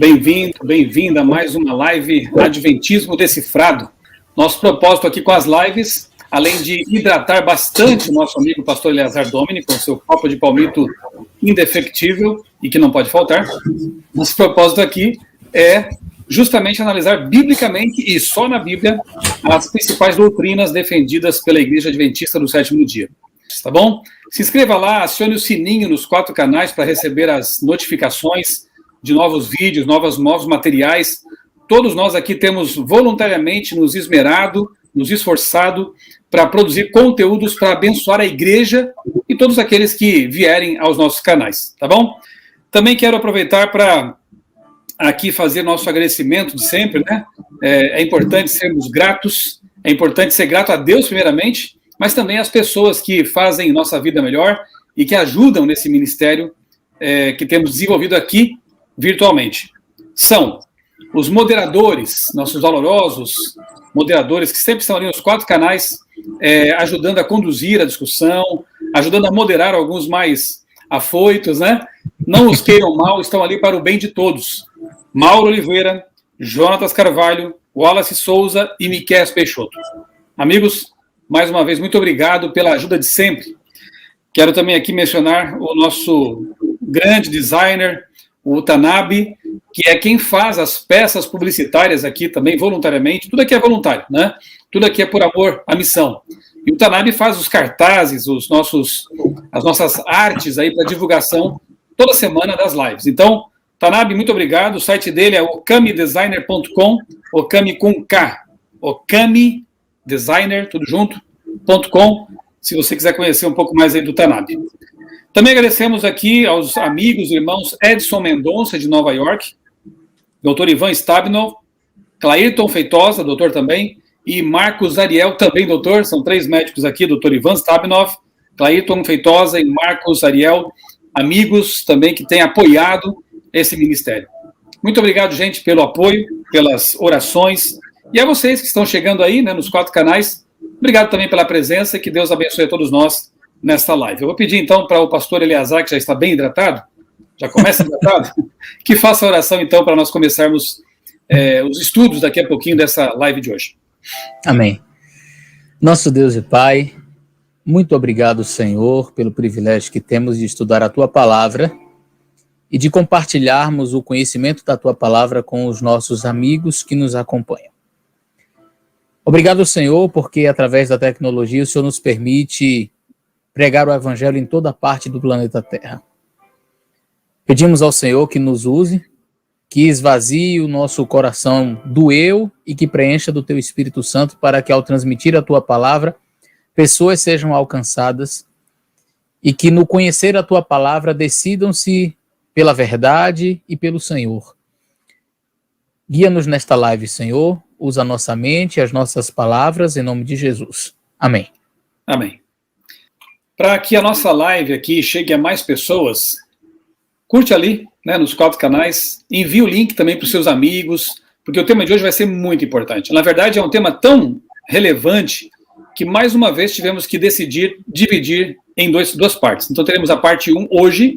Bem-vindo, bem-vinda a mais uma live Adventismo Decifrado. Nosso propósito aqui com as lives, além de hidratar bastante o nosso amigo pastor Eleazar Domini, com seu copo de palmito indefectível e que não pode faltar, nosso propósito aqui é justamente analisar biblicamente e só na Bíblia as principais doutrinas defendidas pela Igreja Adventista do Sétimo Dia. Tá bom? Se inscreva lá, acione o sininho nos 4 canais para receber as notificações de novos vídeos, novos materiais. Todos nós aqui temos voluntariamente nos esmerado, nos esforçado para produzir conteúdos para abençoar a igreja e todos aqueles que vierem aos nossos canais, tá bom? Também quero aproveitar para aqui fazer nosso agradecimento de sempre, né? É importante sermos gratos, é importante ser grato a Deus primeiramente, mas também às pessoas que fazem nossa vida melhor e que ajudam nesse ministério que temos desenvolvido aqui virtualmente. São os moderadores, nossos valorosos moderadores, que sempre estão ali nos 4 canais, ajudando a conduzir a discussão, ajudando a moderar alguns mais afoitos, né? Não os queiram mal, estão ali para o bem de todos. Mauro Oliveira, Jonatas Carvalho, Wallace Souza e Miquel Peixoto. Amigos, mais uma vez, muito obrigado pela ajuda de sempre. Quero também aqui mencionar o nosso grande designer, o Tanabe, que é quem faz as peças publicitárias aqui também voluntariamente. Tudo aqui é voluntário, né? Tudo aqui é por amor à missão. E o Tanabe faz os cartazes, as nossas artes aí para divulgação toda semana das lives. Então, Tanabe, muito obrigado. O site dele é okamidesigner.com, Okami com K, okamidesigner, tudo junto, .com, se você quiser conhecer um pouco mais aí do Tanabe. Também agradecemos aqui aos amigos e irmãos Edson Mendonça, de Nova York, Dr. Ivan Stabnow, Clairton Feitosa, doutor também, e Marcos Ariel, também doutor, são 3 médicos aqui, Dr. Ivan Stabnow, Clairton Feitosa e Marcos Ariel, amigos também que têm apoiado esse ministério. Muito obrigado, gente, pelo apoio, pelas orações, e a vocês que estão chegando aí, né, nos 4 canais, obrigado também pela presença, e que Deus abençoe a todos nós nesta live. Eu vou pedir, então, para o pastor Eleazar, que já está bem hidratado, já começa hidratado, que faça a oração, então, para nós começarmos os estudos daqui a pouquinho dessa live de hoje. Amém. Nosso Deus e Pai, muito obrigado, Senhor, pelo privilégio que temos de estudar a Tua Palavra e de compartilharmos o conhecimento da Tua Palavra com os nossos amigos que nos acompanham. Obrigado, Senhor, porque através da tecnologia o Senhor nos permite pregar o Evangelho em toda parte do planeta Terra. Pedimos ao Senhor que nos use, que esvazie o nosso coração do eu e que preencha do Teu Espírito Santo para que ao transmitir a Tua Palavra, pessoas sejam alcançadas e que no conhecer a Tua Palavra decidam-se pela verdade e pelo Senhor. Guia-nos nesta live, Senhor, usa a nossa mente e as nossas palavras em nome de Jesus. Amém. Amém. Para que a nossa live aqui chegue a mais pessoas, curte ali, né, nos 4 canais, envie o link também para os seus amigos, porque o tema de hoje vai ser muito importante. Na verdade, é um tema tão relevante que, mais uma vez, tivemos que decidir dividir em duas partes. Então, teremos a parte 1 hoje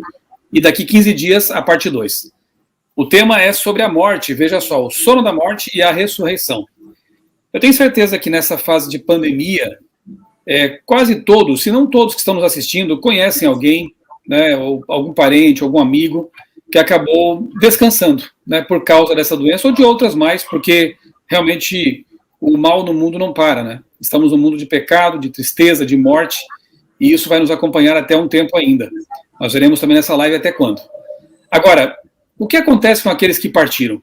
e daqui 15 dias a parte 2. O tema é sobre a morte, veja só, o sono da morte e a ressurreição. Eu tenho certeza que nessa fase de pandemia, quase todos, se não todos que estão nos assistindo, conhecem alguém, né, ou algum parente, algum amigo, que acabou descansando, né, por causa dessa doença, ou de outras mais, porque realmente o mal no mundo não para, né? Estamos num mundo de pecado, de tristeza, de morte, e isso vai nos acompanhar até um tempo ainda. Nós veremos também nessa live até quando. Agora, o que acontece com aqueles que partiram?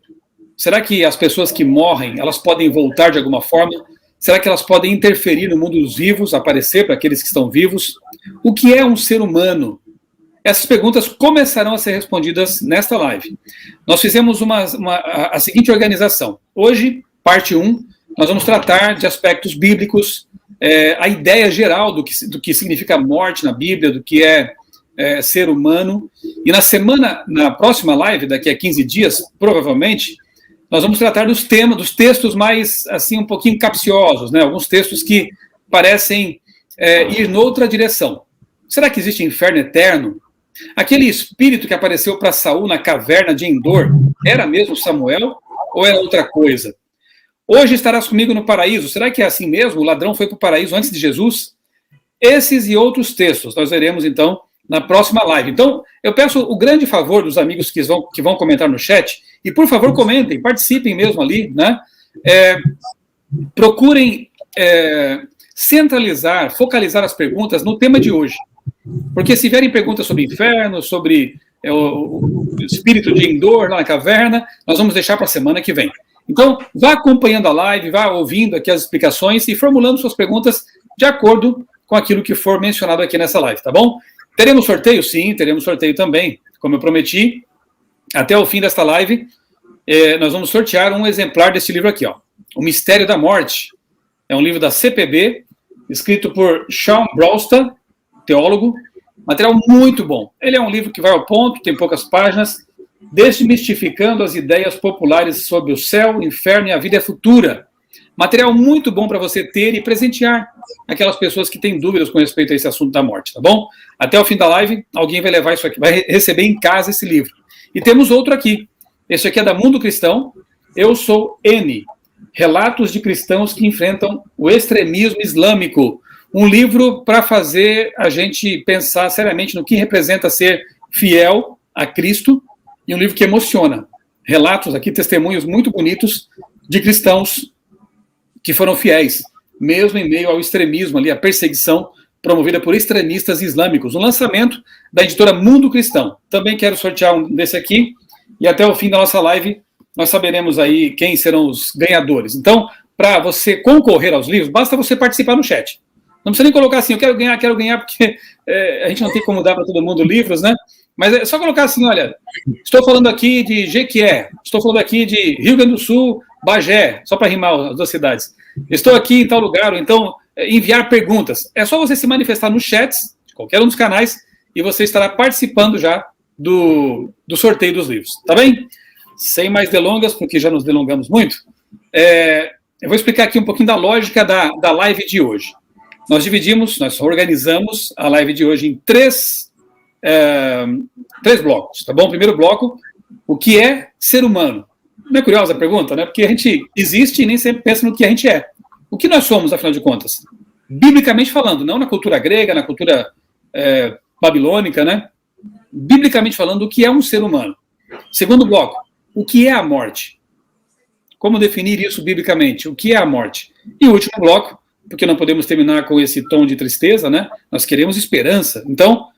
Será que as pessoas que morrem, elas podem voltar de alguma forma? Será que elas podem interferir no mundo dos vivos, aparecer para aqueles que estão vivos? O que é um ser humano? Essas perguntas começarão a ser respondidas nesta live. Nós fizemos a seguinte organização. Hoje, parte 1, nós vamos tratar de aspectos bíblicos, a ideia geral do que significa morte na Bíblia, do que é ser humano. E na próxima live, daqui a 15 dias, provavelmente, nós vamos tratar dos textos mais, assim, um pouquinho capciosos, né? Alguns textos que parecem ir noutra direção. Será que existe inferno eterno? Aquele espírito que apareceu para Saul na caverna de Endor, era mesmo Samuel ou era outra coisa? Hoje estarás comigo no paraíso. Será que é assim mesmo? O ladrão foi para o paraíso antes de Jesus? Esses e outros textos nós veremos, então, na próxima live. Então, eu peço o grande favor dos amigos que vão comentar no chat, e por favor comentem, participem mesmo ali, né? Procurem centralizar, focalizar as perguntas no tema de hoje. Porque se vierem perguntas sobre inferno, sobre o espírito de Endor lá na caverna, nós vamos deixar para a semana que vem. Então, vá acompanhando a live, vá ouvindo aqui as explicações e formulando suas perguntas de acordo com aquilo que for mencionado aqui nessa live, tá bom? Teremos sorteio? Sim, teremos sorteio também. Como eu prometi, até o fim desta live, nós vamos sortear um exemplar desse livro aqui, ó. O Mistério da Morte. É um livro da CPB, escrito por Sean Browster, teólogo. Material muito bom. Ele é um livro que vai ao ponto, tem poucas páginas, desmistificando as ideias populares sobre o céu, o inferno e a vida futura. Material muito bom para você ter e presentear aquelas pessoas que têm dúvidas com respeito a esse assunto da morte, tá bom? Até o fim da live, alguém vai levar isso aqui, vai receber em casa esse livro. E temos outro aqui. Esse aqui é da Mundo Cristão. Eu sou N. Relatos de cristãos que enfrentam o extremismo islâmico. Um livro para fazer a gente pensar seriamente no que representa ser fiel a Cristo, e um livro que emociona. Relatos aqui, testemunhos muito bonitos de cristãos que foram fiéis, mesmo em meio ao extremismo ali, a perseguição promovida por extremistas islâmicos. Um lançamento da editora Mundo Cristão. Também quero sortear um desse aqui, e até o fim da nossa live nós saberemos aí quem serão os ganhadores. Então, para você concorrer aos livros, basta você participar no chat. Não precisa nem colocar assim, eu quero ganhar, porque a gente não tem como dar para todo mundo livros, né? Mas é só colocar assim, olha, estou falando aqui de Jequié, estou falando aqui de Rio Grande do Sul, Bagé, só para rimar as duas cidades. Estou aqui em tal lugar, ou então enviar perguntas. É só você se manifestar nos chats, de qualquer um dos canais, e você estará participando já do sorteio dos livros, tá bem? Sem mais delongas, porque já nos delongamos muito, eu vou explicar aqui um pouquinho da lógica da live de hoje. Nós organizamos a live de hoje em três blocos, tá bom? Primeiro bloco, o que é ser humano? Não é curiosa a pergunta, né? Porque a gente existe e nem sempre pensa no que a gente é. O que nós somos, afinal de contas? Biblicamente falando, não na cultura grega, na cultura babilônica, né? Biblicamente falando, o que é um ser humano? Segundo bloco, o que é a morte? Como definir isso biblicamente? O que é a morte? E o último bloco, porque não podemos terminar com esse tom de tristeza, né? Nós queremos esperança. Então,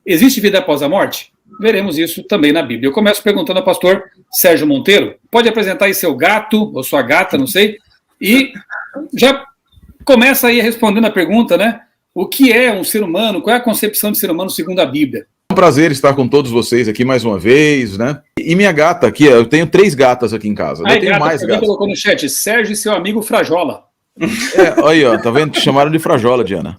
existe vida após a morte? Veremos isso também na Bíblia. Eu começo perguntando ao pastor Sérgio Monteiro. Pode apresentar aí seu gato, ou sua gata, não sei, e já começa aí respondendo a pergunta, né? O que é um ser humano? Qual é a concepção de ser humano segundo a Bíblia? É um prazer estar com todos vocês aqui mais uma vez, né? E minha gata aqui, eu tenho 3 gatas aqui em casa. Eu tenho mais gatas. Colocou no chat, Sérgio e seu amigo Frajola. Aí, ó, tá vendo? Te chamaram de Frajola, Diana.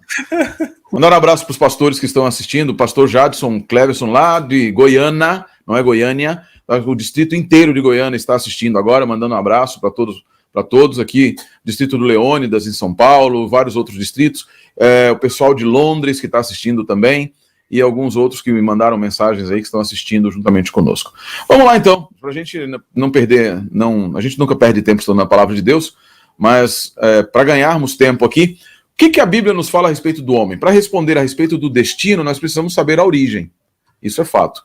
Mandar um abraço para os pastores que estão assistindo, o pastor Jadson Cleverson, lá de Goiânia, não é Goiânia, o distrito inteiro de Goiânia está assistindo agora, mandando um abraço para todos aqui, distrito do Leônidas, em São Paulo, vários outros distritos, o pessoal de Londres que está assistindo também, e alguns outros que me mandaram mensagens aí que estão assistindo juntamente conosco. Vamos lá, então, para a gente não perder, a gente nunca perde tempo estudando a palavra de Deus, mas para ganharmos tempo aqui, o que a Bíblia nos fala a respeito do homem? Para responder a respeito do destino, nós precisamos saber a origem. Isso é fato.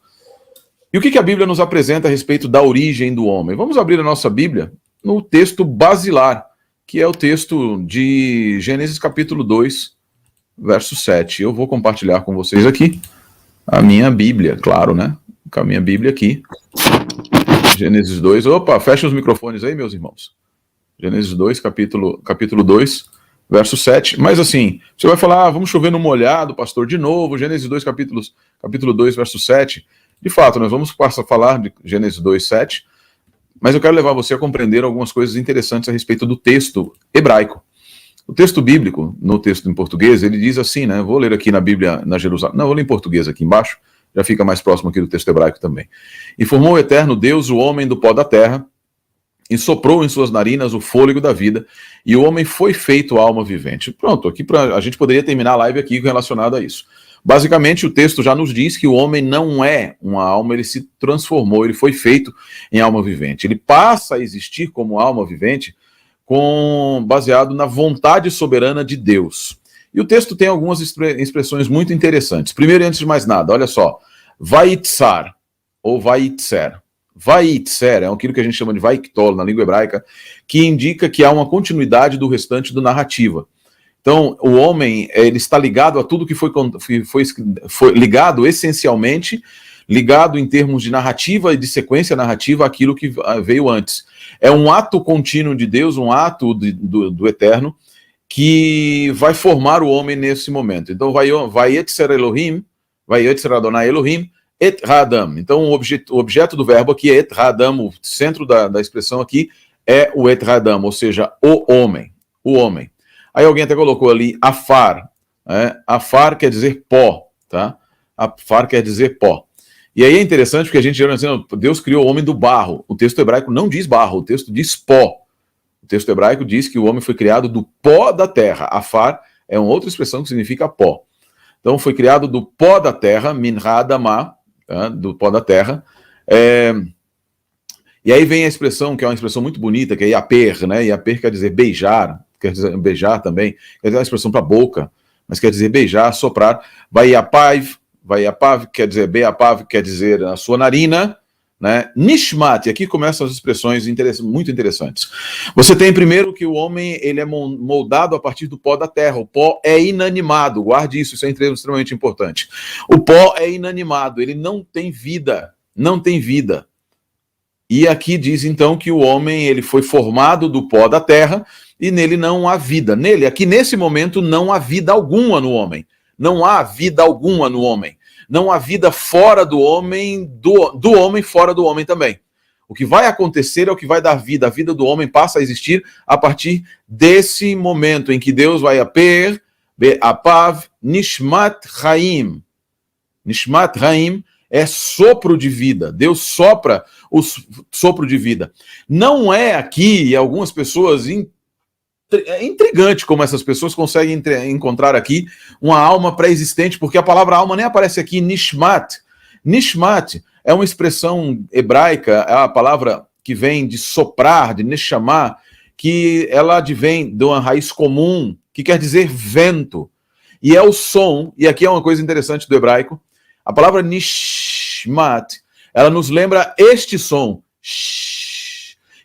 E o que a Bíblia nos apresenta a respeito da origem do homem? Vamos abrir a nossa Bíblia no texto basilar, que é o texto de Gênesis capítulo 2, verso 7. Eu vou compartilhar com vocês aqui a minha Bíblia, claro, né? Com a minha Bíblia aqui. Gênesis 2. Opa, fechem os microfones aí, meus irmãos. Gênesis 2, capítulo 2, verso 7. Mas assim, você vai falar, vamos chover no molhado, pastor, de novo, Gênesis 2, capítulo 2, verso 7. De fato, nós vamos passar a falar de Gênesis 2, 7, mas eu quero levar você a compreender algumas coisas interessantes a respeito do texto hebraico. O texto bíblico, no texto em português, ele diz assim, né? Vou ler aqui na Bíblia, na Jerusalém. Não, vou ler em português aqui embaixo, já fica mais próximo aqui do texto hebraico também. E formou o eterno Deus o homem do pó da terra, e soprou em suas narinas o fôlego da vida, e o homem foi feito alma vivente. Pronto, aqui a gente poderia terminar a live aqui relacionado a isso. Basicamente, o texto já nos diz que o homem não é uma alma, ele se transformou, ele foi feito em alma vivente. Ele passa a existir como alma vivente baseado na vontade soberana de Deus. E o texto tem algumas expressões muito interessantes. Primeiro, antes de mais nada, olha só. Vaitzar, ou vaitzer. Vaitzer é aquilo que a gente chama de vaiktol na língua hebraica, que indica que há uma continuidade do restante da narrativa. Então, o homem, ele está ligado a tudo que foi ligado essencialmente, ligado em termos de narrativa e de sequência narrativa àquilo que veio antes. É um ato contínuo de Deus, um ato do Eterno, que vai formar o homem nesse momento. Então, vai etzer Elohim, vai etzer Adonai Elohim, et Hadam. Então, o objeto do verbo aqui é et Hadam, o centro da expressão aqui é o et Hadam, ou seja, o homem. O homem. Aí alguém até colocou ali afar. Né? Afar quer dizer pó, tá? Afar quer dizer pó. E aí é interessante porque a gente geralmente diz, Deus criou o homem do barro. O texto hebraico não diz barro, o texto diz pó. O texto hebraico diz que o homem foi criado do pó da terra. Afar é uma outra expressão que significa pó. Então foi criado do pó da terra, min hadamah, tá? Do pó da terra. E aí vem a expressão, que é uma expressão muito bonita, que é yaper, né? Yaper quer dizer beijar, quer dizer beijar também, quer dizer uma expressão para boca, mas quer dizer beijar, soprar. Vaiapav, quer dizer beapav, quer dizer a sua narina, né? Nishmat, e aqui começam as expressões muito interessantes. Você tem primeiro que o homem, ele é moldado a partir do pó da terra. O pó é inanimado, guarde isso, isso é extremamente importante. O pó é inanimado, ele não tem vida, não tem vida. E aqui diz então que o homem, ele foi formado do pó da terra e nele não há vida. Nele, aqui nesse momento, não há vida alguma no homem. Não há vida alguma no homem. Não há vida fora do homem, do homem fora do homem também. O que vai acontecer é o que vai dar vida. A vida do homem passa a existir a partir desse momento em que Deus vai aper, be'apav, nishmat haim. Nishmat haim é sopro de vida. Deus sopra o sopro de vida. Não é aqui, e algumas pessoas... É intrigante como essas pessoas conseguem encontrar aqui uma alma pré-existente, porque a palavra alma nem aparece aqui, nishmat. Nishmat é uma expressão hebraica, é a palavra que vem de soprar, de neshamá, que ela advém de uma raiz comum, que quer dizer vento. E é o som, e aqui é uma coisa interessante do hebraico, a palavra nishmat, ela nos lembra este som,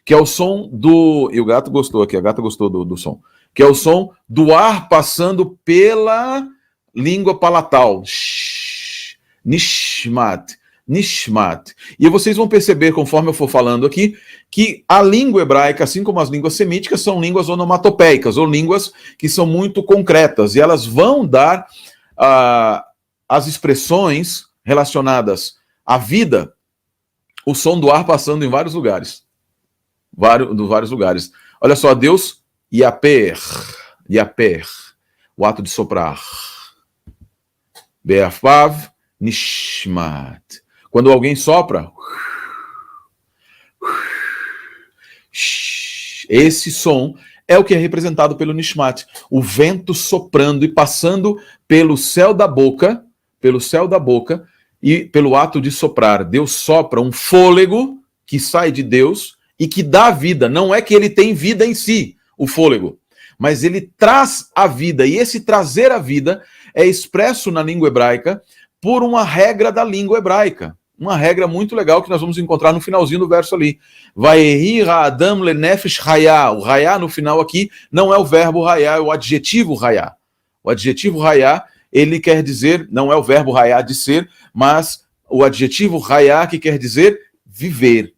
que é o som do... E o gato gostou aqui, a gata gostou do som. Que é o som do ar passando pela língua palatal. Nishmat. Nishmat. E vocês vão perceber, conforme eu for falando aqui, que a língua hebraica, assim como as línguas semíticas, são línguas onomatopeicas, ou línguas que são muito concretas. E elas vão dar as expressões relacionadas à vida, o som do ar passando em vários lugares. Vários lugares. Olha só, Deus, yaper, o ato de soprar. Be'afav, nishmat. Quando alguém sopra, esse som é o que é representado pelo nishmat. O vento soprando e passando pelo céu da boca e pelo ato de soprar. Deus sopra um fôlego que sai de Deus e que dá vida. Não é que ele tem vida em si, o fôlego, mas ele traz a vida, e esse trazer a vida é expresso na língua hebraica por uma regra da língua hebraica. Uma regra muito legal que nós vamos encontrar no finalzinho do verso ali. Vayehi ha'adam lenefesh hayah. O hayah no final aqui não é o verbo hayah, é o adjetivo hayah. O adjetivo hayah, ele quer dizer, não é o verbo hayah de ser, mas o adjetivo hayah que quer dizer viver.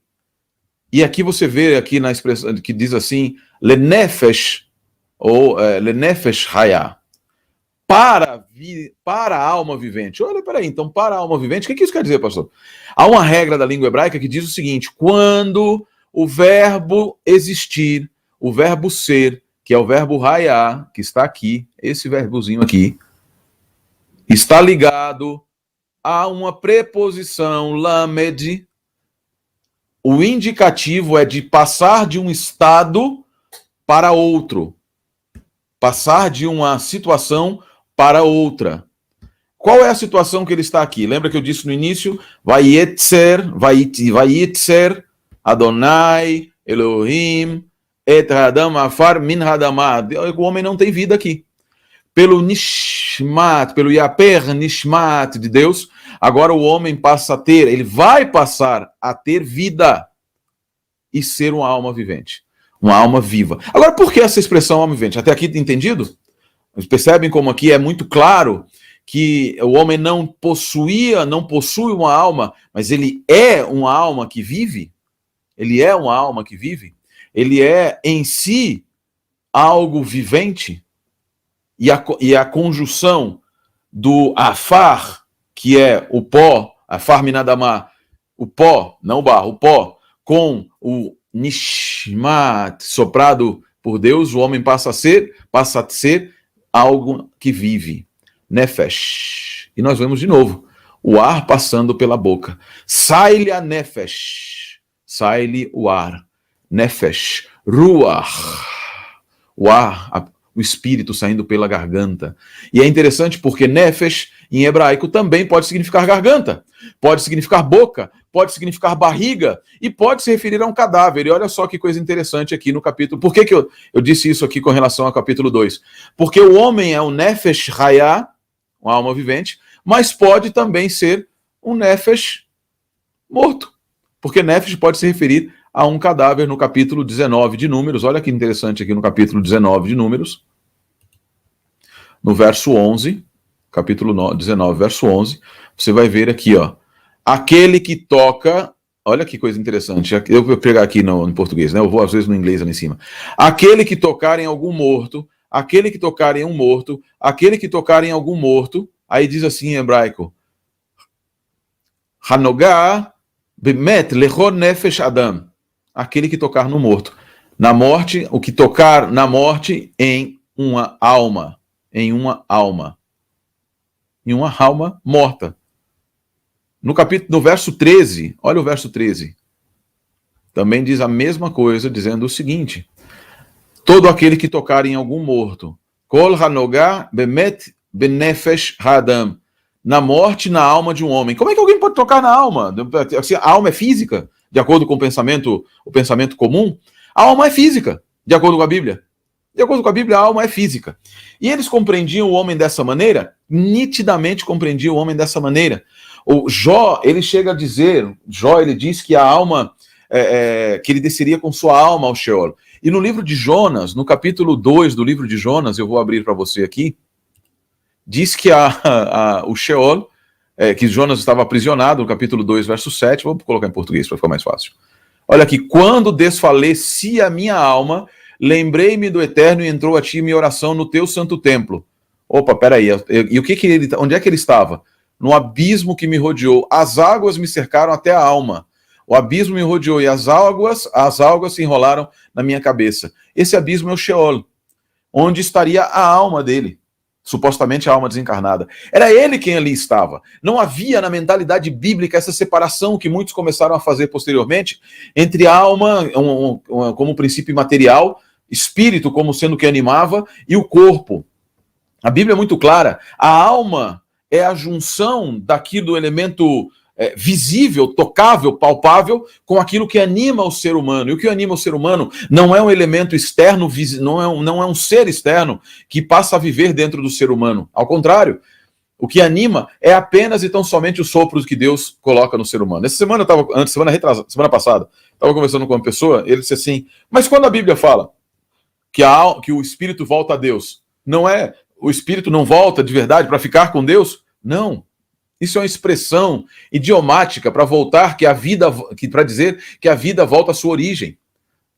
E aqui você vê aqui na expressão que diz assim, lenefesh, ou lenefesh hayah, para a alma vivente. Olha, peraí, então para a alma vivente, o que isso quer dizer, pastor? Há uma regra da língua hebraica que diz o seguinte, quando o verbo existir, o verbo ser, que é o verbo hayah, que está aqui, esse verbozinho aqui, está ligado a uma preposição lamed. O indicativo é de passar de um estado para outro. Passar de uma situação para outra. Qual é a situação que ele está aqui? Lembra que eu disse no início? Vayetzer Adonai Elohim et Hadam Afar min Hadamah. O homem não tem vida aqui. Pelo Nishmat, pelo Yaper Nishmat de Deus, agora o homem passa a ter, ele vai passar a ter vida e ser uma alma vivente, uma alma viva. Agora, por que essa expressão alma vivente? Até aqui entendido? Vocês percebem como aqui é muito claro que o homem não possui uma alma, mas ele é uma alma que vive? Ele é uma alma que vive? Ele é em si algo vivente? E a conjunção do afar, que é o pó, afar minadamá, o pó, não o barro, o pó, com o nishmat, soprado por Deus, o homem passa a ser algo que vive. Nefesh. E nós vemos de novo o ar passando pela boca. Sai-lhe a nefesh. Sai-lhe o ar. Nefesh. Ruach. O ar, o espírito saindo pela garganta. E é interessante porque nefesh, em hebraico, também pode significar garganta, pode significar boca, pode significar barriga, e pode se referir a um cadáver. E olha só que coisa interessante aqui no capítulo. Por que eu disse isso aqui com relação ao capítulo 2? Porque o homem é um nefesh hayah, uma alma vivente, mas pode também ser um nefesh morto. Porque nefesh pode se referir a um cadáver no capítulo 19 de Números. Olha que interessante aqui no capítulo 19 de Números. No verso 11, capítulo 19, verso 11, você vai ver aqui, ó. Aquele que toca... Olha que coisa interessante. Eu vou pegar aqui no português, né? Eu vou às vezes no inglês ali em cima. Aquele que tocar em algum morto... Aquele que tocar em um morto, aquele que tocar em algum morto, aí diz assim em hebraico, Hanogá bemet lechor nefesh adam, aquele que tocar no morto. Na morte, o que tocar na morte em uma alma morta. No verso 13, olha o verso 13, também diz a mesma coisa, dizendo o seguinte, todo aquele que tocar em algum morto, Kol hanogá bemet benefesh hadam, na morte, na alma de um homem. Como é que alguém pode tocar na alma? A alma é física, de acordo com o pensamento comum? A alma é física, de acordo com a Bíblia. De acordo com a Bíblia, a alma é física. E eles compreendiam o homem dessa maneira? Nitidamente compreendiam o homem dessa maneira. O Jó, ele chega a dizer, ele diz que a alma, que ele desceria com sua alma ao Sheol. E no livro de Jonas, no capítulo 2 do livro de Jonas, eu vou abrir para você aqui, diz que o Sheol, que Jonas estava aprisionado, no capítulo 2, verso 7, vou colocar em português para ficar mais fácil. Olha aqui, quando desfaleci a minha alma, lembrei-me do Eterno e entrou a ti minha oração no teu santo templo. Opa, peraí, e onde é que ele estava? No abismo que me rodeou, as águas me cercaram até a alma. O abismo me rodeou e as águas se enrolaram na minha cabeça. Esse abismo é o Sheol, onde estaria a alma dele, supostamente a alma desencarnada. Era ele quem ali estava. Não havia na mentalidade bíblica essa separação que muitos começaram a fazer posteriormente entre a alma como princípio material, espírito como sendo que animava, e o corpo. A Bíblia é muito clara. A alma é a junção do elemento visível, tocável, palpável, com aquilo que anima o ser humano. E o que anima o ser humano não é um elemento externo, não é um ser externo que passa a viver dentro do ser humano. Ao contrário, o que anima é apenas e tão somente os sopros que Deus coloca no ser humano. Essa semana semana passada, estava conversando com uma pessoa, ele disse assim, mas quando a Bíblia fala que o espírito volta a Deus, não é o espírito não volta de verdade para ficar com Deus? Não. Isso é uma expressão idiomática para para dizer que a vida volta à sua origem.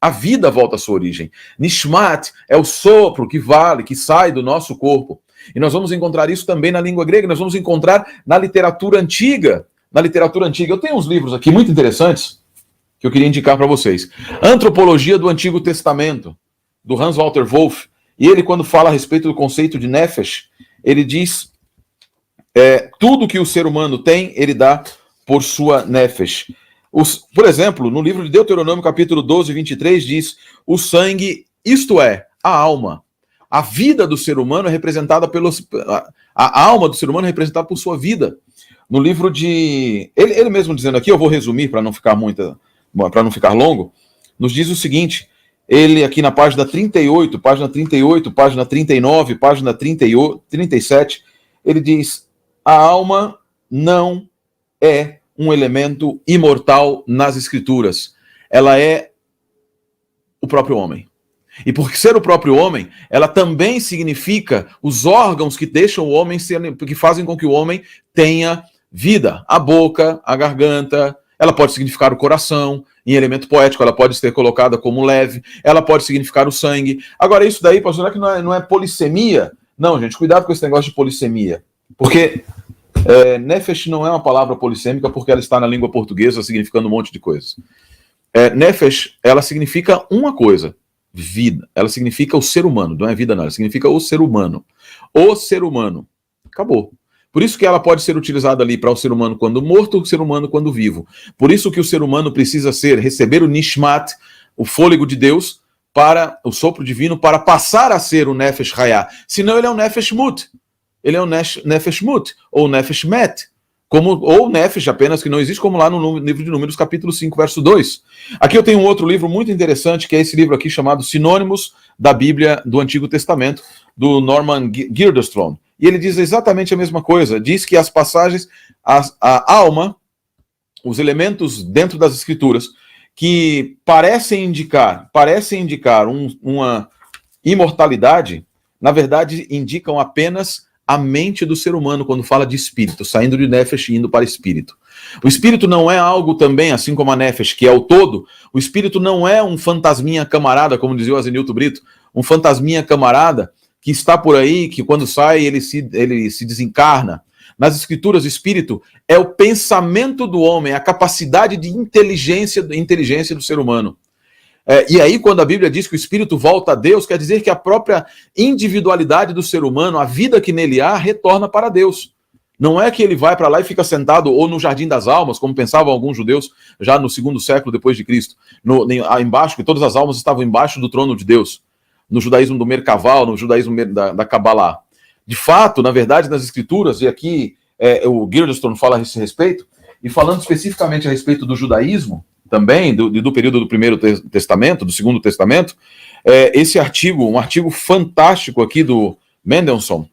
A vida volta à sua origem. Nishmat é o sopro que sai do nosso corpo. E nós vamos encontrar isso também na língua grega, nós vamos encontrar na literatura antiga. Eu tenho uns livros aqui muito interessantes que eu queria indicar para vocês. Antropologia do Antigo Testamento, do Hans Walter Wolff. E ele, quando fala a respeito do conceito de Nefesh, ele diz... tudo que o ser humano tem, ele dá por sua nefesh. Por exemplo, no livro de Deuteronômio, capítulo 12, 23, diz, o sangue, isto é, a alma. A vida do ser humano é representada a alma do ser humano é representada por sua vida. No livro de... Ele mesmo dizendo aqui, eu vou resumir para não ficar longo, nos diz o seguinte, ele aqui na página 38, página 39, página 37, ele diz, a alma não é um elemento imortal nas Escrituras. Ela é o próprio homem. E por ser o próprio homem, ela também significa os órgãos que deixam o homem que fazem com que o homem tenha vida. A boca, a garganta, ela pode significar o coração, em elemento poético, ela pode ser colocada como leve, ela pode significar o sangue. Agora, isso daí, pastor, será que não é polissemia? Não, gente, cuidado com esse negócio de polissemia. Porque nefesh não é uma palavra polissêmica porque ela está na língua portuguesa significando um monte de coisas. Nefesh, ela significa uma coisa, vida. Ela significa o ser humano, não é vida não, ela significa o ser humano. O ser humano. Acabou. Por isso que ela pode ser utilizada ali para o ser humano quando morto, o ser humano quando vivo. Por isso que o ser humano precisa receber o nishmat, o fôlego de Deus, para o sopro divino, para passar a ser o nefesh hayah. Senão ele é um nefesh mut. Ele é um nefesh mut, ou nefesh met. Ou nefesh apenas, que não existe, como lá no livro de Números, capítulo 5, verso 2. Aqui eu tenho um outro livro muito interessante, que é esse livro aqui chamado Sinônimos da Bíblia do Antigo Testamento, do Norman Girdlestone. E ele diz exatamente a mesma coisa. Diz que as passagens, a alma, os elementos dentro das Escrituras, que parecem indicar uma imortalidade, na verdade indicam apenas a mente do ser humano quando fala de espírito, saindo de nefesh e indo para espírito. O espírito não é algo também, assim como a nefesh, que é o todo. O espírito não é um fantasminha camarada, como dizia o Azenilton Brito, um fantasminha camarada que está por aí, que quando sai ele se desencarna. Nas Escrituras, o espírito é o pensamento do homem, a capacidade de inteligência do ser humano. E aí, quando a Bíblia diz que o espírito volta a Deus, quer dizer que a própria individualidade do ser humano, a vida que nele há, retorna para Deus. Não é que ele vai para lá e fica sentado ou no Jardim das Almas, como pensavam alguns judeus já no 2º século depois de Cristo, embaixo, que todas as almas estavam embaixo do trono de Deus. No judaísmo do Merkaval, no judaísmo da Kabbalah. De fato, na verdade, nas Escrituras, e aqui o Girdlestone fala a esse respeito, e falando especificamente a respeito do judaísmo, também, do período do Primeiro Testamento, do Segundo Testamento, esse artigo, um artigo fantástico aqui do Mendelssohn,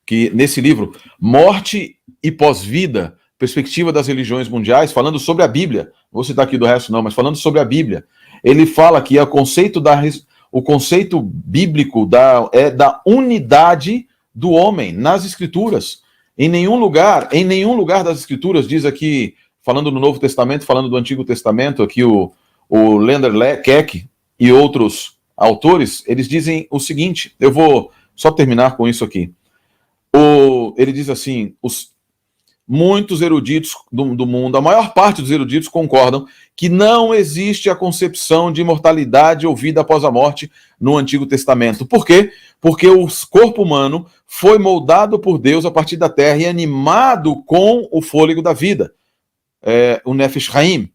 que nesse livro, Morte e Pós-Vida, Perspectiva das Religiões Mundiais, falando sobre a Bíblia, vou citar aqui do resto não, mas falando sobre a Bíblia, ele fala que o conceito bíblico da unidade do homem nas Escrituras. Em nenhum lugar das Escrituras, diz aqui, falando no Novo Testamento, falando do Antigo Testamento, aqui o Lander Keck e outros autores, eles dizem o seguinte, eu vou só terminar com isso aqui. Ele diz assim, muitos eruditos do mundo, a maior parte dos eruditos concordam que não existe a concepção de imortalidade ou vida após a morte no Antigo Testamento. Por quê? Porque o corpo humano foi moldado por Deus a partir da terra e animado com o fôlego da vida, o Nefesh Haim.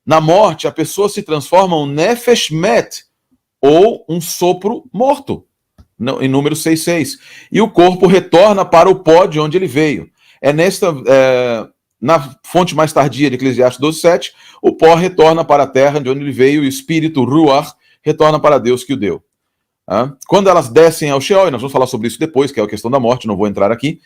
Na morte, a pessoa se transforma um Nefesh Met, ou um sopro morto, em número 6:6. E o corpo retorna para o pó de onde ele veio. Na fonte mais tardia de Eclesiastes 12:7, o pó retorna para a terra de onde ele veio e o espírito, Ruach, retorna para Deus que o deu. Quando elas descem ao Sheol, e nós vamos falar sobre isso depois, que é a questão da morte, não vou entrar aqui,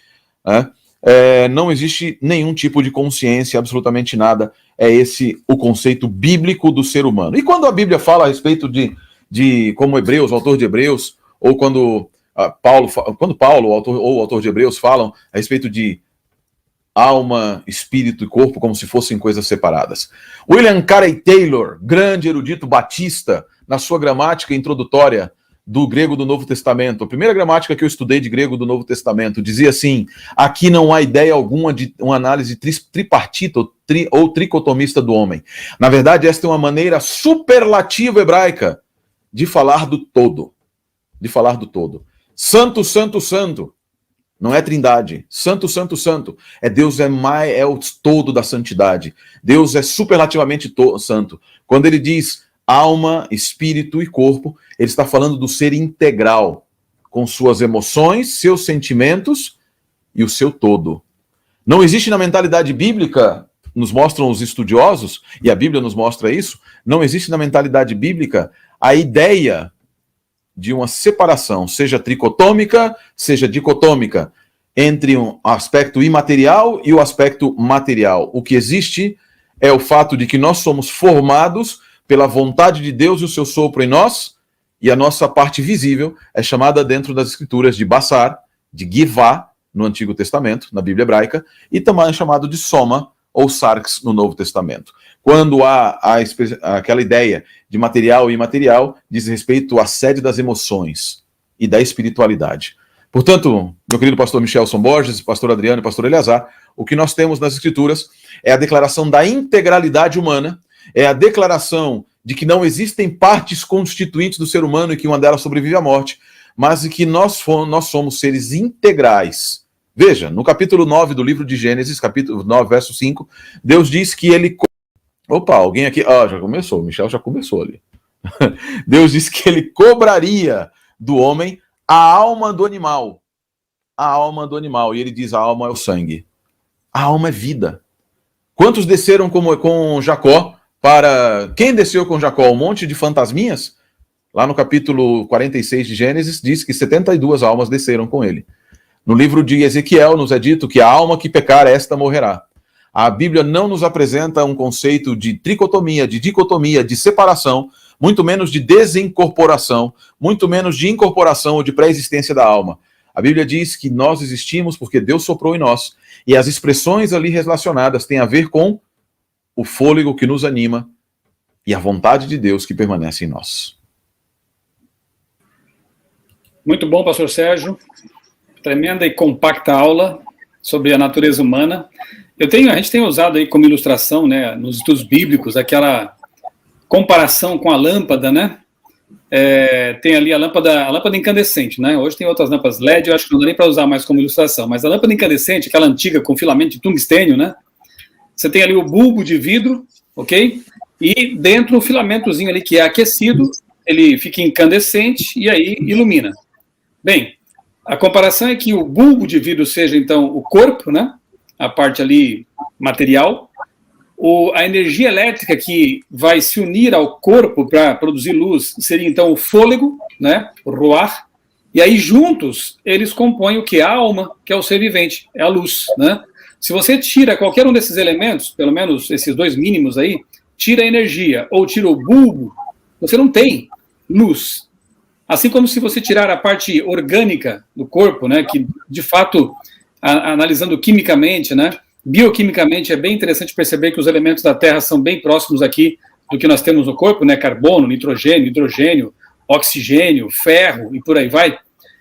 não existe nenhum tipo de consciência, absolutamente nada. É esse o conceito bíblico do ser humano. E quando a Bíblia fala a respeito de como Hebreus, o autor de Hebreus, ou quando Paulo, o autor de Hebreus, falam a respeito de alma, espírito e corpo como se fossem coisas separadas. William Carey Taylor, grande erudito batista, na sua gramática introdutória do grego do Novo Testamento, a primeira gramática que eu estudei de grego do Novo Testamento, dizia assim, aqui não há ideia alguma de uma análise tripartita ou tricotomista do homem. Na verdade, esta é uma maneira superlativa hebraica de falar do todo. Santo, santo, santo. Não é trindade. Santo, santo, santo. Deus é o todo da santidade. Deus é superlativamente santo. Quando ele diz alma, espírito e corpo. Ele está falando do ser integral, com suas emoções, seus sentimentos e o seu todo. Não existe na mentalidade bíblica, nos mostram os estudiosos, e a Bíblia nos mostra isso, não existe na mentalidade bíblica a ideia de uma separação, seja tricotômica, seja dicotômica, entre um aspecto imaterial e o aspecto material. O que existe é o fato de que nós somos formados pela vontade de Deus e o seu sopro em nós, e a nossa parte visível é chamada dentro das escrituras de Basar, de Givá, no Antigo Testamento, na Bíblia hebraica, e também é chamado de Soma, ou Sarx, no Novo Testamento. Quando há aquela ideia de material e imaterial, diz respeito à sede das emoções e da espiritualidade. Portanto, meu querido pastor Michelson Borges, pastor Adriano e pastor Eleazar, o que nós temos nas Escrituras é a declaração da integralidade humana, é a declaração de que não existem partes constituintes do ser humano e que uma delas sobrevive à morte, mas de que nós somos seres integrais. Veja, no capítulo 9 do livro de Gênesis, capítulo 9, verso 5, Deus diz que ele... Opa, alguém aqui... já começou, o Michel já começou ali. Deus diz que ele cobraria do homem a alma do animal. A alma do animal. E ele diz, a alma é o sangue. A alma é vida. Quantos desceram com Jacó para... Quem desceu com Jacó? Um monte de fantasminhas? Lá no capítulo 46 de Gênesis, diz que 72 almas desceram com ele. No livro de Ezequiel, nos é dito que a alma que pecar, esta morrerá. A Bíblia não nos apresenta um conceito de tricotomia, de dicotomia, de separação, muito menos de desincorporação, muito menos de incorporação ou de pré-existência da alma. A Bíblia diz que nós existimos porque Deus soprou em nós, e as expressões ali relacionadas têm a ver com o fôlego que nos anima e a vontade de Deus que permanece em nós. Muito bom, pastor Sérgio. Tremenda e compacta aula sobre a natureza humana. A gente tem usado aí como ilustração, né, nos estudos bíblicos, aquela comparação com a lâmpada, né? Tem ali a lâmpada incandescente, né? Hoje tem outras lâmpadas LED, eu acho que não dá nem para usar mais como ilustração, mas a lâmpada incandescente, aquela antiga com filamento de tungstênio, né? Você tem ali o bulbo de vidro, ok? E dentro o filamentozinho ali que é aquecido, ele fica incandescente e aí ilumina. Bem, a comparação é que o bulbo de vidro seja, então, o corpo, né? A parte ali material. A energia elétrica que vai se unir ao corpo para produzir luz seria, então, o fôlego, né? O ruach. E aí, juntos, eles compõem o que? A alma, que é o ser vivente, é a luz, né? Se você tira qualquer um desses elementos, pelo menos esses dois mínimos aí, tira a energia ou tira o bulbo, você não tem luz. Assim como se você tirar a parte orgânica do corpo, né, que de fato, analisando quimicamente, né, bioquimicamente, é bem interessante perceber que os elementos da Terra são bem próximos aqui do que nós temos no corpo, né, carbono, nitrogênio, hidrogênio, oxigênio, ferro e por aí vai.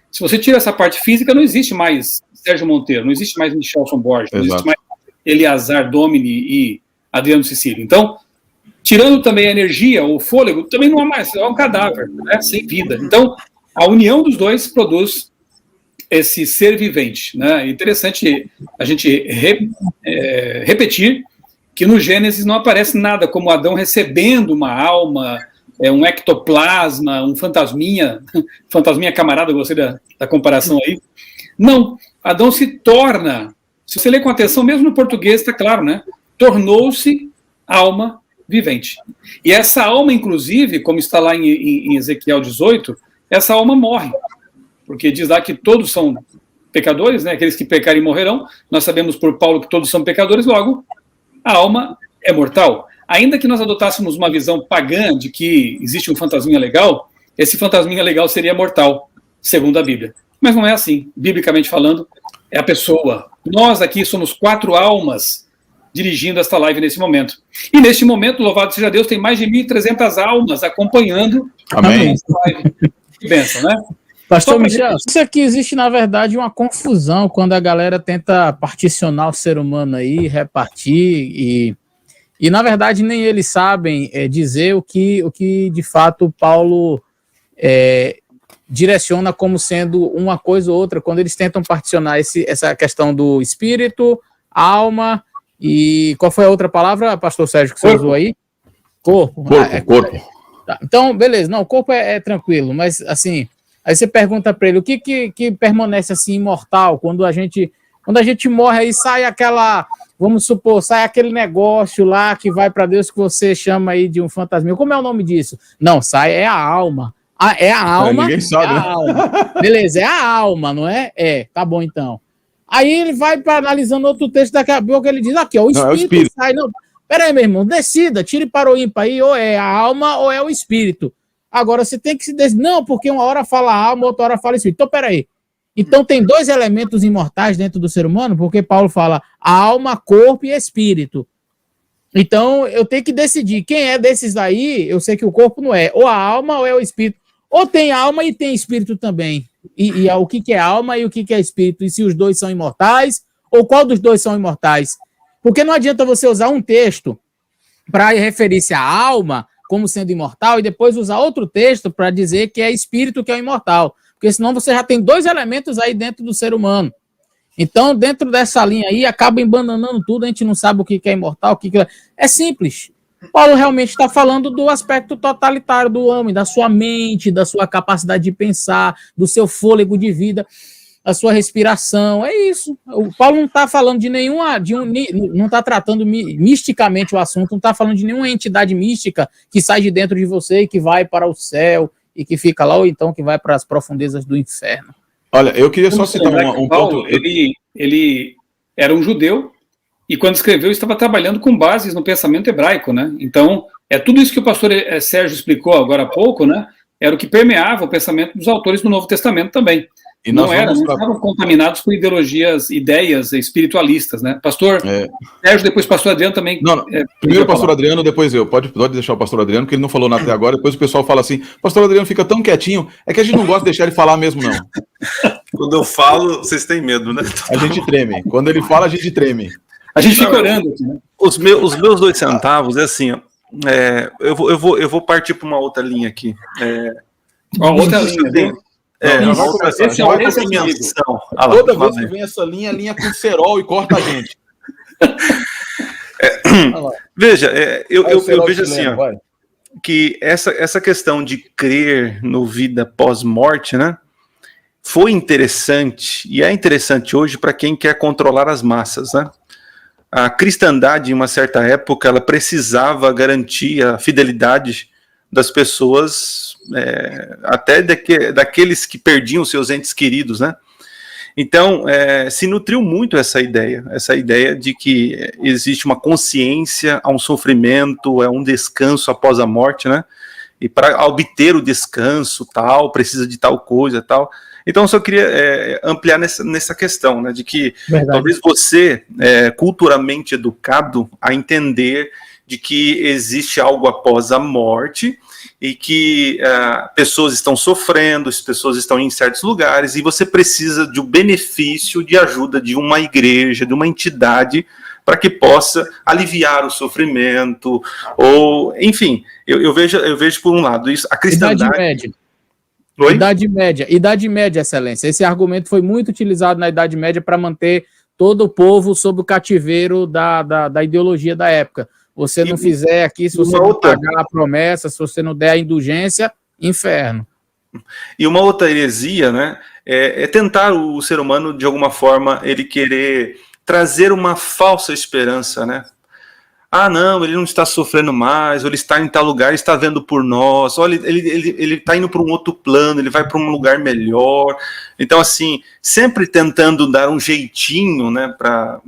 Se você tira essa parte física, não existe mais Sérgio Monteiro, não existe mais Michelson Borges, não existe mais Eleazar Domini e Adriano Cecílio. Então, tirando também a energia, o fôlego, também não há mais, é um cadáver, né, sem vida. Então, a união dos dois produz esse ser vivente, né? É interessante a gente repetir que no Gênesis não aparece nada como Adão recebendo uma alma, um ectoplasma, um fantasminha camarada, eu gostei da comparação aí. Não, Adão se torna, se você ler com atenção, mesmo no português está claro, né? Tornou-se alma vivente. E essa alma, inclusive, como está lá em Ezequiel 18, essa alma morre, porque diz lá que todos são pecadores, né? Aqueles que pecarem morrerão. Nós sabemos por Paulo que todos são pecadores, logo, a alma é mortal. Ainda que nós adotássemos uma visão pagã de que existe um fantasminha legal, esse fantasminha legal seria mortal, segundo a Bíblia. Mas não é assim. Biblicamente falando, é a pessoa. Nós aqui somos 4 almas dirigindo esta live nesse momento. E neste momento, louvado seja Deus, tem mais de 1.300 almas acompanhando Amém. esta live. Que bênção, né? Pastor Michel, isso aqui existe, na verdade, uma confusão quando a galera tenta particionar o ser humano aí, repartir, e na verdade, nem eles sabem dizer o que de fato Paulo direciona como sendo uma coisa ou outra, quando eles tentam particionar essa questão do espírito, alma, e qual foi a outra palavra, pastor Sérgio, que você usou aí? Corpo. Corpo. Tá. Então, beleza, não, o corpo é tranquilo, mas assim, aí você pergunta para ele, o que permanece assim imortal quando a gente morre, aí sai aquela, vamos supor, sai aquele negócio lá que vai para Deus que você chama aí de um fantasma. Como é o nome disso? Não, sai, é a alma. É a alma. Ninguém sabe, né? Alma. Beleza, é a alma, não é? Tá bom então. Aí ele vai para analisando outro texto, daqui a pouco ele diz, aqui, ó, o espírito sai, não. Peraí, meu irmão, decida, tire para o ímpar aí, ou é a alma ou é o espírito. Agora você tem que se decidir, não, porque uma hora fala alma, outra hora fala espírito. Então, peraí. Então tem 2 elementos imortais dentro do ser humano, porque Paulo fala alma, corpo e espírito. Então eu tenho que decidir quem é desses aí, eu sei que o corpo não é, ou a alma ou é o espírito. Ou tem alma e tem espírito também. E o que é alma e o que é espírito, e se os 2 são imortais, ou qual dos 2 são imortais. Porque não adianta você usar um texto para referir-se à alma como sendo imortal e depois usar outro texto para dizer que é espírito que é o imortal. Porque senão você já tem 2 elementos aí dentro do ser humano. Então, dentro dessa linha aí, acaba embananando tudo, a gente não sabe o que é imortal, o que é... É simples. Paulo realmente está falando do aspecto totalitário do homem, da sua mente, da sua capacidade de pensar, do seu fôlego de vida, a sua respiração, é isso. O Paulo não está falando de nenhuma, não está tratando misticamente o assunto, não está falando de nenhuma entidade mística que sai de dentro de você e que vai para o céu e que fica lá, ou então que vai para as profundezas do inferno. Olha, eu queria só citar um Paulo, ponto. Ele era um judeu e quando escreveu estava trabalhando com bases no pensamento hebraico, né? Então, tudo isso que o pastor Sérgio explicou agora há pouco, né? Era o que permeava o pensamento dos autores do Novo Testamento também. E não estavam contaminados por ideias espiritualistas, né? Pastor Sérgio, depois pastor Adriano também. Primeiro o pastor Adriano, depois eu. Pode deixar o pastor Adriano, porque ele não falou nada até agora. Depois o pessoal fala assim, pastor Adriano fica tão quietinho, é que a gente não gosta de deixar ele falar mesmo, não. Quando eu falo, vocês têm medo, né? A gente treme. Quando ele fala, a gente treme. A gente fica orando aqui, né? Os meus 2 centavos é assim, ó, eu vou partir para uma outra linha aqui. Outra linha, Toda vez que vem essa linha, a linha com cerol e corta a gente. Veja, eu vejo assim, ó, que essa questão de crer no vida pós-morte, né, foi interessante, e é interessante hoje para quem quer controlar as massas, né? A cristandade, em uma certa época, ela precisava garantir a fidelidade das pessoas, até daqueles que perdiam seus entes queridos, né? Então, se nutriu muito essa ideia de que existe uma consciência, há um sofrimento, um descanso após a morte, né? E para obter o descanso, tal, precisa de tal coisa, tal. Então, eu só queria ampliar nessa questão, né? De que talvez você, culturalmente educado a entender de que existe algo após a morte e que pessoas estão sofrendo, as pessoas estão em certos lugares e você precisa de um benefício de ajuda de uma igreja, de uma entidade para que possa aliviar o sofrimento, ou, enfim, eu vejo por um lado isso, a cristandade... Idade Média, Excelência. Esse argumento foi muito utilizado na Idade Média para manter todo o povo sob o cativeiro da ideologia da época. Você não fizer aqui, se você não pagar a promessa, se você não der a indulgência, inferno. E uma outra heresia, né, é tentar o ser humano, de alguma forma, ele querer trazer uma falsa esperança, né? Ah, não, ele não está sofrendo mais, ou ele está em tal lugar, está vendo por nós, olha, ele está indo para um outro plano, ele vai para um lugar melhor. Então, assim, sempre tentando dar um jeitinho, né, para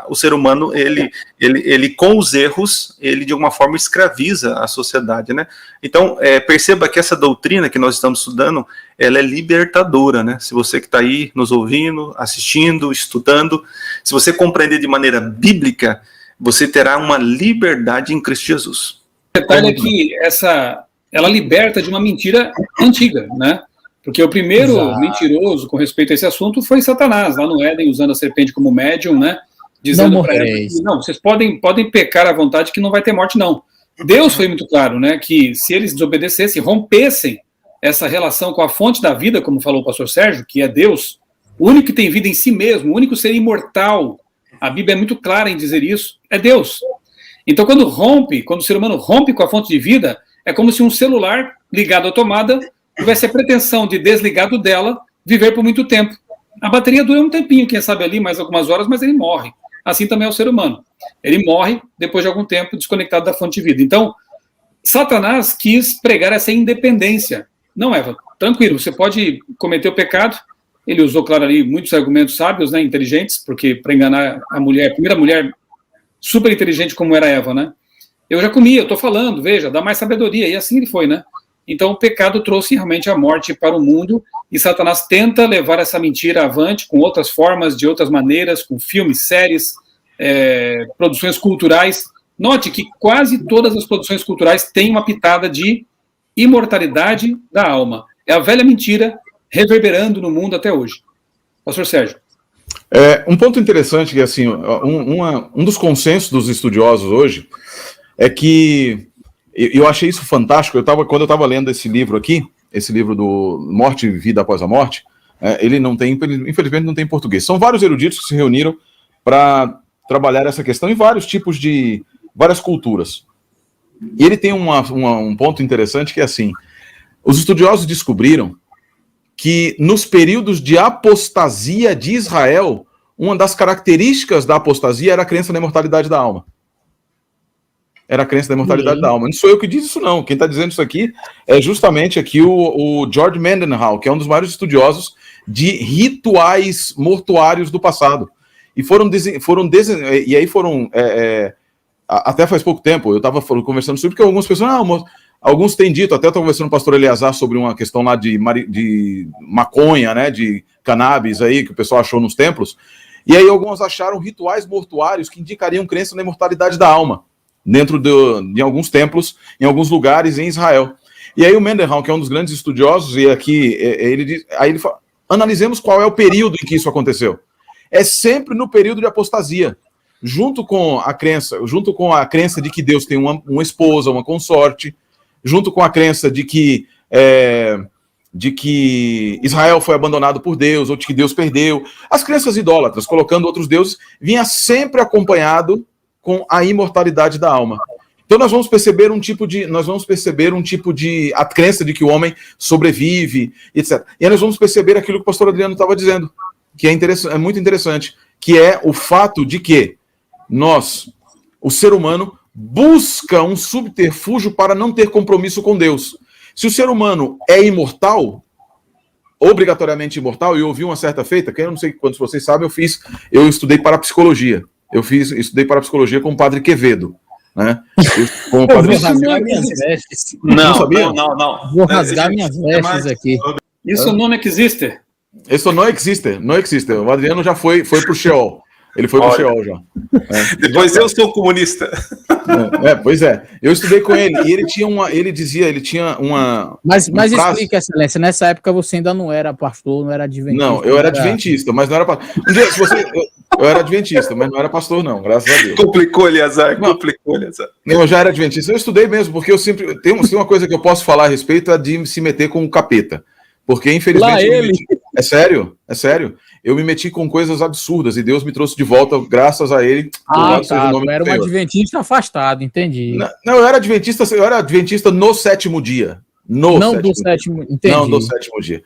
o ser humano, ele com os erros, ele de alguma forma escraviza a sociedade, né? Então, perceba que essa doutrina que nós estamos estudando, ela é libertadora, né? Se você que está aí nos ouvindo, assistindo, estudando, se você compreender de maneira bíblica, você terá uma liberdade em Cristo Jesus. O detalhe é que ela liberta de uma mentira antiga, né? Porque o primeiro mentiroso com respeito a esse assunto foi Satanás, lá no Éden, usando a serpente como médium, né? Dizendo para ela que, não, vocês podem pecar à vontade que não vai ter morte, não. Deus foi muito claro, né? Que se eles desobedecessem, rompessem essa relação com a fonte da vida, como falou o pastor Sérgio, que é Deus, o único que tem vida em si mesmo, o único ser imortal, a Bíblia é muito clara em dizer isso, é Deus. Então, quando o ser humano rompe com a fonte de vida, É como se um celular ligado à tomada tivesse a pretensão de, desligado dela, viver por muito tempo. A bateria dura um tempinho, quem sabe ali, mais algumas horas, mas ele morre. Assim também é o ser humano. Ele morre depois de algum tempo desconectado da fonte de vida. Então, Satanás quis pregar essa independência. Não, Eva, tranquilo, você pode cometer o pecado. Ele usou, claro, ali muitos argumentos sábios, né, inteligentes, porque para enganar a mulher, a primeira mulher super inteligente como era Eva, né? Eu já comi, eu estou falando, veja, dá mais sabedoria. E assim ele foi, né? Então, o pecado trouxe realmente a morte para o mundo e Satanás tenta levar essa mentira avante com outras formas, de outras maneiras, com filmes, séries, produções culturais. Note que quase todas as produções culturais têm uma pitada de imortalidade da alma. É a velha mentira reverberando no mundo até hoje. Pastor Sérgio. Um ponto interessante que, assim, um dos consensos dos estudiosos hoje é que eu achei isso fantástico. Quando eu estava lendo esse livro aqui, esse livro do Morte e Vida Após a Morte, ele não tem, infelizmente, não tem em português. São vários eruditos que se reuniram para trabalhar essa questão em vários tipos de várias culturas. E ele tem um ponto interessante que é assim: os estudiosos descobriram que nos períodos de apostasia de Israel, uma das características da apostasia era a crença na imortalidade da alma. Era a crença da imortalidade da alma. Não sou eu que diz isso, não. Quem está dizendo isso aqui é justamente aqui o George Mendenhall, que é um dos maiores estudiosos de rituais mortuários do passado. E até faz pouco tempo, eu estava conversando sobre, porque algumas pessoas, alguns têm dito, até estou conversando com o pastor Eleazar sobre uma questão lá de maconha, né, de cannabis aí, que o pessoal achou nos templos, e aí alguns acharam rituais mortuários que indicariam crença na imortalidade da alma, dentro de alguns templos, em alguns lugares em Israel. E aí o Mendenhall, que é um dos grandes estudiosos, e aqui ele fala, analisemos qual é o período em que isso aconteceu. É sempre no período de apostasia, junto com a crença de que Deus tem uma esposa, uma consorte, junto com a crença de que Israel foi abandonado por Deus, ou de que Deus perdeu. As crenças idólatras, colocando outros deuses, vinha sempre acompanhado com a imortalidade da alma. Então nós vamos perceber a crença de que o homem sobrevive, etc. E aí nós vamos perceber aquilo que o pastor Adriano estava dizendo, que é muito interessante, que é o fato de que o ser humano, busca um subterfúgio para não ter compromisso com Deus. Se o ser humano é imortal, obrigatoriamente imortal, e eu ouvi uma certa feita, que eu não sei quantos vocês sabem, eu estudei parapsicologia. Estudei parapsicologia com o padre Quevedo, né? Vou rasgar minhas vestes. Não. Vou rasgar minhas vestes aqui. Isso não existe. Isso não existe. O Adriano já foi pro Sheol. Ele foi pro Sheol já. Depois eu sou comunista. Pois é. Eu estudei com ele e ele tinha uma. Mas explica, Excelência, nessa época você ainda não era pastor, não era adventista. Não, eu era adventista, mas não era pastor. Eu era adventista, mas não era pastor, não, graças a Deus. Complicou, Eleazar. Não, eu já era adventista. Eu estudei mesmo, porque eu sempre. Tem uma coisa que eu posso falar a respeito é de se meter com o capeta. Porque, infelizmente. É sério. Eu me meti com coisas absurdas e Deus me trouxe de volta, graças a ele. Eu era um adventista afastado, entendi. Não, eu era adventista no sétimo dia. Do sétimo dia.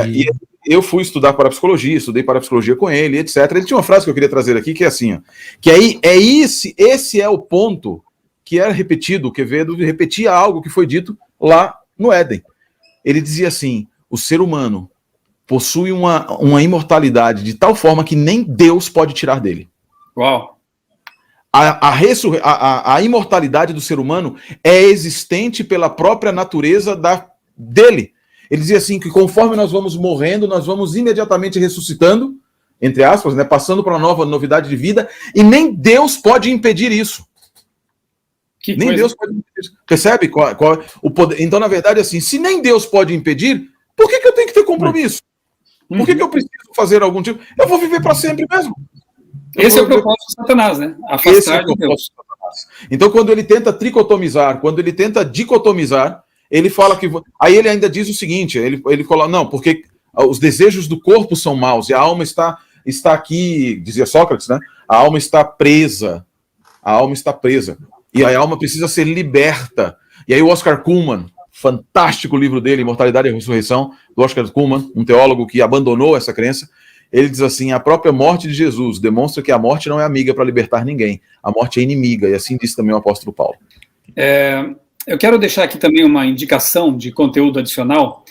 E eu fui estudar parapsicologia, estudei parapsicologia com ele, etc. Ele tinha uma frase que eu queria trazer aqui, que é assim, ó, que aí esse é o ponto que era repetido, o Quevedo repetia algo que foi dito lá no Éden. Ele dizia assim: o ser humano possui uma imortalidade de tal forma que nem Deus pode tirar dele. Uau! A imortalidade do ser humano é existente pela própria natureza dele. Ele dizia assim, que conforme nós vamos morrendo, nós vamos imediatamente ressuscitando, entre aspas, né, passando para uma novidade de vida, e nem Deus pode impedir isso. Nem Deus pode impedir isso. Percebe qual o poder? Então, na verdade, assim, se nem Deus pode impedir, por que eu tenho que ter compromisso? Por que eu preciso fazer algum tipo? Eu vou viver para sempre mesmo. Esse é o propósito de Satanás, né? Afastar de Deus. Então, quando ele tenta tricotomizar, quando ele tenta dicotomizar, ele fala que... Aí ele ainda diz o seguinte, ele coloca... Não, porque os desejos do corpo são maus e a alma está aqui, dizia Sócrates, né? A alma está presa. E a alma precisa ser liberta. E aí o Oscar Cullmann, fantástico livro dele, Imortalidade e Ressurreição, do Oscar Cullmann, um teólogo que abandonou essa crença, ele diz assim, a própria morte de Jesus demonstra que a morte não é amiga para libertar ninguém, a morte é inimiga, e assim disse também o apóstolo Paulo. Eu quero deixar aqui também uma indicação de conteúdo adicional.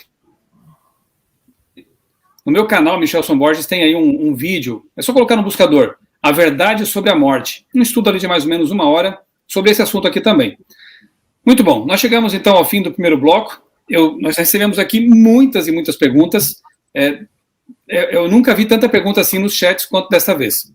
No meu canal, Michelson Borges, tem aí um vídeo, é só colocar no buscador, A Verdade sobre a Morte, um estudo ali de mais ou menos 1 hora, sobre esse assunto aqui também. Muito bom, nós chegamos então ao fim do primeiro bloco, nós recebemos aqui muitas e muitas perguntas, eu nunca vi tanta pergunta assim nos chats quanto dessa vez.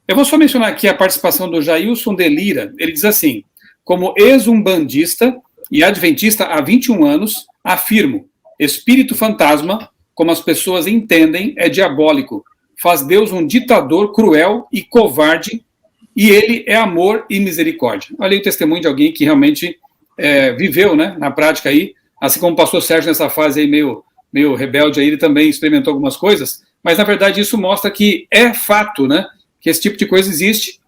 Eu vou só mencionar aqui a participação do Jailson de Lira, ele diz assim, como ex-umbandista e adventista há 21 anos, afirmo, espírito fantasma, como as pessoas entendem, é diabólico, faz Deus um ditador cruel e covarde, e ele é amor e misericórdia. Olha aí o testemunho de alguém que realmente viveu, né, na prática aí, assim como o pastor Sérgio nessa fase aí meio rebelde, aí ele também experimentou algumas coisas, mas na verdade isso mostra que é fato, né, que esse tipo de coisa existe,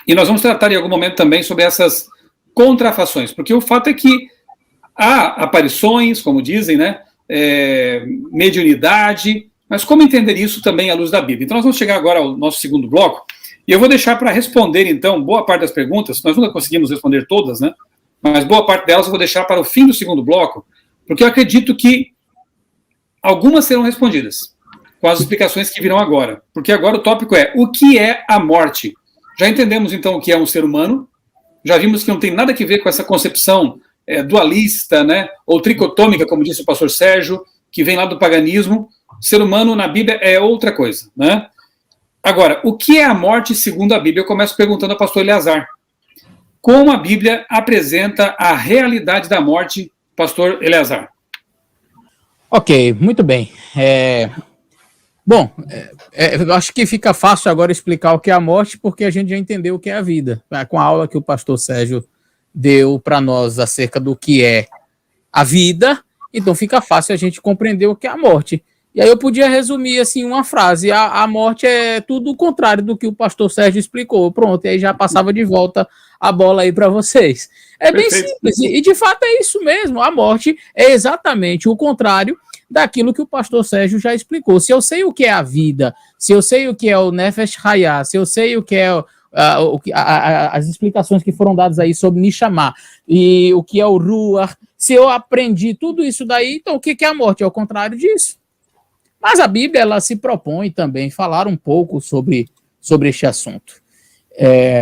e nós vamos tratar em algum momento também sobre essas contrafações, porque o fato é que há aparições, como dizem, né, mediunidade, mas como entender isso também à luz da Bíblia? Então nós vamos chegar agora ao nosso segundo bloco, e eu vou deixar para responder, então, boa parte das perguntas, nós nunca conseguimos responder todas, né, mas boa parte delas eu vou deixar para o fim do segundo bloco, porque eu acredito que algumas serão respondidas, com as explicações que virão agora, porque agora o tópico é, o que é a morte? Já entendemos, então, o que é um ser humano, já vimos que não tem nada a ver com essa concepção dualista, né, ou tricotômica, como disse o pastor Sérgio, que vem lá do paganismo. Ser humano na Bíblia é outra coisa, né? Agora, o que é a morte segundo a Bíblia? Eu começo perguntando ao pastor Eleazar. Como a Bíblia apresenta a realidade da morte, pastor Eleazar? Ok, muito bem. Bom, eu acho que fica fácil agora explicar o que é a morte, porque a gente já entendeu o que é a vida. Com a aula que o pastor Sérgio deu para nós acerca do que é a vida, então fica fácil a gente compreender o que é a morte. E aí eu podia resumir assim uma frase, a morte é tudo o contrário do que o pastor Sérgio explicou. Pronto, e aí já passava de volta a bola aí para vocês. É bem simples, e de fato é isso mesmo, a morte é exatamente o contrário daquilo que o pastor Sérgio já explicou. Se eu sei o que é a vida, se eu sei o que é o Nefesh Hayah, se eu sei o que é as explicações que foram dadas aí sobre Nishamah, e o que é o Ruach, se eu aprendi tudo isso daí, então o que é a morte? É o contrário disso. Mas a Bíblia, ela se propõe também falar um pouco sobre este assunto.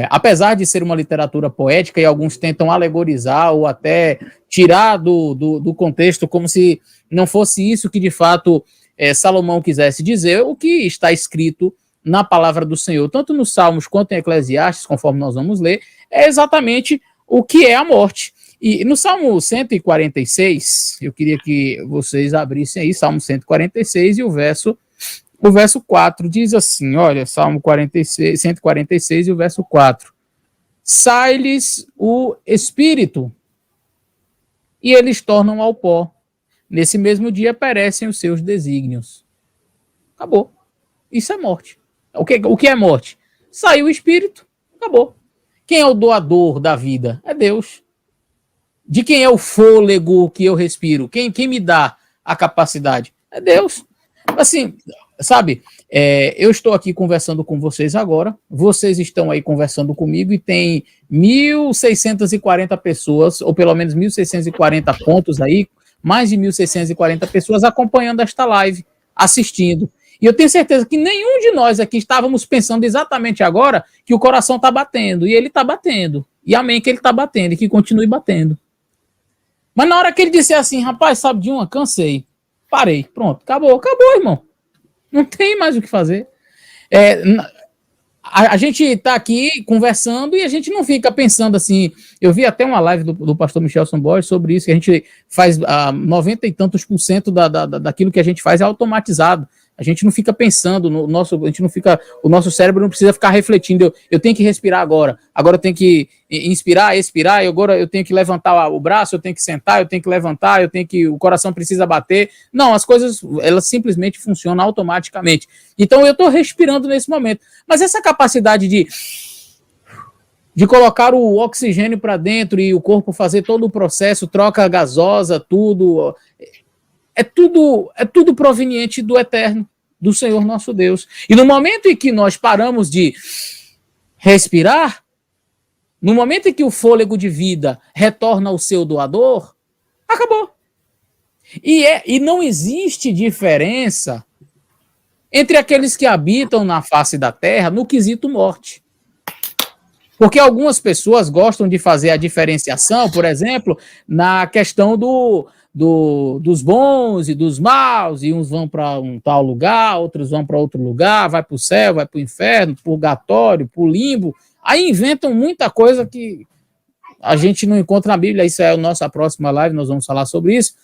Apesar de ser uma literatura poética, e alguns tentam alegorizar ou até tirar do contexto como se não fosse isso que de fato Salomão quisesse dizer, o que está escrito na palavra do Senhor, tanto nos Salmos quanto em Eclesiastes, conforme nós vamos ler, é exatamente o que é a morte. E no Salmo 146, eu queria que vocês abrissem aí, Salmo 146, e o verso 4 diz assim, olha, Salmo 146 e o verso 4. Sai-lhes o espírito, e eles tornam ao pó. Nesse mesmo dia perecem os seus desígnios. Acabou. Isso é morte. O que é morte? Saiu o espírito, acabou. Quem é o doador da vida? É Deus. De quem é o fôlego que eu respiro? Quem me dá a capacidade? É Deus. Assim, sabe, eu estou aqui conversando com vocês agora, vocês estão aí conversando comigo e tem 1.640 pessoas, ou pelo menos 1.640 pontos aí, mais de 1.640 pessoas acompanhando esta live, assistindo. E eu tenho certeza que nenhum de nós aqui estávamos pensando exatamente agora que o coração está batendo, e ele está batendo. E amém que ele está batendo, e que continue batendo. Mas na hora que ele disser assim, rapaz, sabe de uma, cansei, parei, pronto, acabou, irmão. Não tem mais o que fazer. A gente está aqui conversando e a gente não fica pensando assim. Eu vi até uma live do pastor Michelson Borges sobre isso, que a gente faz 90 e tantos % daquilo que a gente faz é automatizado. A gente não fica pensando, o nosso cérebro não precisa ficar refletindo, eu tenho que respirar agora eu tenho que inspirar, expirar, agora eu tenho que levantar o braço, eu tenho que sentar, eu tenho que levantar, o coração precisa bater. Não, as coisas, elas simplesmente funcionam automaticamente. Então eu estou respirando nesse momento. Mas essa capacidade de de colocar o oxigênio para dentro e o corpo fazer todo o processo, troca gasosa, tudo. É tudo proveniente do eterno, do Senhor nosso Deus. E no momento em que nós paramos de respirar, no momento em que o fôlego de vida retorna ao seu doador, acabou. E não existe diferença entre aqueles que habitam na face da terra no quesito morte. Porque algumas pessoas gostam de fazer a diferenciação, por exemplo, na questão dos bons e dos maus, e uns vão para um tal lugar, outros vão para outro lugar, vai para o céu, vai para o inferno, purgatório, para o limbo. Aí inventam muita coisa que a gente não encontra na Bíblia. Isso é a nossa próxima live, nós vamos falar sobre isso.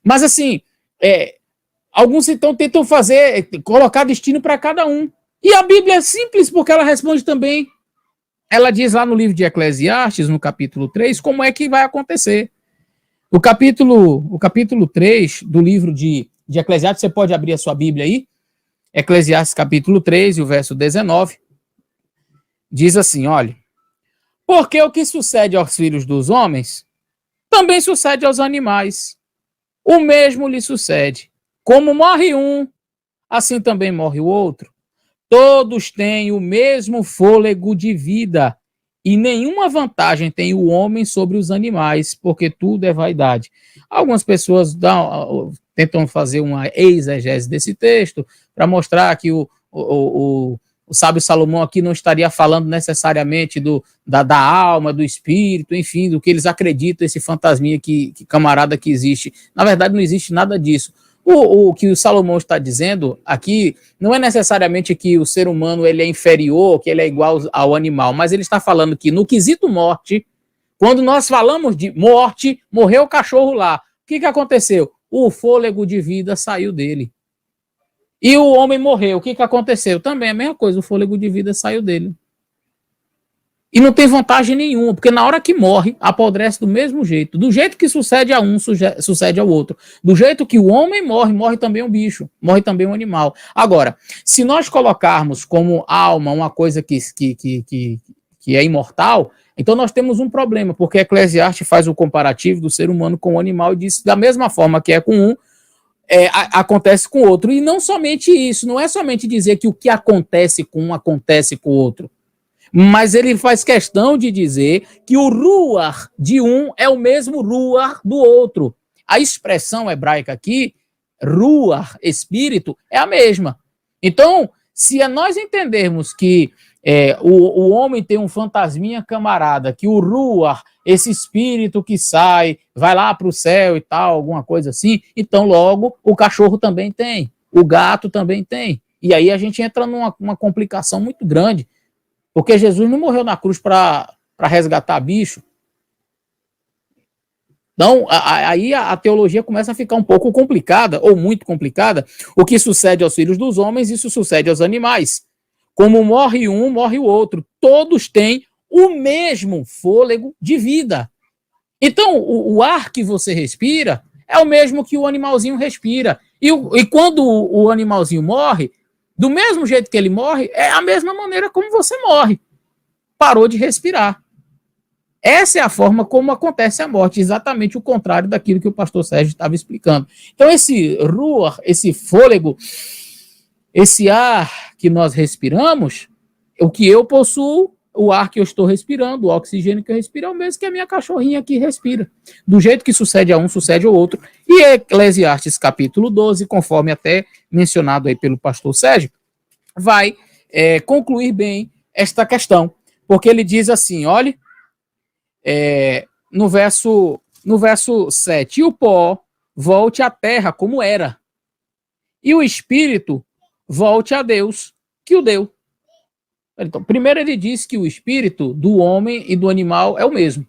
Mas assim, alguns então tentam colocar destino para cada um. E a Bíblia é simples, porque ela responde também. Ela diz lá no livro de Eclesiastes, no capítulo 3, como é que vai acontecer. O capítulo 3 do livro de Eclesiastes, você pode abrir a sua Bíblia aí, Eclesiastes capítulo 3, e o verso 19, diz assim, olha, porque o que sucede aos filhos dos homens, também sucede aos animais. O mesmo lhe sucede. Como morre um, assim também morre o outro. Todos têm o mesmo fôlego de vida, e nenhuma vantagem tem o homem sobre os animais, porque tudo é vaidade. Algumas pessoas tentam fazer uma exegese desse texto para mostrar que o sábio Salomão aqui não estaria falando necessariamente da alma, do espírito, enfim, do que eles acreditam, esse fantasminha que camarada que existe. Na verdade, não existe nada disso. O que o Salomão está dizendo aqui não é necessariamente que o ser humano ele é inferior, que ele é igual ao animal, mas ele está falando que no quesito morte, quando nós falamos de morte, morreu o cachorro lá. O que aconteceu? O fôlego de vida saiu dele. E o homem morreu. O que aconteceu? Também a mesma coisa, o fôlego de vida saiu dele. E não tem vantagem nenhuma, porque na hora que morre, apodrece do mesmo jeito. Do jeito que sucede a um, sucede ao outro. Do jeito que o homem morre, morre também um bicho, morre também um animal. Agora, se nós colocarmos como alma uma coisa que é imortal, então nós temos um problema, porque Eclesiastes faz o comparativo do ser humano com o animal e diz da mesma forma que é com um, acontece com o outro. E não somente isso, não é somente dizer que o que acontece com um acontece com o outro. Mas ele faz questão de dizer que o ruar de um é o mesmo ruar do outro. A expressão hebraica aqui, ruar, espírito, é a mesma. Então, se nós entendermos que o homem tem um fantasminha camarada, que o ruar, esse espírito que sai, vai lá para o céu e tal, alguma coisa assim, então logo o cachorro também tem, o gato também tem. E aí a gente entra numa complicação muito grande. Porque Jesus não morreu na cruz para resgatar bicho. Então, aí a teologia começa a ficar um pouco complicada, ou muito complicada. O que sucede aos filhos dos homens, isso sucede aos animais. Como morre um, morre o outro. Todos têm o mesmo fôlego de vida. Então, o ar que você respira é o mesmo que o animalzinho respira. E quando o animalzinho morre, do mesmo jeito que ele morre, é a mesma maneira como você morre. Parou de respirar. Essa é a forma como acontece a morte, exatamente o contrário daquilo que o pastor Sérgio estava explicando. Então, esse ruar, esse fôlego, esse ar que nós respiramos, o que eu possuo, o ar que eu estou respirando, o oxigênio que eu respiro, é o mesmo que a minha cachorrinha aqui respira. Do jeito que sucede a um, sucede ao outro. E Eclesiastes capítulo 12, conforme até mencionado aí pelo pastor Sérgio, vai concluir bem esta questão. Porque ele diz assim, olha, no verso 7, e o pó volte à terra como era, e o espírito volte a Deus que o deu. Então, primeiro ele diz que o espírito do homem e do animal é o mesmo.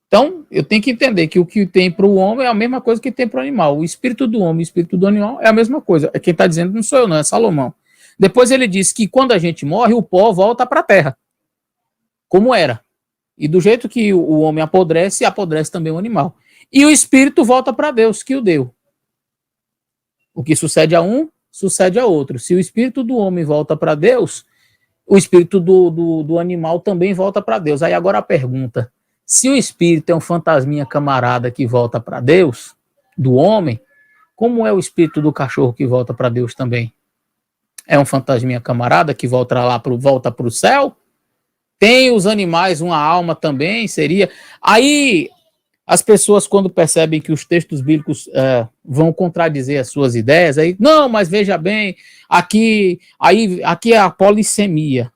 Então, eu tenho que entender que o que tem para o homem é a mesma coisa que tem para o animal. O espírito do homem e o espírito do animal é a mesma coisa. Quem está dizendo não sou eu, não, é Salomão. Depois ele diz que quando a gente morre, o pó volta para a terra, como era. E do jeito que o homem apodrece, apodrece também o animal. E o espírito volta para Deus que o deu. O que sucede a um, sucede a outro. Se o espírito do homem volta para Deus, o espírito do animal também volta para Deus. Aí agora a pergunta, se o espírito é um fantasminha camarada que volta para Deus, do homem, como é o espírito do cachorro que volta para Deus também? É um fantasminha camarada que volta para o céu? Tem os animais uma alma também? Seria? Aí as pessoas, quando percebem que os textos bíblicos vão contradizer as suas ideias, aí, não, mas veja bem, aqui é a polissemia.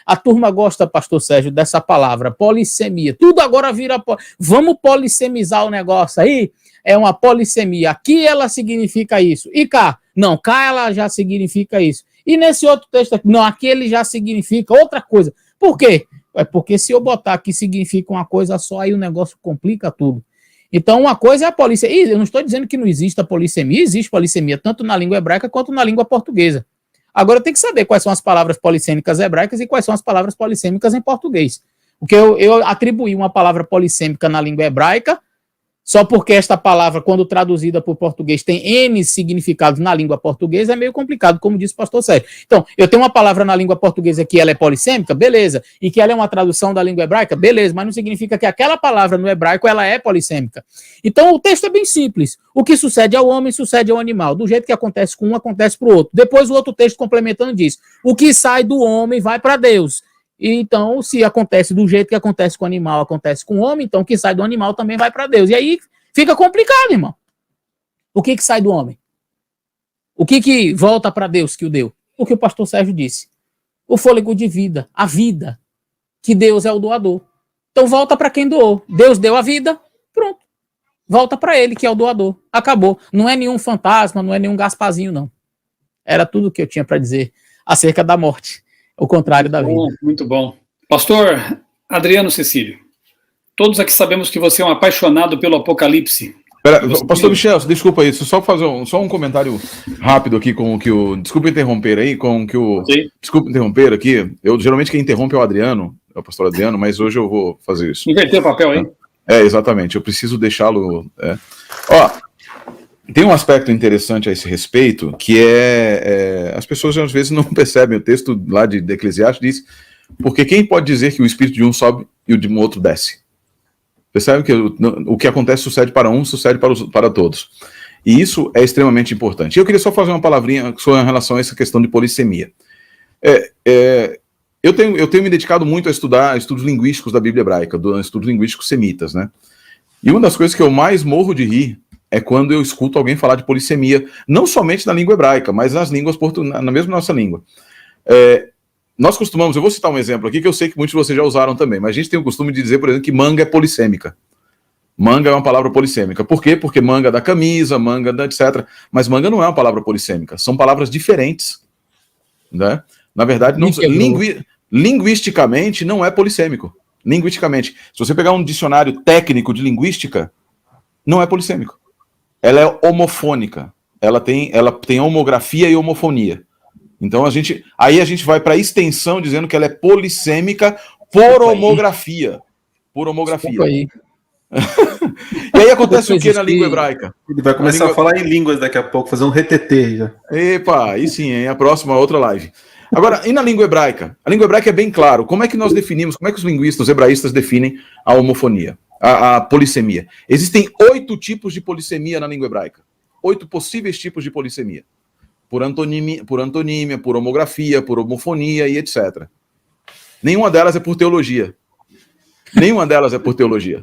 A turma gosta, pastor Sérgio, dessa palavra, polissemia. Tudo agora vira... Vamos polissemizar o negócio aí? É uma polissemia. Aqui ela significa isso. E cá? Não, cá ela já significa isso. E nesse outro texto aqui? Não, aqui ele já significa outra coisa. Por quê? É porque se eu botar aqui significa uma coisa só, aí o negócio complica tudo. Então, uma coisa é a polissemia. E eu não estou dizendo que não existe a polissemia, existe polissemia, tanto na língua hebraica quanto na língua portuguesa. Agora, tem que saber quais são as palavras polissêmicas hebraicas e quais são as palavras polissêmicas em português. Porque eu atribuí uma palavra polissêmica na língua hebraica, só porque esta palavra, quando traduzida para o português, tem N significados na língua portuguesa, é meio complicado, como disse o pastor Sérgio. Então, eu tenho uma palavra na língua portuguesa que ela é polissêmica, beleza, e que ela é uma tradução da língua hebraica, beleza, mas não significa que aquela palavra no hebraico, ela é polissêmica. Então, o texto é bem simples. O que sucede ao homem, sucede ao animal. Do jeito que acontece com um, acontece para o outro. Depois, o outro texto complementando diz, o que sai do homem vai para Deus. E então, se acontece do jeito que acontece com o animal, acontece com o homem, então o que sai do animal também vai para Deus. E aí fica complicado, irmão. O que sai do homem? O que volta para Deus que o deu? O que o pastor Sérgio disse. O fôlego de vida, a vida, que Deus é o doador. Então volta para quem doou. Deus deu a vida, pronto. Volta para ele, que é o doador. Acabou. Não é nenhum fantasma, não é nenhum Gasparzinho, não. Era tudo o que eu tinha para dizer acerca da morte. O contrário da vida. Muito bom. Pastor Adriano Cecílio, todos aqui sabemos que você é um apaixonado pelo Apocalipse. Pastor Michel, desculpa aí, só fazer um comentário rápido aqui com o que o... Desculpa interromper aí, com o que o... Okay. Desculpa interromper aqui. Geralmente quem interrompe é o Adriano, é o pastor Adriano, mas hoje eu vou fazer isso. Inverter o papel aí. Exatamente, eu preciso deixá-lo... Ó, tem um aspecto interessante a esse respeito, que as pessoas às vezes não percebem. O texto lá de Eclesiastes diz, porque quem pode dizer que o espírito de um sobe e o de um outro desce? Percebe que o que acontece sucede para um, sucede para todos. E isso é extremamente importante. Eu queria só fazer uma palavrinha em relação a essa questão de polissemia. Eu tenho me dedicado muito a estudar estudos linguísticos da Bíblia hebraica, estudos linguísticos semitas, né? E uma das coisas que eu mais morro de rir é quando eu escuto alguém falar de polissemia, não somente na língua hebraica, mas nas línguas na mesma nossa língua. Nós costumamos, eu vou citar um exemplo aqui, que eu sei que muitos de vocês já usaram também, mas a gente tem o costume de dizer, por exemplo, que manga é polissêmica. Manga é uma palavra polissêmica. Por quê? Porque manga da camisa, manga da etc. Mas manga não é uma palavra polissêmica, são palavras diferentes. Né? Na verdade, linguisticamente não é polissêmico. Linguisticamente. Se você pegar um dicionário técnico de linguística, não é polissêmico. Ela é homofônica. Ela tem homografia e homofonia. Então a gente vai para a extensão dizendo que ela é polissêmica por homografia. Por homografia. Aí. E aí acontece o que na língua hebraica? Ele vai começar a falar em línguas daqui a pouco, fazer um retetê já. Epa, aí sim, hein? A próxima outra live. Agora, e na língua hebraica? A língua hebraica é bem claro. Como é que nós definimos, como é que os linguistas, os hebraístas definem a homofonia, a polissemia? Existem 8 tipos de polissemia na língua hebraica. 8 possíveis tipos de polissemia. Por antonímia, por homografia, por homofonia e etc. Nenhuma delas é por teologia. Nenhuma delas é por teologia.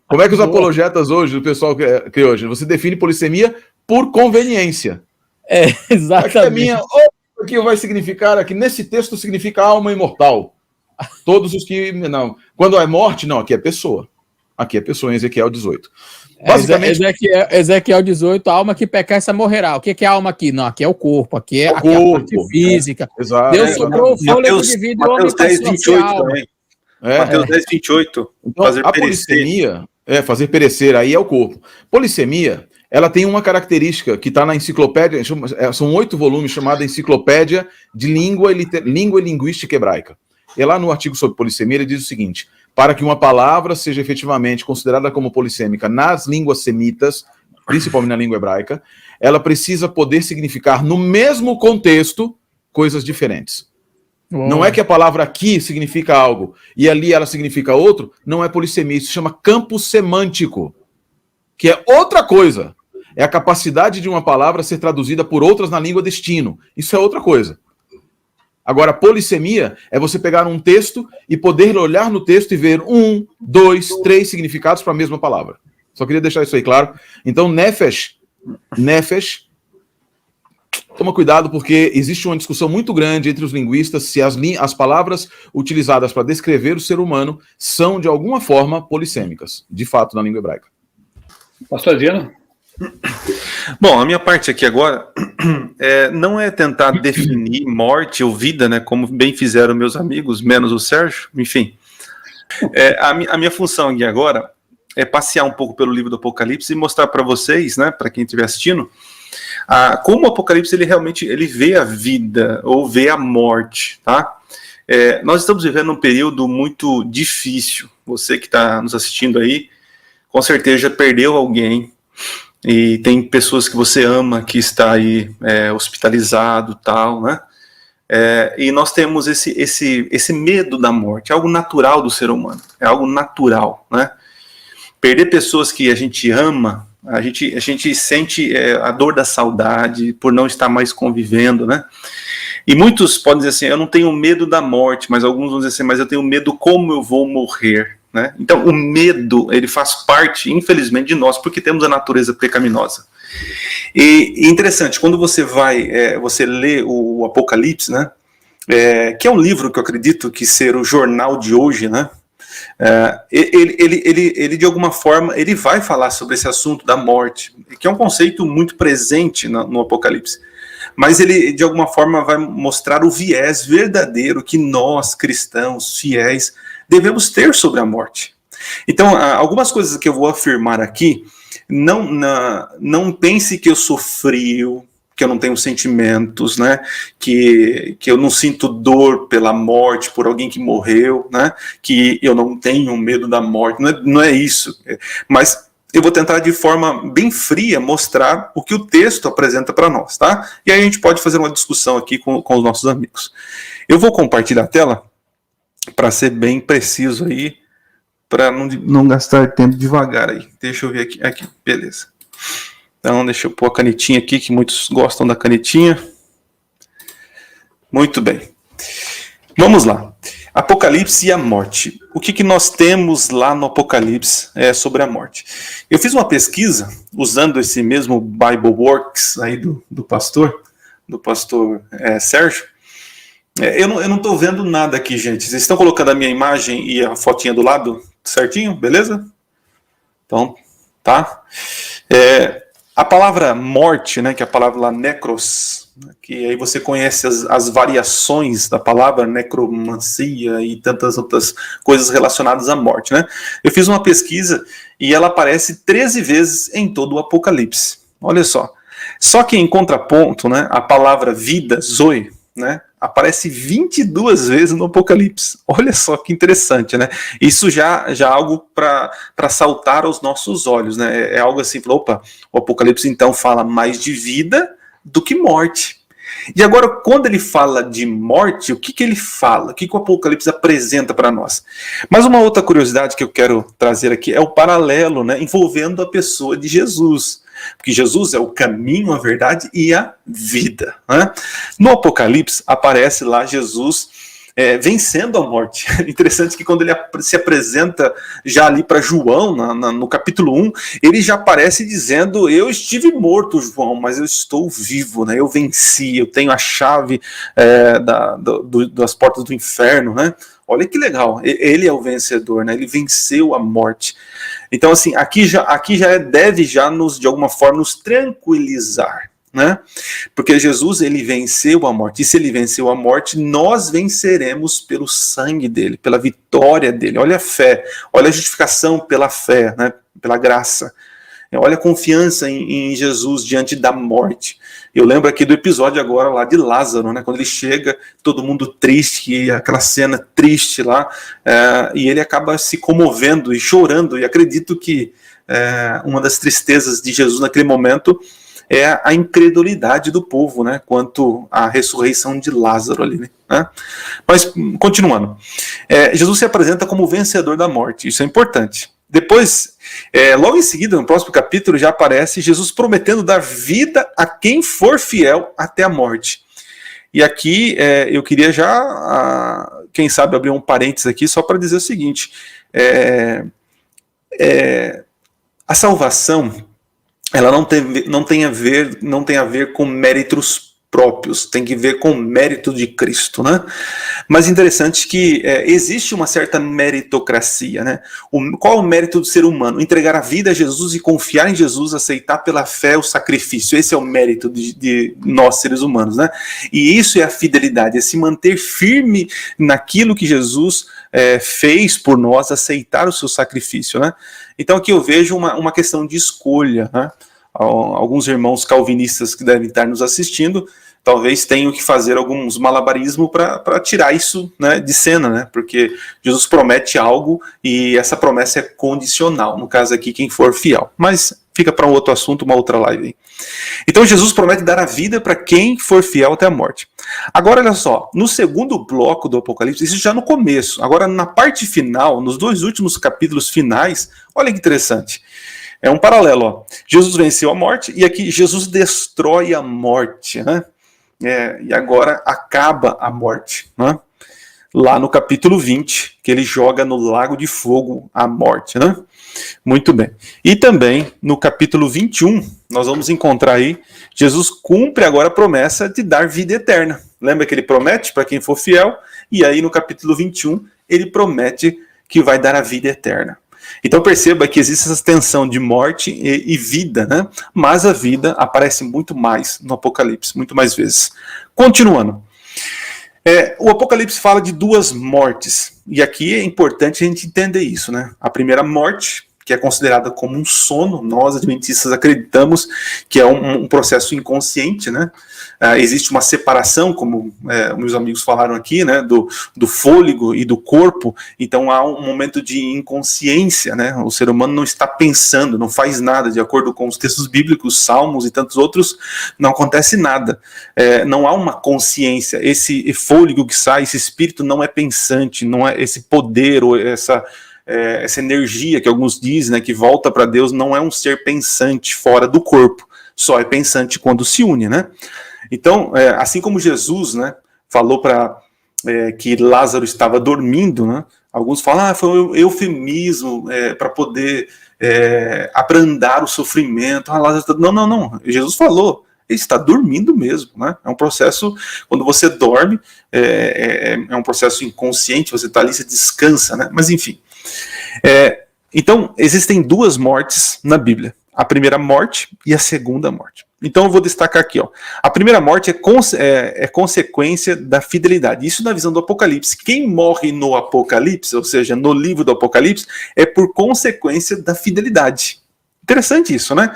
Como é que os apologetas hoje, o pessoal que hoje, você define polissemia por conveniência. Exatamente. Aqui vai significar, aqui nesse texto significa alma imortal. Todos os que, não. Quando é morte, não, aqui é pessoa. Aqui é pessoa em Ezequiel 18. Basicamente, Ezequiel 18, a alma que pecar, essa morrerá. O que é a alma aqui? Não, aqui é o corpo, aqui é a parte física. Exato. Deus soprou o fôlego de vida e o homem passou a sua alma. Mateus 10, 28. Então, a polissemia, fazer perecer, aí é o corpo. Polissemia, ela tem uma característica que está na enciclopédia, são 8 volumes, chamada Enciclopédia de Língua e Linguística Hebraica. E lá no artigo sobre polissemia, ele diz o seguinte: para que uma palavra seja efetivamente considerada como polissêmica nas línguas semitas, principalmente na língua hebraica, ela precisa poder significar, no mesmo contexto, coisas diferentes. Não é que a palavra aqui significa algo e ali ela significa outro, não é polissemia, isso se chama campo semântico, que é outra coisa. É a capacidade de uma palavra ser traduzida por outras na língua destino. Isso é outra coisa. Agora, polissemia é você pegar um texto e poder olhar no texto e ver 1, 2, 3 significados para a mesma palavra. Só queria deixar isso aí claro. Então, nefesh, toma cuidado, porque existe uma discussão muito grande entre os linguistas se as palavras utilizadas para descrever o ser humano são, de alguma forma, polissêmicas, de fato, na língua hebraica. Pastor Adriano? Bom, a minha parte aqui agora não é tentar definir morte ou vida, né, como bem fizeram meus amigos, menos o Sérgio, enfim. A minha função aqui agora é passear um pouco pelo livro do Apocalipse e mostrar para vocês, né, para quem estiver assistindo, como o Apocalipse ele vê a vida ou vê a morte, tá? Nós estamos vivendo um período muito difícil. Você que está nos assistindo aí, com certeza já perdeu alguém, e tem pessoas que você ama que está aí hospitalizado, tal, né? E nós temos esse medo da morte, é algo natural do ser humano, é algo natural, né? Perder pessoas que a gente ama, a gente sente a dor da saudade por não estar mais convivendo, né? E muitos podem dizer assim, eu não tenho medo da morte, mas alguns vão dizer assim, mas eu tenho medo como eu vou morrer, né? Então o medo, ele faz parte, infelizmente, de nós, porque temos a natureza pecaminosa. E interessante, quando você você lê o Apocalipse, né? Que é um livro que eu acredito que ser o jornal de hoje, né? Ele de alguma forma ele vai falar sobre esse assunto da morte, que é um conceito muito presente no Apocalipse, mas ele de alguma forma vai mostrar o viés verdadeiro que nós cristãos fiéis devemos ter sobre a morte. Então, algumas coisas que eu vou afirmar aqui, não pense que eu sou frio, que eu não tenho sentimentos, né? Que eu não sinto dor pela morte, por alguém que morreu, né? Que eu não tenho medo da morte, não é isso. Mas eu vou tentar de forma bem fria mostrar o que o texto apresenta para nós, tá? E aí a gente pode fazer uma discussão aqui com os nossos amigos. Eu vou compartilhar a tela para ser bem preciso aí, para não gastar tempo devagar aí. Deixa eu ver aqui, beleza. Então, deixa eu pôr a canetinha aqui, que muitos gostam da canetinha. Muito bem. Vamos lá. Apocalipse e a morte. O que nós temos lá no Apocalipse sobre a morte? Eu fiz uma pesquisa, usando esse mesmo Bible Works aí do pastor Sérgio. Eu não estou vendo nada aqui, gente. Vocês estão colocando a minha imagem e a fotinha do lado certinho? Beleza? Então, tá. A palavra morte, né, que é a palavra lá necros, que aí você conhece as variações da palavra necromancia e tantas outras coisas relacionadas à morte, né? Eu fiz uma pesquisa e ela aparece 13 vezes em todo o Apocalipse. Olha só. Só que em contraponto, né, a palavra vida, zoe, né, aparece 22 vezes no Apocalipse. Olha só que interessante, né? Isso já é algo para saltar aos nossos olhos, né? É algo assim, opa, o Apocalipse então fala mais de vida do que morte. E agora, quando ele fala de morte, o que ele fala? O que o Apocalipse apresenta para nós? Mas uma outra curiosidade que eu quero trazer aqui é o paralelo, né, envolvendo a pessoa de Jesus. Porque Jesus é o caminho, a verdade e a vida, né? No Apocalipse aparece lá Jesus vencendo a morte. Interessante que quando ele se apresenta já ali para João, no capítulo 1, ele já aparece dizendo, eu estive morto, João, mas eu estou vivo, né? Eu venci, eu tenho a chave das portas do inferno, né? Olha que legal, ele é o vencedor, né? Ele venceu a morte. Então, assim, aqui já deve nos, de alguma forma, nos tranquilizar, né? Porque Jesus, ele venceu a morte. E se ele venceu a morte, nós venceremos pelo sangue dele, pela vitória dele. Olha a fé, olha a justificação pela fé, né? Pela graça. Olha a confiança em Jesus diante da morte. Eu lembro aqui do episódio agora lá de Lázaro, né? Quando ele chega, todo mundo triste, e aquela cena triste lá, e ele acaba se comovendo e chorando, e acredito que uma das tristezas de Jesus naquele momento é a incredulidade do povo, né, quanto à ressurreição de Lázaro ali, né? Mas, continuando, Jesus se apresenta como vencedor da morte, isso é importante. Depois, logo em seguida, no próximo capítulo, já aparece Jesus prometendo dar vida a quem for fiel até a morte. E aqui eu queria já, quem sabe, abrir um parênteses aqui só para dizer o seguinte: a salvação, ela não tem a ver com méritos próprios, tem que ver com o mérito de Cristo, né? Mas interessante que existe uma certa meritocracia, né? Qual é o mérito do ser humano? Entregar a vida a Jesus e confiar em Jesus, aceitar pela fé o sacrifício. Esse é o mérito de nós, seres humanos, né? E isso é a fidelidade, é se manter firme naquilo que Jesus fez por nós, aceitar o seu sacrifício, né? Então aqui eu vejo uma questão de escolha, né? Alguns irmãos calvinistas que devem estar nos assistindo talvez tenham que fazer alguns malabarismos para tirar isso, né, de cena, né? Porque Jesus promete algo e essa promessa é condicional, no caso aqui, quem for fiel. Mas fica para um outro assunto, uma outra live. Então Jesus promete dar a vida para quem for fiel até a morte. Agora olha só, no segundo bloco do Apocalipse, isso já no começo, agora na parte final, nos 2 últimos capítulos finais, olha que interessante. É um paralelo, ó. Jesus venceu a morte e aqui Jesus destrói a morte, né? E agora acaba a morte, né? Lá no capítulo 20, que ele joga no lago de fogo a morte, né? Muito bem. E também no capítulo 21, nós vamos encontrar aí, Jesus cumpre agora a promessa de dar vida eterna. Lembra que ele promete para quem for fiel? E aí no capítulo 21, ele promete que vai dar a vida eterna. Então perceba que existe essa tensão de morte e vida, né? Mas a vida aparece muito mais no Apocalipse, muito mais vezes. Continuando. O Apocalipse fala de 2 mortes, e aqui é importante a gente entender isso, né? A primeira morte, que é considerada como um sono, nós adventistas acreditamos que é um processo inconsciente, né? Existe uma separação, como meus amigos falaram aqui, né, do fôlego e do corpo, então há um momento de inconsciência, né? O ser humano não está pensando, não faz nada, de acordo com os textos bíblicos, Salmos e tantos outros, não acontece nada, não há uma consciência, esse fôlego que sai, esse espírito não é pensante, não é esse poder ou essa energia que alguns dizem, né, que volta para Deus, não é um ser pensante fora do corpo, só é pensante quando se une, né? Então, assim como Jesus, né, falou que Lázaro estava dormindo, né, alguns falam, foi um eufemismo para poder abrandar o sofrimento. Lázaro não, Jesus falou, ele está dormindo mesmo, né? É um processo, quando você dorme, é um processo inconsciente, você está ali, você descansa, né? Mas enfim. Então, existem 2 mortes na Bíblia. A primeira morte e a segunda morte. Então eu vou destacar aqui, ó. A primeira morte é consequência da fidelidade. Isso na visão do Apocalipse. Quem morre no Apocalipse, ou seja, no livro do Apocalipse, é por consequência da fidelidade. Interessante isso, né?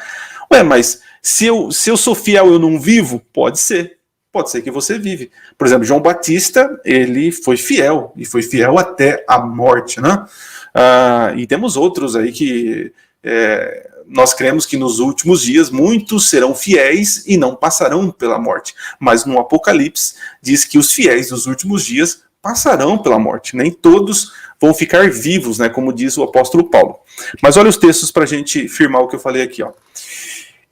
Mas se eu sou fiel, eu não vivo? Pode ser. Pode ser que você vive. Por exemplo, João Batista, ele foi fiel, e foi fiel até a morte, né? E temos outros aí que nós cremos que nos últimos dias muitos serão fiéis e não passarão pela morte. Mas no Apocalipse diz que os fiéis dos últimos dias passarão pela morte. Nem todos vão ficar vivos, né? Como diz o apóstolo Paulo. Mas olha os textos para a gente firmar o que eu falei aqui, ó.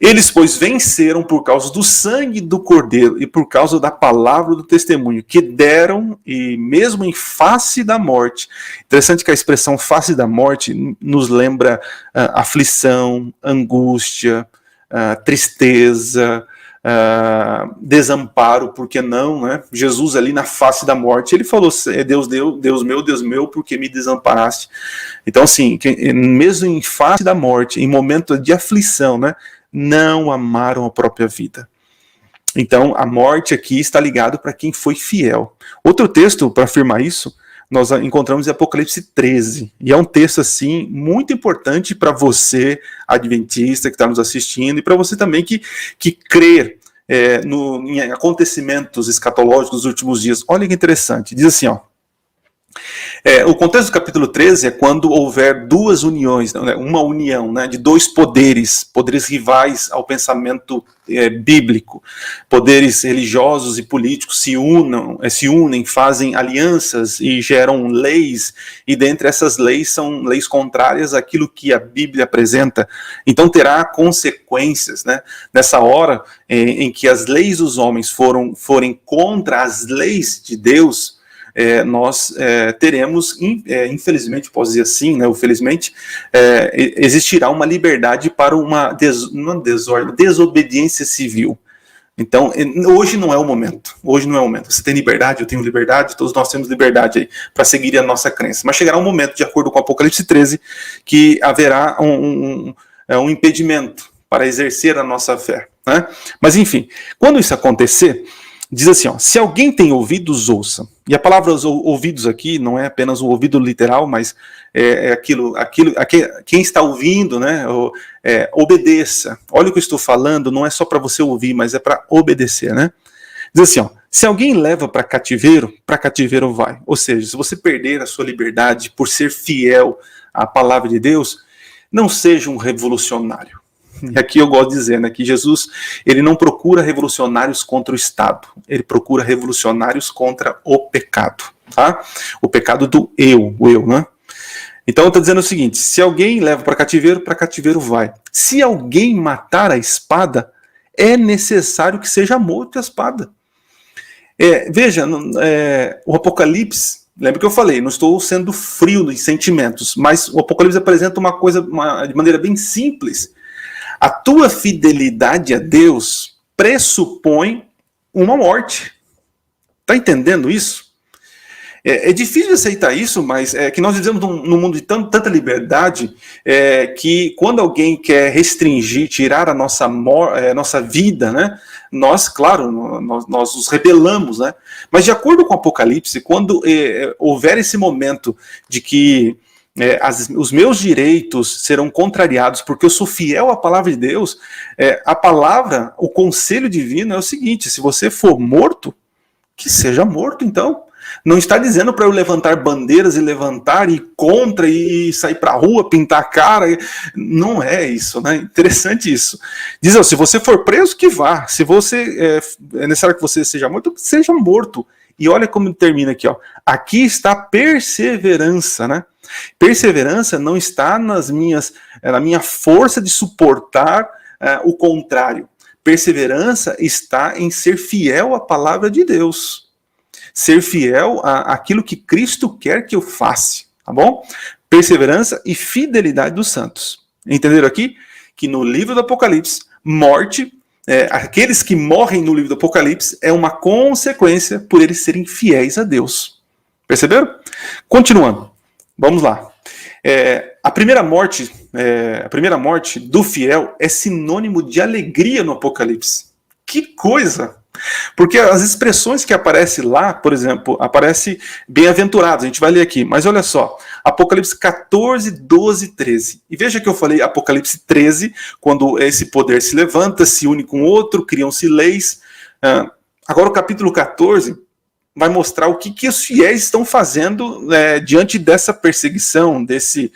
Eles, pois, venceram por causa do sangue do Cordeiro e por causa da palavra do testemunho que deram, e mesmo em face da morte. Interessante que a expressão face da morte nos lembra aflição, angústia, tristeza, desamparo, por que não, né? Jesus ali na face da morte, ele falou, Deus meu, por que me desamparaste? Então assim, mesmo em face da morte, em momento de aflição, né? Não amaram a própria vida. Então, a morte aqui está ligado para quem foi fiel. Outro texto para afirmar isso, nós encontramos em Apocalipse 13. E é um texto, assim, muito importante para você, adventista, que está nos assistindo, e para você também que crê em acontecimentos escatológicos dos últimos dias. Olha que interessante. Diz assim, ó. O contexto do capítulo 13 é quando houver duas uniões, uma união, né, de dois poderes rivais ao pensamento bíblico. Poderes religiosos e políticos se unem, fazem alianças e geram leis, e dentre essas leis são leis contrárias àquilo que a Bíblia apresenta. Então terá consequências, né? Nessa hora em que as leis dos homens forem contra as leis de Deus, nós teremos, infelizmente, posso dizer assim, né, felizmente, existirá uma liberdade para uma desobediência civil. Então, hoje não é o momento. Você tem liberdade, eu tenho liberdade, todos nós temos liberdade aí para seguir a nossa crença. Mas chegará um momento, de acordo com Apocalipse 13, que haverá um impedimento para exercer a nossa fé, né? Mas, enfim, quando isso acontecer, diz assim, se alguém tem ouvidos, ouça. E a palavra ouvidos aqui não é apenas o ouvido literal, mas quem está ouvindo, né, obedeça. Olha o que eu estou falando, não é só para você ouvir, mas é para obedecer, né? Diz assim, se alguém leva para cativeiro vai. Ou seja, se você perder a sua liberdade por ser fiel à palavra de Deus, não seja um revolucionário. E aqui eu gosto de dizer, né, que Jesus, ele não procura revolucionários contra o Estado, ele procura revolucionários contra o pecado, tá? O pecado do o eu, né? Então eu estou dizendo o seguinte, se alguém leva para cativeiro vai. Se alguém matar a espada, é necessário que seja morto a espada. Veja, o Apocalipse, lembra que eu falei, não estou sendo frio em sentimentos, mas o Apocalipse apresenta uma coisa de maneira bem simples. A tua fidelidade a Deus pressupõe uma morte. Está entendendo isso? É difícil aceitar isso, mas é que nós vivemos num mundo de tanta liberdade que quando alguém quer restringir, tirar a nossa vida, né, nós, claro, nós nos rebelamos, né? Mas de acordo com o Apocalipse, quando houver esse momento de que os meus direitos serão contrariados porque eu sou fiel à palavra de Deus, a palavra, o conselho divino é o seguinte, se você for morto, que seja morto então. Não está dizendo para eu levantar bandeiras e levantar e ir contra e sair para a rua, pintar a cara. Não é isso, né? Interessante isso. Diz, se você for preso, que vá. Se você é necessário que você seja morto, que seja morto. E olha como termina aqui, Aqui está perseverança, né? Perseverança não está na minha força de suportar o contrário. Perseverança está em ser fiel à palavra de Deus. Ser fiel àquilo que Cristo quer que eu faça, tá bom? Perseverança e fidelidade dos santos. Entenderam aqui? Que no livro do Apocalipse, morte, aqueles que morrem no livro do Apocalipse, é uma consequência por eles serem fiéis a Deus. Perceberam? Continuando. Vamos lá. A primeira morte do fiel é sinônimo de alegria no Apocalipse. Que coisa! Porque as expressões que aparecem lá, por exemplo, aparece bem-aventurados, a gente vai ler aqui, mas olha só, Apocalipse 14, 12, 13. E veja que eu falei Apocalipse 13, quando esse poder se levanta, se une com outro, criam-se leis. Agora o capítulo 14 vai mostrar o que os fiéis estão fazendo diante dessa perseguição, desse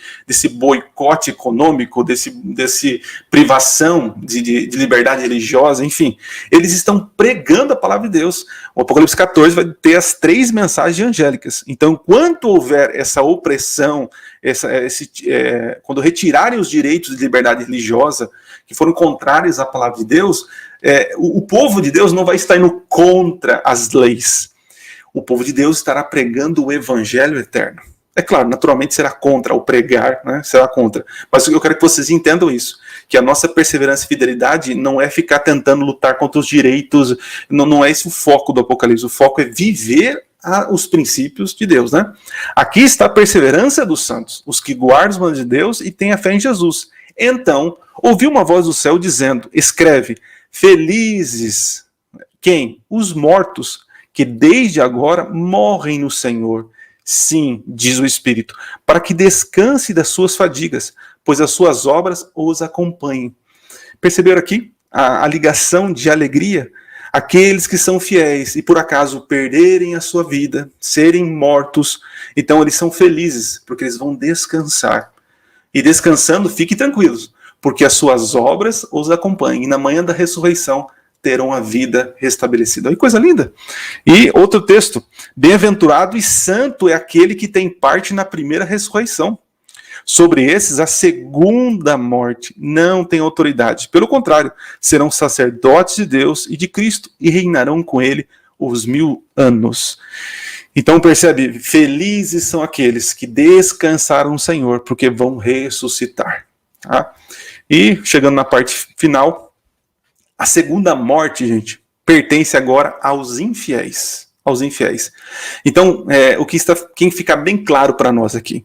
boicote econômico, desse privação de liberdade religiosa, enfim. Eles estão pregando a palavra de Deus. O Apocalipse 14 vai ter as 3 mensagens angélicas. Então, enquanto houver essa opressão, quando retirarem os direitos de liberdade religiosa, que foram contrários à palavra de Deus, o povo de Deus não vai estar indo contra as leis. O povo de Deus estará pregando o evangelho eterno. É claro, naturalmente será contra o pregar, né? Será contra. Mas eu quero que vocês entendam isso, que a nossa perseverança e fidelidade não é ficar tentando lutar contra os direitos, não é esse o foco do Apocalipse. O foco é viver os princípios de Deus, né? Aqui está a perseverança dos santos, os que guardam os mandamentos de Deus e têm a fé em Jesus. Então, ouviu uma voz do céu dizendo, escreve, felizes, quem? Os mortos, que desde agora morrem no Senhor. Sim, diz o Espírito, para que descanse das suas fadigas, pois as suas obras os acompanhem. Perceberam aqui a ligação de alegria? Aqueles que são fiéis e por acaso perderem a sua vida, serem mortos, então eles são felizes, porque eles vão descansar. E descansando, fiquem tranquilos, porque as suas obras os acompanhem. E na manhã da ressurreição terão a vida restabelecida. Olha que coisa linda! E outro texto, bem-aventurado e santo é aquele que tem parte na primeira ressurreição. Sobre esses, a segunda morte não tem autoridade. Pelo contrário, serão sacerdotes de Deus e de Cristo e reinarão com ele os 1000 anos. Então percebe, felizes são aqueles que descansaram no Senhor, porque vão ressuscitar. Tá? E chegando na parte final, a segunda morte, gente, pertence agora aos infiéis. Aos infiéis. Então, quem fica bem claro para nós aqui,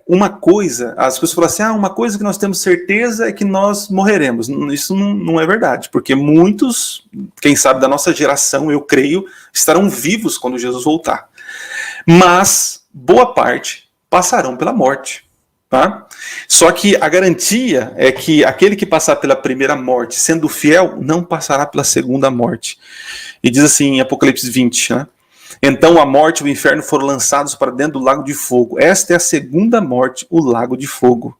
uma coisa, as pessoas falam assim, uma coisa que nós temos certeza é que nós morreremos. Isso não é verdade, porque muitos, quem sabe da nossa geração, eu creio, estarão vivos quando Jesus voltar. Mas, boa parte passarão pela morte. Tá? Só que a garantia é que aquele que passar pela primeira morte, sendo fiel, não passará pela segunda morte. E diz assim em Apocalipse 20, né? Então a morte e o inferno foram lançados para dentro do lago de fogo. Esta é a segunda morte, o lago de fogo.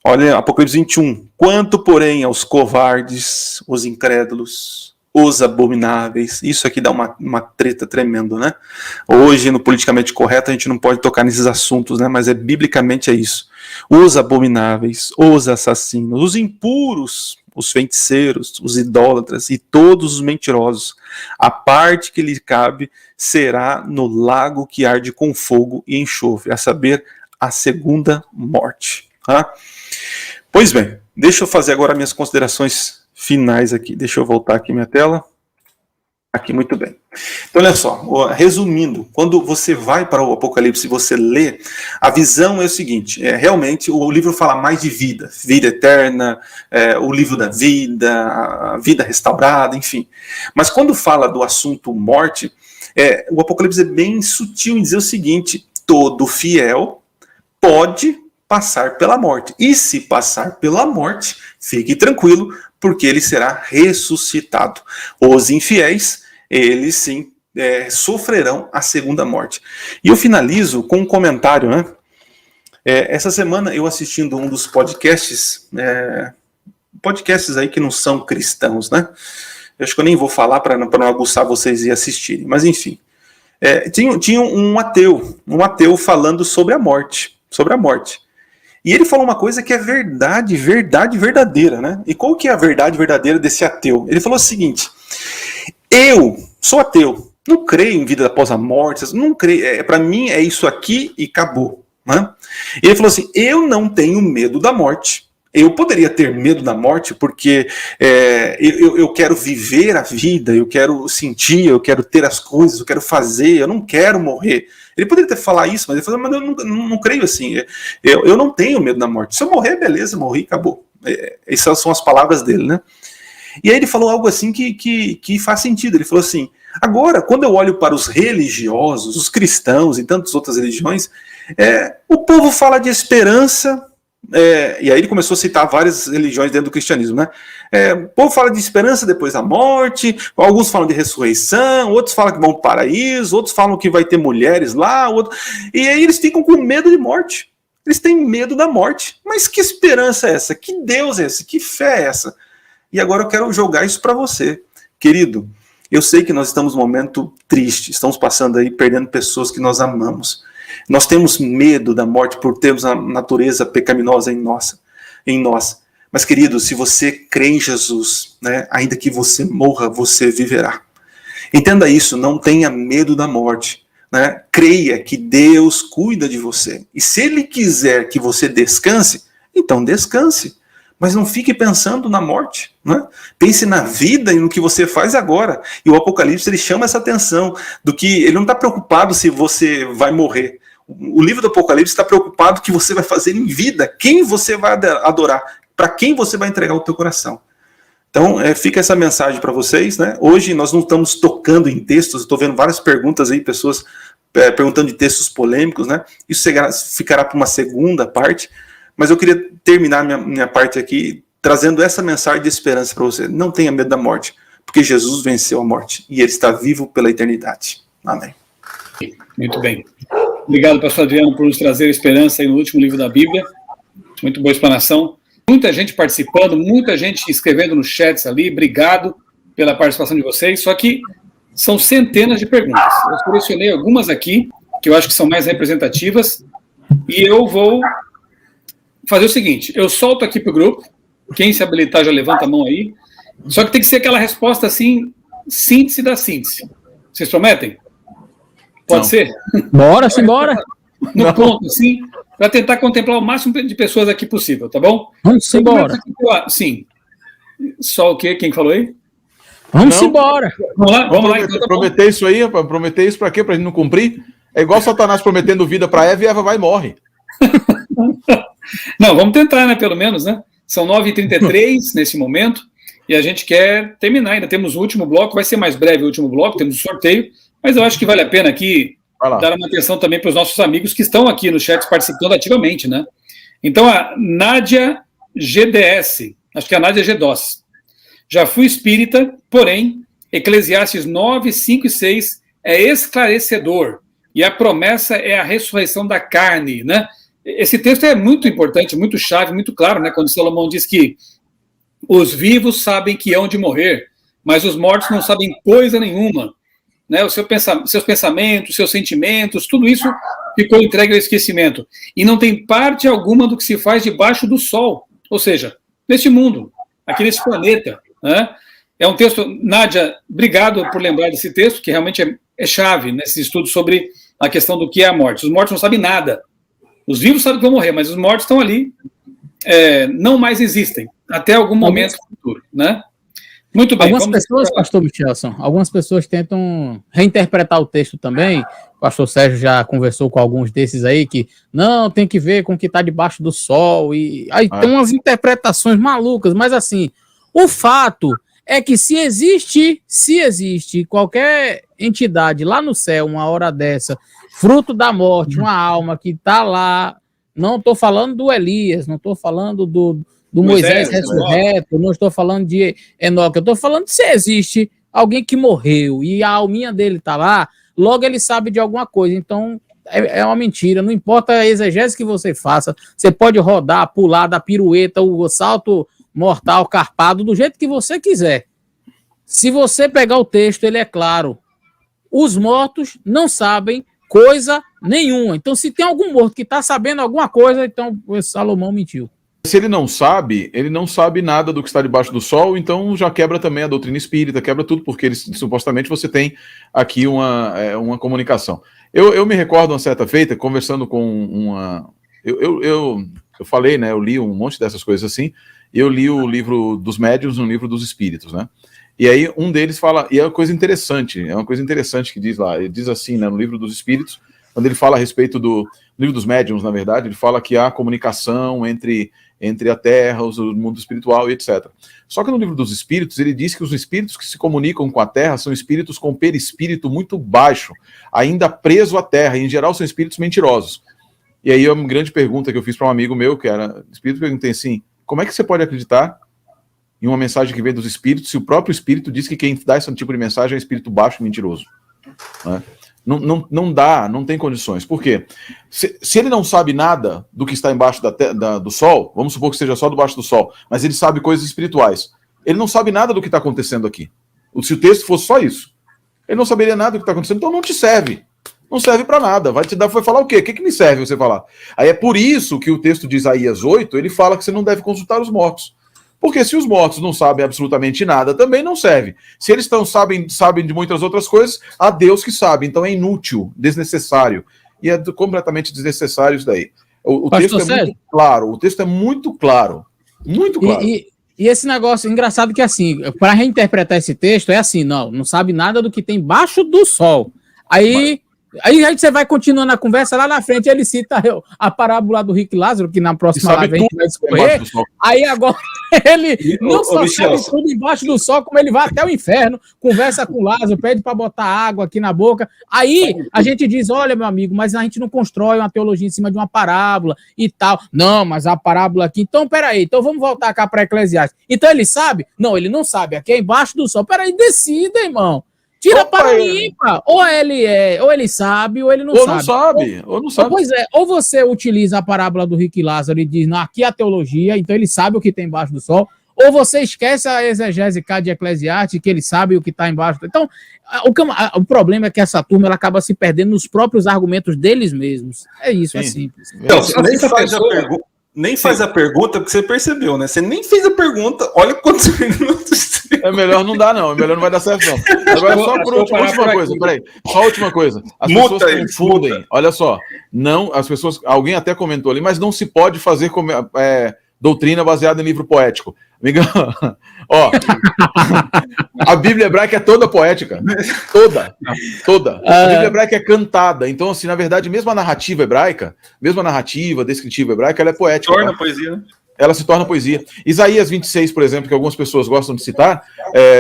Olha, Apocalipse 21. Quanto, porém, aos covardes, os incrédulos, os abomináveis, isso aqui dá uma treta tremenda, né? Hoje, no politicamente correto, a gente não pode tocar nesses assuntos, né? Mas biblicamente é isso. Os abomináveis, os assassinos, os impuros, os feiticeiros, os idólatras e todos os mentirosos, a parte que lhe cabe será no lago que arde com fogo e enxofre, a saber, a segunda morte. Tá? Pois bem, deixa eu fazer agora minhas considerações finais aqui. Deixa eu voltar aqui minha tela. Aqui, muito bem. Então, olha só, resumindo, quando você vai para o Apocalipse e você lê, a visão é o seguinte, realmente o livro fala mais de vida, vida eterna, o livro da vida, a vida restaurada, enfim. Mas quando fala do assunto morte, o Apocalipse é bem sutil em dizer o seguinte, todo fiel pode passar pela morte. E se passar pela morte, fique tranquilo, porque ele será ressuscitado. Os infiéis, eles sim sofrerão a segunda morte. E eu finalizo com um comentário, né? Essa semana eu assistindo um dos podcasts, podcasts aí que não são cristãos, né? Eu acho que eu nem vou falar para não aguçar vocês e assistirem, mas enfim. Tinha um ateu falando sobre a morte, E ele falou uma coisa que é verdade verdadeira, né? E qual que é a verdade verdadeira desse ateu? Ele falou o seguinte, eu sou ateu, não creio em vida após a morte, não creio, para mim é isso aqui e acabou. Né? Ele falou assim, eu não tenho medo da morte. Eu poderia ter medo da morte porque eu quero viver a vida, eu quero sentir, eu quero ter as coisas, eu quero fazer, eu não quero morrer. Ele poderia ter falado isso, mas ele falou, mas eu não creio assim, eu não tenho medo da morte. Se eu morrer, beleza, morri, acabou. Essas são as palavras dele, né? E aí ele falou algo assim que faz sentido. Ele falou assim, agora, quando eu olho para os religiosos, os cristãos e tantas outras religiões, o povo fala de esperança, e aí ele começou a citar várias religiões dentro do cristianismo, né? O povo fala de esperança depois da morte, alguns falam de ressurreição, outros falam que vão para o paraíso, outros falam que vai ter mulheres lá, e aí eles ficam com medo de morte. Eles têm medo da morte. Mas que esperança é essa? Que Deus é esse? Que fé é essa? E agora eu quero jogar isso para você. Querido, eu sei que nós estamos num momento triste, estamos passando aí, perdendo pessoas que nós amamos. Nós temos medo da morte por termos a natureza pecaminosa em nós. Mas, querido, se você crê em Jesus, né, ainda que você morra, você viverá. Entenda isso, não tenha medo da morte. Né? Creia que Deus cuida de você. E se Ele quiser que você descanse, então descanse. Mas não fique pensando na morte, né? Pense na vida e no que você faz agora. E o Apocalipse ele chama essa atenção do que ele não está preocupado se você vai morrer. O livro do Apocalipse está preocupado que você vai fazer em vida, quem você vai adorar, para quem você vai entregar o teu coração. Então, fica essa mensagem para vocês, né? Hoje nós não estamos tocando em textos, estou vendo várias perguntas aí, pessoas perguntando de textos polêmicos, né? Isso ficará para uma segunda parte. Mas eu queria terminar minha parte aqui trazendo essa mensagem de esperança para você. Não tenha medo da morte, porque Jesus venceu a morte e ele está vivo pela eternidade. Amém. Muito bem. Obrigado, pastor Adriano, por nos trazer esperança aí no último livro da Bíblia. Muito boa explanação. Muita gente participando, muita gente escrevendo nos chats ali. Obrigado pela participação de vocês. Só que são centenas de perguntas. Eu selecionei algumas aqui, que eu acho que são mais representativas, e eu vou fazer o seguinte, eu solto aqui para o grupo, quem se habilitar já levanta a mão aí, só que tem que ser aquela resposta assim, síntese da síntese. Vocês prometem? Pode Não. ser? Bora, simbora. No ponto, assim, para tentar contemplar o máximo de pessoas aqui possível, tá bom? Vamos embora. Sim. Só o quê? Quem falou aí? Vamos embora. Vamos lá. Então, tá prometer isso aí, prometer isso para quê? Para gente não cumprir? É igual Satanás prometendo vida para Eva e Eva vai e morre. Não, vamos tentar, né? Pelo menos, né? São 9h33 nesse momento e a gente quer terminar. Ainda temos o último bloco, vai ser mais breve o último bloco, temos o sorteio, mas eu acho que vale a pena aqui dar uma atenção também para os nossos amigos que estão aqui no chat participando ativamente, né? Então, a Nádia GDS, acho que é a Nádia GDOS. Já fui espírita, porém, Eclesiastes 9, 5 e 6 é esclarecedor. E a promessa é a ressurreição da carne, né? Esse texto é muito importante, muito chave, muito claro, né? Quando Salomão diz que os vivos sabem que hão de morrer, mas os mortos não sabem coisa nenhuma. Né? Seus pensamentos, seus sentimentos, tudo isso ficou entregue ao esquecimento. E não tem parte alguma do que se faz debaixo do sol. Ou seja, neste mundo, aqui nesse planeta. Né? É um texto, Nádia, obrigado por lembrar desse texto, que realmente é chave nesse estudo sobre a questão do que é a morte. Os mortos não sabem nada. Os vivos sabem que vão morrer, mas os mortos estão ali, não mais existem, até algum momento futuro, né? Muito bem. Algumas pessoas, pastor Michelson, algumas pessoas tentam reinterpretar o texto também. O pastor Sérgio já conversou com alguns desses aí, que não, tem que ver com o que está debaixo do sol, e aí tem umas interpretações malucas, mas assim, o fato é que se existe qualquer entidade lá no céu, uma hora dessa, fruto da morte, uma alma que está lá, não estou falando do Elias, não estou falando do Moisés ressurreto, não estou falando de Enoque, eu estou falando se existe alguém que morreu e a alminha dele está lá, logo ele sabe de alguma coisa, então é uma mentira, não importa a exegese que você faça, você pode rodar, pular, dar pirueta, o salto mortal, carpado, do jeito que você quiser. Se você pegar o texto, ele é claro, os mortos não sabem coisa nenhuma, então se tem algum morto que está sabendo alguma coisa, então o Salomão mentiu. Se ele não sabe nada do que está debaixo do sol, então já quebra também a doutrina espírita, quebra tudo, porque supostamente você tem aqui uma comunicação. Eu me recordo uma certa feita, conversando com uma... Eu falei, né, eu li um monte dessas coisas assim, eu li o livro dos médiuns, um livro dos espíritos, né? E aí um deles fala, e é uma coisa interessante que diz lá, ele diz assim, né, no livro dos espíritos, quando ele fala a respeito do livro dos médiuns, na verdade, ele fala que há comunicação entre a Terra, o mundo espiritual e etc. Só que no livro dos espíritos, ele diz que os espíritos que se comunicam com a Terra são espíritos com perispírito muito baixo, ainda preso à Terra, e em geral são espíritos mentirosos. E aí é uma grande pergunta que eu fiz para um amigo meu, que era espírito, que eu perguntei assim, como é que você pode acreditar em uma mensagem que vem dos espíritos se o próprio espírito diz que quem dá esse tipo de mensagem é espírito baixo e mentiroso? Né? Não dá, não tem condições. Por quê? Se ele não sabe nada do que está embaixo do sol, vamos supor que seja só debaixo do sol, mas ele sabe coisas espirituais, ele não sabe nada do que está acontecendo aqui. Se o texto fosse só isso, ele não saberia nada do que está acontecendo, então não te serve. Não serve para nada. Vai falar o quê? O que me serve você falar? Aí é por isso que o texto de Isaías 8, ele fala que você não deve consultar os mortos. Porque se os mortos não sabem absolutamente nada, também não serve. Se eles sabem de muitas outras coisas, há Deus que sabe. Então é inútil, desnecessário. E é completamente desnecessário isso daí. O texto é muito claro. O texto é muito claro. Muito claro. E esse negócio, engraçado que assim, para reinterpretar esse texto, é assim, não sabe nada do que tem embaixo do sol. Aí Aí você vai continuando a conversa lá na frente, ele cita a parábola do Rico e Lázaro, que na próxima live a gente vai discorrer. Aí agora ele não só sabe tudo embaixo do sol, como ele vai até o inferno, conversa com o Lázaro, pede para botar água aqui na boca. Aí a gente diz, olha, meu amigo, mas a gente não constrói uma teologia em cima de uma parábola e tal. Não, mas a parábola aqui... Então, peraí, então vamos voltar cá para Eclesiastes. Então ele sabe? Não, ele não sabe. Aqui é embaixo do sol. Peraí, decida, irmão. Tira para ímpar. Ou ele sabe, ou ele não sabe. Ou não sabe. Pois é, ou você utiliza a parábola do Rico e Lázaro e diz, não, aqui é a teologia, então ele sabe o que tem embaixo do sol, ou você esquece a exegese de Eclesiastes, que ele sabe o que está embaixo. Então, o problema é que essa turma ela acaba se perdendo nos próprios argumentos deles mesmos. É isso, é simples. Então, nem faz a pergunta, porque você percebeu, né? Você nem fez a pergunta, olha quantos minutos. É melhor não dar, não. É melhor não vai dar certo, não. Agora, só por última coisa, peraí. Só a última coisa. As pessoas confundem. Olha só. Não, as pessoas. Alguém até comentou ali, mas não se pode fazer doutrina baseada em livro poético. Amigão, ó. A Bíblia hebraica é toda poética. Toda. A Bíblia hebraica é cantada. Então, assim, na verdade, mesmo a narrativa hebraica, descritiva hebraica, ela é poética. Torna poesia, né? Ela se torna poesia. Isaías 26, por exemplo, que algumas pessoas gostam de citar,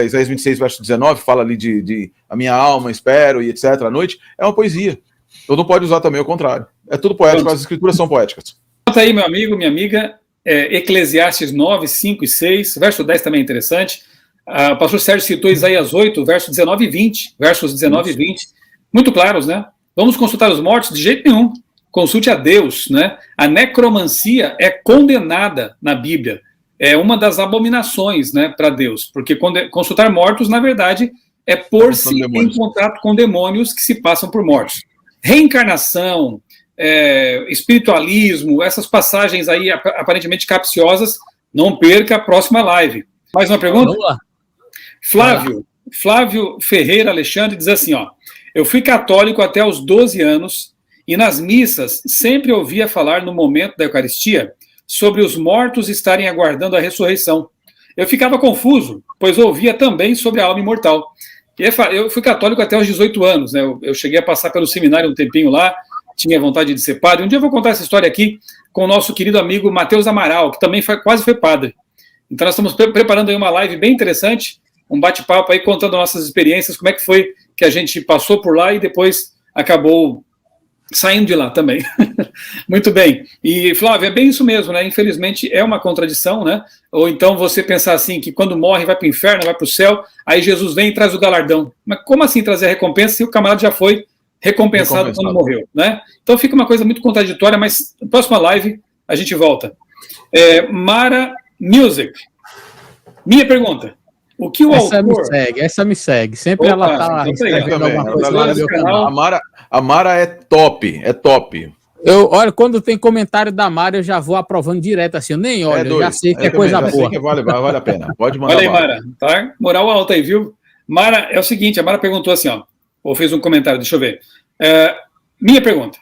Isaías 26, verso 19, fala ali de a minha alma, espero e etc. à noite, é uma poesia. Então não pode usar também o contrário. É tudo poético, as escrituras são poéticas. Conta aí, meu amigo, minha amiga, Eclesiastes 9, 5 e 6, verso 10 também é interessante. O pastor Sérgio citou Isaías 8, versos 19 e 20, versos 19 e 20, muito claros, né? Vamos consultar os mortos? De jeito nenhum. Consulte a Deus, né? A necromancia é condenada na Bíblia. É uma das abominações, né, para Deus, porque consultar mortos, na verdade, é pôr-se em contato com demônios que se passam por mortos. Reencarnação, espiritualismo, essas passagens aí aparentemente capciosas, não perca a próxima live. Mais uma pergunta? Vamos lá. Flávio Ferreira Alexandre diz assim, ó: eu fui católico até os 12 anos e nas missas sempre ouvia falar no momento da Eucaristia sobre os mortos estarem aguardando a ressurreição. Eu ficava confuso, pois ouvia também sobre a alma imortal. Eu fui católico até os 18 anos, né? Eu cheguei a passar pelo seminário um tempinho lá, tinha vontade de ser padre. Um dia eu vou contar essa história aqui com o nosso querido amigo Matheus Amaral, que também quase foi padre. Então nós estamos preparando aí uma live bem interessante, um bate-papo aí contando nossas experiências, como é que foi que a gente passou por lá e depois acabou saindo de lá também. Muito bem. E, Flávio, é bem isso mesmo, né? Infelizmente é uma contradição, né? Ou então você pensar assim, que quando morre vai para o inferno, vai para o céu, aí Jesus vem e traz o galardão. Mas como assim trazer a recompensa se o camarada já foi recompensado quando morreu, né? Então fica uma coisa muito contraditória, mas na próxima live a gente volta. Mara Music. Minha pergunta. O que o autor... Essa me segue. Sempre ela está escrevendo alguma coisa lá no meu canal. A Mara é top. Olha, quando tem comentário da Mara, eu já vou aprovando direto assim. Eu nem olho, eu já sei que é coisa boa. Que vale a pena. Pode mandar. Olha aí, Mara. Tá? Moral alta aí, viu? Mara, é o seguinte, a Mara perguntou assim, ó, ou fez um comentário, deixa eu ver. Minha pergunta.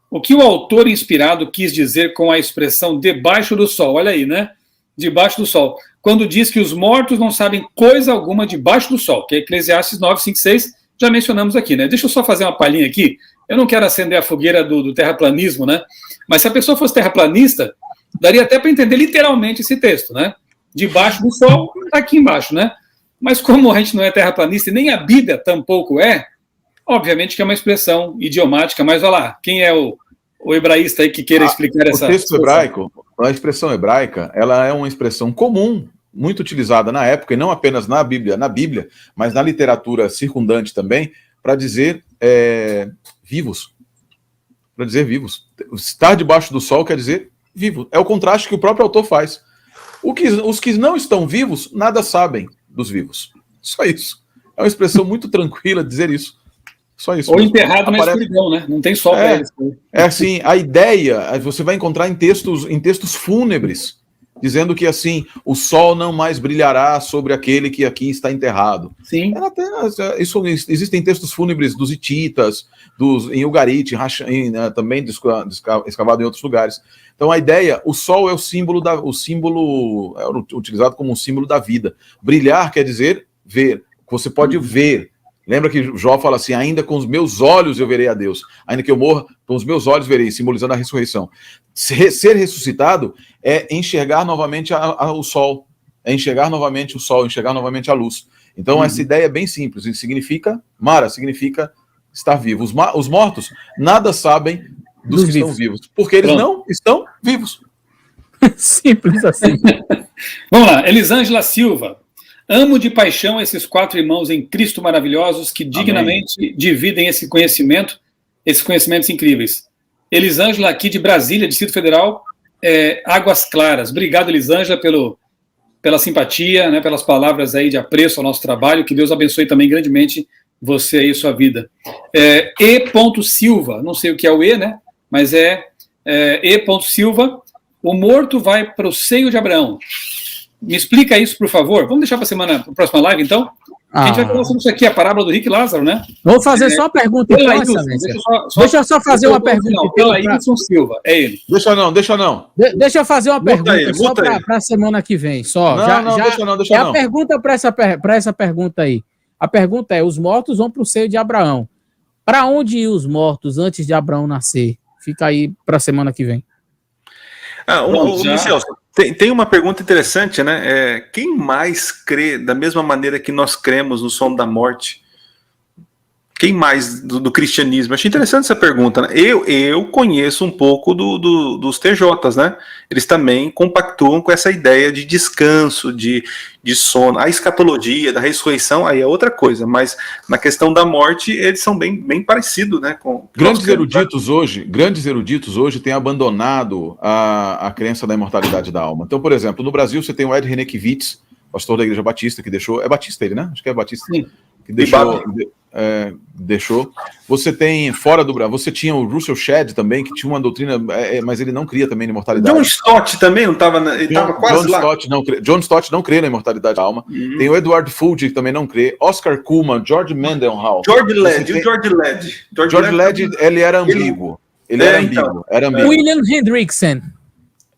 O que o autor inspirado quis dizer com a expressão debaixo do sol? Olha aí, né? Debaixo do sol. Quando diz que os mortos não sabem coisa alguma debaixo do sol, que é Eclesiastes 9, 5, 6, já mencionamos aqui, né? Deixa eu só fazer uma palhinha aqui. Eu não quero acender a fogueira do terraplanismo, né? Mas se a pessoa fosse terraplanista, daria até para entender literalmente esse texto, né? Debaixo do sol, aqui embaixo, né? Mas como a gente não é terraplanista e nem a Bíblia tampouco é, obviamente que é uma expressão idiomática, mas olha lá, quem é o hebraísta aí que queira explicar essa... O texto hebraico, a expressão hebraica, ela é uma expressão comum, muito utilizada na época, e não apenas na Bíblia, mas na literatura circundante também, para dizer vivos. Para dizer vivos. Estar debaixo do sol quer dizer vivo. É o contraste que o próprio autor faz. Os que não estão vivos, nada sabem dos vivos. Só isso. É uma expressão muito tranquila dizer isso. Só isso. Ou enterrado na escuridão, né? Não tem sol para eles. É assim, a ideia, você vai encontrar em textos fúnebres, dizendo que assim, o sol não mais brilhará sobre aquele que aqui está enterrado. Sim. Existem textos fúnebres dos hititas, em Ugarit, também escavado em outros lugares. Então a ideia, o sol é utilizado como um símbolo da vida. Brilhar quer dizer ver. Você pode ver. Lembra que Jó fala assim, ainda com os meus olhos eu verei a Deus, ainda que eu morra, com os meus olhos verei, simbolizando a ressurreição. Ser ressuscitado é enxergar novamente o sol, é enxergar novamente o sol, enxergar novamente a luz. Então essa ideia é bem simples, significa, Mara, significa estar vivo. Os mortos nada sabem dos que estão vivos, porque eles não estão vivos. Simples assim. Vamos lá, Elisângela Silva. Amo de paixão esses 4 irmãos em Cristo maravilhosos que dignamente dividem esses conhecimentos incríveis. Elisângela, aqui de Brasília, Distrito Federal, Águas Claras. Obrigado, Elisângela, pela simpatia, né, pelas palavras aí de apreço ao nosso trabalho. Que Deus abençoe também grandemente você e sua vida. E. Silva, não sei o que é o E, né? Mas E. Silva. O morto vai para o seio de Abraão. Me explica isso, por favor. Vamos deixar para a próxima live, então? A gente vai falar sobre isso aqui, a parábola do Rico e Lázaro, né? Vou fazer só uma pergunta, então, Excelência. Deixa eu só fazer uma pergunta. Não, pela Ilson Silva, é ele. Deixa não. Deixa eu fazer uma pergunta só para a semana que vem. Só. Deixa não. A pergunta para essa pergunta aí. A pergunta é, os mortos vão para o seio de Abraão. Para onde iam os mortos antes de Abraão nascer? Fica aí para a semana que vem. Michel, tem uma pergunta interessante, né? Quem mais crê da mesma maneira que nós cremos no som da morte? Quem mais do cristianismo? Achei interessante essa pergunta, né? Eu conheço um pouco dos TJs, né? Eles também compactuam com essa ideia de descanso, de sono. A escatologia, da ressurreição, aí é outra coisa, mas na questão da morte, eles são bem parecidos, né? Grandes eruditos hoje têm abandonado a crença da imortalidade da alma. Então, por exemplo, no Brasil você tem o Ed Renekiewicz, pastor da Igreja Batista, que deixou... É Batista ele, né? Acho que é Batista. Sim. Que deixou. Você tem fora do Brasil, você tinha o Russell Shedd também, que tinha uma doutrina, mas ele não cria também na imortalidade. John Stott também não estava, ele estava quase lá. John Stott não crê na imortalidade da alma. Tem o Edward Fudge, que também não crê. Oscar Kuhlman, George Mendenhall. George Led, ele era ambíguo. Era ambíguo. William Hendrickson.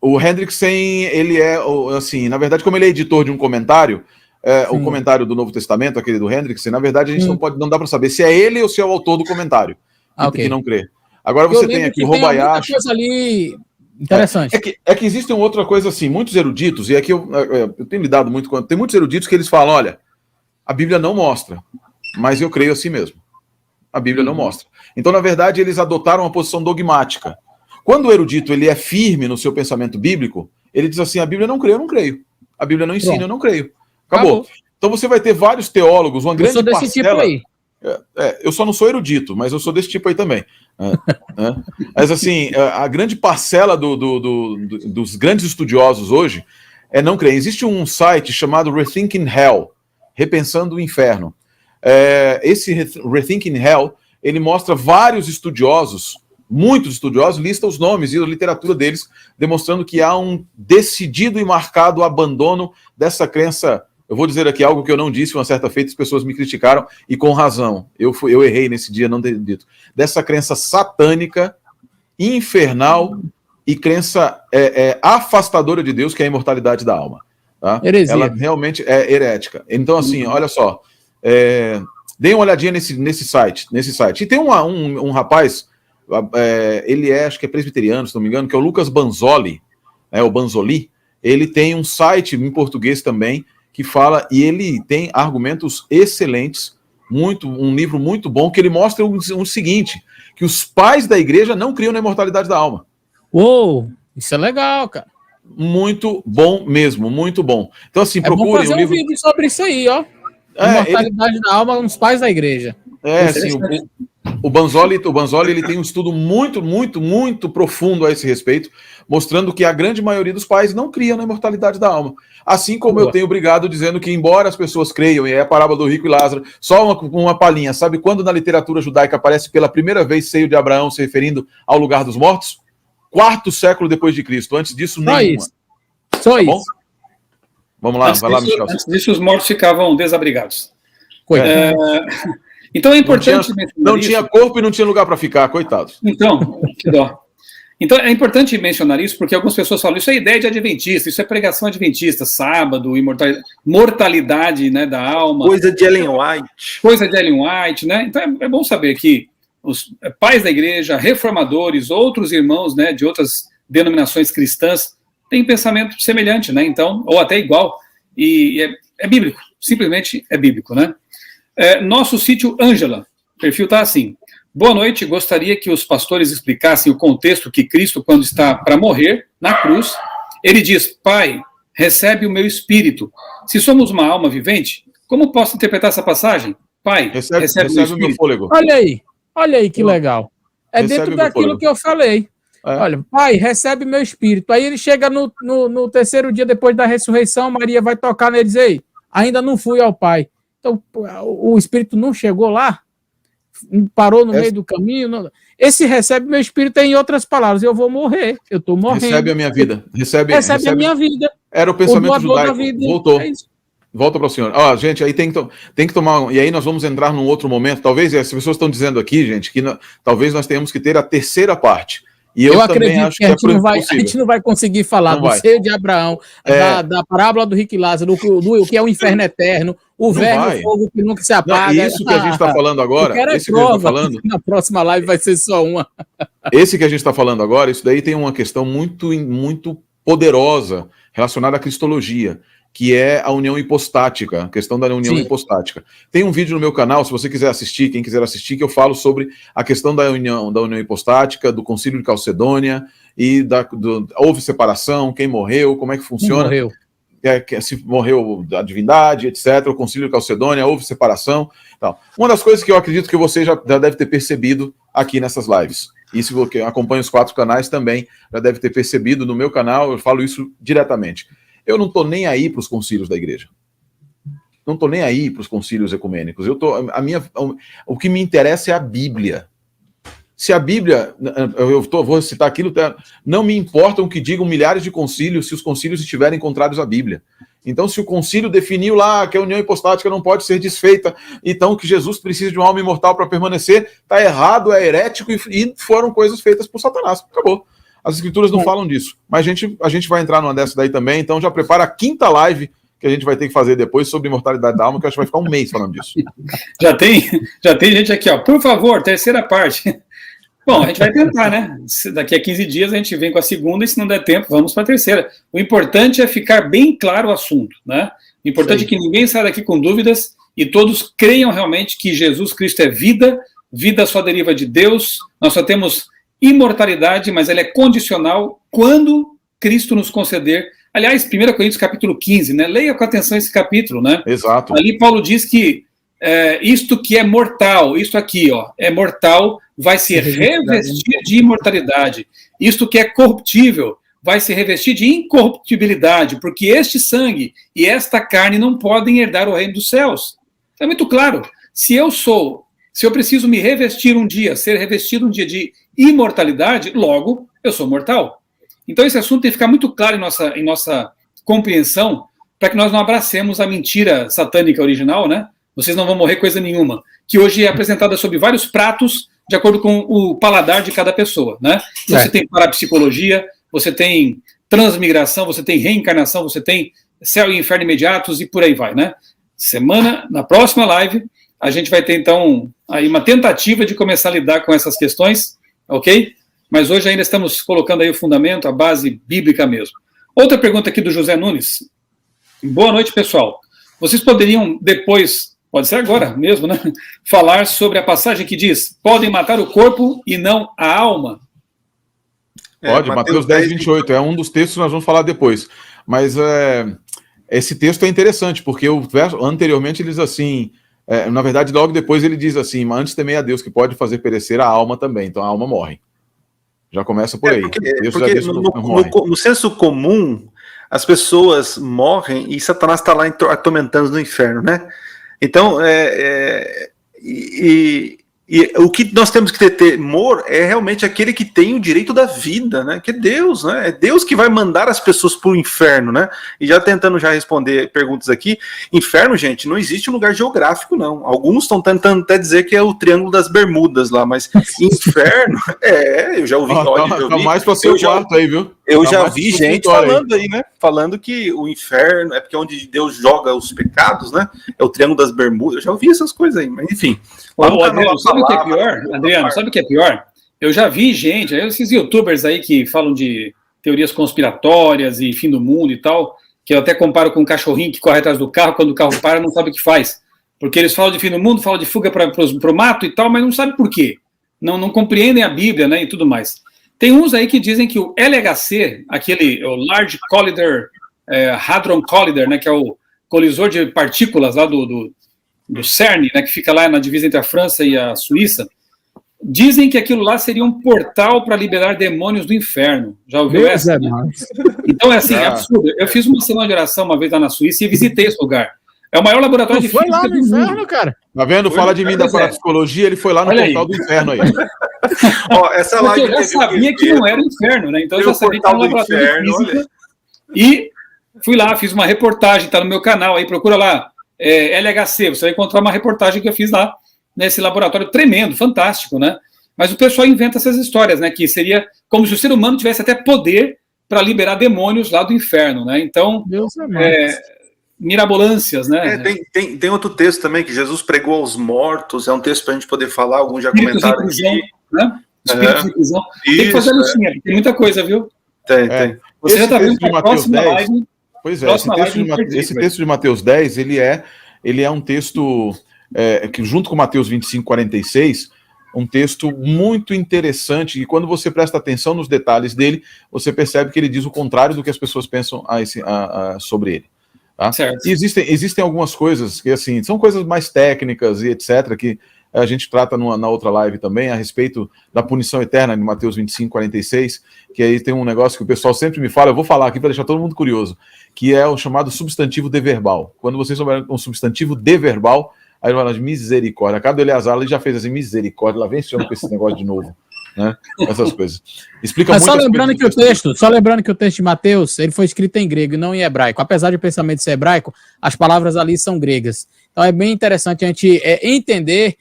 O Hendrickson, ele é, assim, na verdade, como ele é editor de um comentário, o comentário do Novo Testamento, aquele do Hendrickson, na verdade a gente não dá para saber se é ele ou se é o autor do comentário que não crê. Agora você tem aqui o Robayashi. Coisa ali interessante. É que existe uma outra coisa assim, muitos eruditos, e aqui eu tenho lidado muito com... Tem muitos eruditos que eles falam, olha, a Bíblia não mostra, mas eu creio assim mesmo. A Bíblia não mostra. Então, na verdade, eles adotaram uma posição dogmática. Quando o erudito ele é firme no seu pensamento bíblico, ele diz assim, a Bíblia não crê, eu não creio. A Bíblia não ensina, eu não creio. Acabou. Então você vai ter vários teólogos, uma grande parcela... Eu sou desse tipo aí. Eu só não sou erudito, mas eu sou desse tipo aí também. Mas assim, a grande parcela dos grandes estudiosos hoje não creem. Existe um site chamado Rethinking Hell, Repensando o Inferno. Esse Rethinking Hell, ele mostra vários estudiosos, muitos estudiosos, listam os nomes e a literatura deles, demonstrando que há um decidido e marcado abandono dessa crença. Eu vou dizer aqui algo que eu não disse uma certa feita, as pessoas me criticaram, e com razão. Eu errei nesse dia, não ter dito. Dessa crença satânica, infernal e crença afastadora de Deus, que é a imortalidade da alma. Tá? Heresia. Ela realmente é herética. Então, assim, olha só. Deem uma olhadinha nesse site. E tem um rapaz, ele acho que é presbiteriano, se não me engano, que é o Lucas Banzoli, o Banzoli. Ele tem um site em português também, que fala, e ele tem argumentos excelentes, um livro muito bom, que ele mostra o seguinte, que os pais da igreja não criam na imortalidade da alma. Uou, isso é legal, cara. Muito bom mesmo, muito bom. Então, assim, procurem fazer um vídeo sobre isso aí, ó. Imortalidade da alma nos pais da igreja. Assim, o Banzoli, ele tem um estudo muito, muito, muito profundo a esse respeito, mostrando que a grande maioria dos pais não cria na imortalidade da alma. Assim como eu tenho brigado dizendo que, embora as pessoas creiam, e é a parábola do rico e Lázaro, só uma palhinha, sabe quando na literatura judaica aparece pela primeira vez seio de Abraão se referindo ao lugar dos mortos? 4º século depois de Cristo. Antes disso, nenhuma. Só isso. Bom? Vamos lá, vai lá, Michel. Antes disso, os mortos ficavam desabrigados. Então é importante... Não tinha corpo e não tinha lugar para ficar, coitados. Então, que dó. Então, é importante mencionar isso, porque algumas pessoas falam, isso é ideia de adventista, isso é pregação adventista, sábado, mortalidade, né, da alma. Coisa de Ellen White. Coisa de Ellen White, né? Então, é bom saber que os pais da igreja, reformadores, outros irmãos, né, de outras denominações cristãs, têm pensamento semelhante, né? Então, ou até igual, e é bíblico, simplesmente é bíblico, né? Nosso sítio Ângela, o perfil está assim: boa noite, gostaria que os pastores explicassem o contexto que Cristo, quando está para morrer na cruz, ele diz, Pai, recebe o meu espírito. Se somos uma alma vivente, como posso interpretar essa passagem? Pai, recebe o meu fôlego. Olha aí que legal. É recebe dentro daquilo que eu falei. Olha, Pai, recebe meu espírito. Aí ele chega no terceiro dia depois da ressurreição, Maria vai tocar nele e dizer, ei, ainda não fui ao Pai. Então, o espírito não chegou lá? Parou no meio do caminho? Não. Esse recebe meu espírito em outras palavras, eu vou morrer, eu estou morrendo. Recebe a minha vida. Recebe a minha vida. Era o pensamento judaico. Voltou. Volta para o senhor. Gente, aí tem que tomar... E aí nós vamos entrar num outro momento. Talvez, as pessoas estão dizendo aqui, gente, que talvez nós tenhamos que ter a terceira parte. E eu também acho que a gente não vai conseguir falar do seio de Abraão, da parábola do rico e Lázaro, do que é o inferno eterno, o verme, o fogo que nunca se apaga. Não, isso que a gente está falando agora, na próxima live vai ser só uma. Esse que a gente está falando agora, isso daí tem uma questão muito, muito poderosa relacionada à cristologia, que é a união hipostática, a questão da união hipostática. Tem um vídeo no meu canal, se você quiser assistir, quem quiser assistir, que eu falo sobre a questão da união hipostática, do Concílio de Calcedônia, e houve separação, quem morreu, como é que funciona. Morreu. Se morreu a divindade, etc., o Concílio de Calcedônia, houve separação. Então, uma das coisas que eu acredito que você já deve ter percebido aqui nessas lives, e se você acompanha os 4 canais também, já deve ter percebido no meu canal, eu falo isso diretamente. Eu não estou nem aí para os concílios da igreja. Não estou nem aí para os concílios ecumênicos. O que me interessa é a Bíblia. Se a Bíblia, vou citar aquilo, não me importam que digam milhares de concílios se os concílios estiverem contrários à Bíblia. Então, se o concílio definiu lá que a união hipostática não pode ser desfeita, então que Jesus precisa de uma alma imortal para permanecer, está errado, é herético e foram coisas feitas por Satanás. Acabou. As escrituras não falam disso, mas a gente vai entrar numa dessa daí também, então já prepara a 5ª live que a gente vai ter que fazer depois sobre imortalidade da alma, que eu acho que vai ficar um mês falando disso. Já tem gente aqui, por favor, terceira parte. Bom, a gente vai tentar, né? Daqui a 15 dias a gente vem com a segunda e se não der tempo, vamos para a terceira. O importante é ficar bem claro o assunto, né? O importante é que ninguém saia daqui com dúvidas e todos creiam realmente que Jesus Cristo é vida só deriva de Deus, nós só temos imortalidade, mas ela é condicional quando Cristo nos conceder. Aliás, 1 Coríntios capítulo 15, né? Leia com atenção esse capítulo, né? Exato. Ali Paulo diz que isto que é mortal, isto aqui, é mortal, vai se revestir de imortalidade. Isto que é corruptível vai se revestir de incorruptibilidade, porque este sangue e esta carne não podem herdar o reino dos céus. É muito claro. Se eu preciso me revestir um dia, ser revestido um dia de imortalidade, logo eu sou mortal. Então esse assunto tem que ficar muito claro em nossa compreensão, para que nós não abracemos a mentira satânica original, né? Vocês não vão morrer coisa nenhuma, que hoje é apresentada sob vários pratos, de acordo com o paladar de cada pessoa, né? Você tem parapsicologia, você tem transmigração, você tem reencarnação, você tem céu e inferno imediatos e por aí vai, né? Na próxima live, a gente vai ter, então, aí uma tentativa de começar a lidar com essas questões, ok? Mas hoje ainda estamos colocando aí o fundamento, a base bíblica mesmo. Outra pergunta aqui do José Nunes. Boa noite, pessoal. Vocês poderiam depois, pode ser agora mesmo, né? Falar sobre a passagem que diz, podem matar o corpo e não a alma? Pode, Mateus 10, 28. É um dos textos que nós vamos falar depois. Mas esse texto é interessante, porque o verso anteriormente ele diz assim... na verdade, logo depois ele diz assim, mas antes temei a Deus, que pode fazer perecer a alma também. Então a alma morre. Já começa por aí. Porque no senso comum, as pessoas morrem e Satanás está lá atormentando no inferno, né? Então, E o que nós temos que ter temor é realmente aquele que tem o direito da vida, né? Que é Deus, né? É Deus que vai mandar as pessoas para o inferno, né? E já tentando já responder perguntas aqui, inferno, gente, não existe um lugar geográfico, não. Alguns estão tentando até dizer que é o Triângulo das Bermudas lá, mas inferno, eu já ouvi. Tá mais para seu quarto aí, viu? Eu já vi gente falando aí, né? Falando que o inferno é porque onde Deus joga os pecados, né? É o Triângulo das Bermudas. Eu já ouvi essas coisas aí, mas enfim. Adriano, sabe o que é pior? Adriano, sabe o que é pior? Eu já vi gente, esses youtubers aí que falam de teorias conspiratórias e fim do mundo e tal, que eu até comparo com um cachorrinho que corre atrás do carro, quando o carro para não sabe o que faz. Porque eles falam de fim do mundo, falam de fuga para o mato e tal, mas não sabe por quê. Não compreendem a Bíblia, né, e tudo mais. Tem uns aí que dizem que o LHC, o Large Collider, Hadron Collider, né, que é o colisor de partículas lá do CERN, né, que fica lá na divisa entre a França e a Suíça, dizem que aquilo lá seria um portal para liberar demônios do inferno. Já ouviu essa? Então é assim, absurdo. Eu fiz uma semana de oração uma vez lá na Suíça e visitei esse lugar. É o maior laboratório de física do mundo. Foi lá no inferno, cara. Tá vendo? Fala de mim da parapsicologia, ele foi lá no portal do inferno aí. Essa live eu já sabia que não era o inferno, né? Então eu já sabia que era um laboratório de física. E fui lá, fiz uma reportagem, tá no meu canal aí, procura lá, LHC, você vai encontrar uma reportagem que eu fiz lá, nesse laboratório tremendo, fantástico, né? Mas o pessoal inventa essas histórias, né? Que seria como se o ser humano tivesse até poder para liberar demônios lá do inferno, né? Então, mirabolâncias, né? Tem outro texto também, que Jesus pregou aos mortos, é um texto para a gente poder falar, alguns já comentaram aqui. Né? Espíritos de prisão. Tem que fazer a listinha, tem muita coisa, viu? Tem. Você já está vendo que a próxima live... Pois é, esse texto de Mateus 10, ele é um texto que, junto com Mateus 25:46, um texto muito interessante, e quando você presta atenção nos detalhes dele, você percebe que ele diz o contrário do que as pessoas pensam sobre ele. Tá? Certo. E existem algumas coisas que, assim, são coisas mais técnicas e etc., que a gente trata na outra live também, a respeito da punição eterna, de Mateus 25:46, que aí tem um negócio que o pessoal sempre me fala, eu vou falar aqui para deixar todo mundo curioso, que é o chamado substantivo deverbal. Quando vocês souberem um substantivo deverbal, aí ele fala de misericórdia. A cara do Eleazar, ele já fez assim, misericórdia, lá vem esse homem com esse negócio de novo. Né? Essas coisas. Explica muito. Só lembrando que o texto de Mateus, ele foi escrito em grego e não em hebraico. Apesar de o pensamento ser hebraico, as palavras ali são gregas. Então é bem interessante a gente entender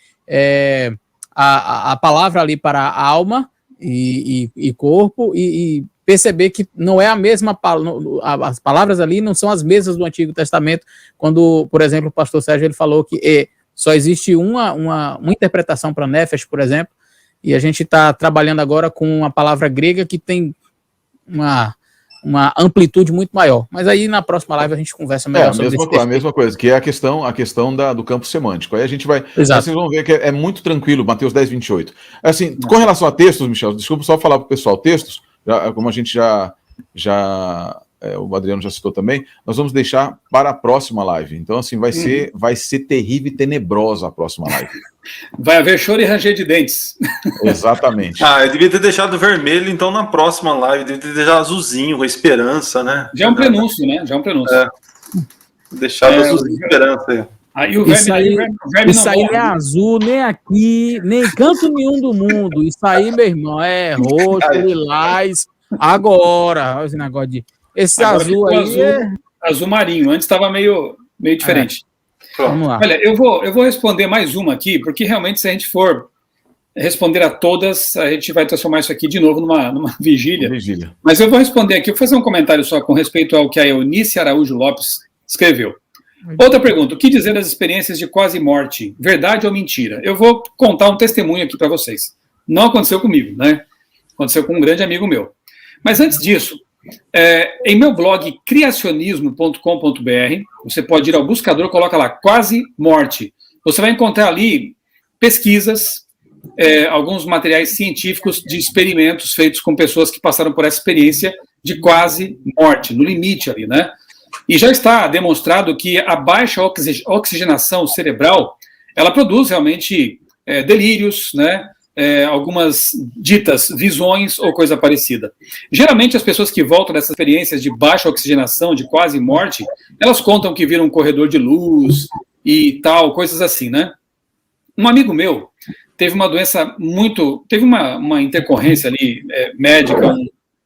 a palavra ali para a alma e corpo e perceber que não é a mesma, as palavras ali não são as mesmas do Antigo Testamento, quando, por exemplo, o pastor Sérgio ele falou que só existe uma interpretação para Nefesh, por exemplo, e a gente está trabalhando agora com uma palavra grega que tem uma amplitude muito maior. Mas aí na próxima live a gente conversa melhor sobre isso. A mesma coisa, que é a questão do campo semântico. Aí a gente vai... Vocês vão ver que é muito tranquilo, Mateus 10:28. Assim, com relação a textos, Michel, desculpa só falar para o pessoal, textos, como a gente o Adriano já citou também, nós vamos deixar para a próxima live. Então, assim, vai ser terrível e tenebrosa a próxima live. Vai haver choro e ranger de dentes. Exatamente. Eu devia ter deixado vermelho, então, na próxima live. Devia ter deixado azulzinho, com a esperança, né? Já é um prenúncio, né? Já é um prenúncio. Deixado azulzinho, esperança aí. Aí o verme isso aí não é azul, nem aqui, nem canto nenhum do mundo. Isso aí, meu irmão, é roxo, lilás. Agora, esse negócio de... Esse agora azul aí azul marinho. Antes estava meio diferente. Vamos lá. Olha, eu vou responder mais uma aqui, porque realmente se a gente for responder a todas, a gente vai transformar isso aqui de novo numa vigília. Mas eu vou responder aqui, eu vou fazer um comentário só com respeito ao que a Eunice Araújo Lopes escreveu. Outra pergunta, o que dizer das experiências de quase morte? Verdade ou mentira? Eu vou contar um testemunho aqui para vocês. Não aconteceu comigo, né? Aconteceu com um grande amigo meu. Mas antes disso, em meu blog criacionismo.com.br, você pode ir ao buscador, coloca lá, quase morte. Você vai encontrar ali pesquisas, alguns materiais científicos de experimentos feitos com pessoas que passaram por essa experiência de quase morte, no limite ali, né? E já está demonstrado que a baixa oxigenação cerebral, ela produz realmente delírios, né? Algumas ditas visões ou coisa parecida. Geralmente as pessoas que voltam dessas experiências de baixa oxigenação, de quase morte, elas contam que viram um corredor de luz e tal, coisas assim, né? Um amigo meu teve uma doença teve uma intercorrência ali médica,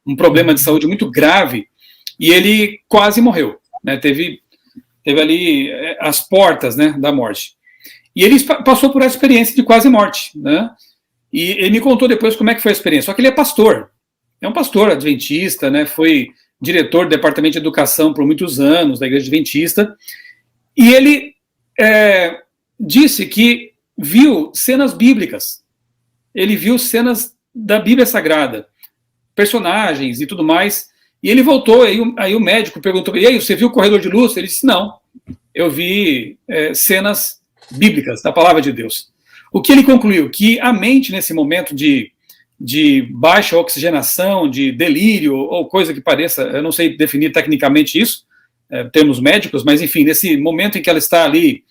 um problema de saúde muito grave, e ele quase morreu, né? Teve ali as portas, né, da morte. E ele passou por essa experiência de quase morte, né? E ele me contou depois como é que foi a experiência. Só que ele é pastor, é um pastor adventista, né? Foi diretor do departamento de educação por muitos anos da Igreja Adventista, e ele disse que viu cenas bíblicas. Ele viu cenas da Bíblia Sagrada, personagens e tudo mais. E ele voltou, aí o médico perguntou, e aí, você viu o corredor de luz? Ele disse, não, eu vi cenas bíblicas da palavra de Deus. O que ele concluiu? Que a mente, nesse momento de baixa oxigenação, de delírio, ou coisa que pareça, eu não sei definir tecnicamente isso, termos médicos, mas enfim, nesse momento em que ela está ali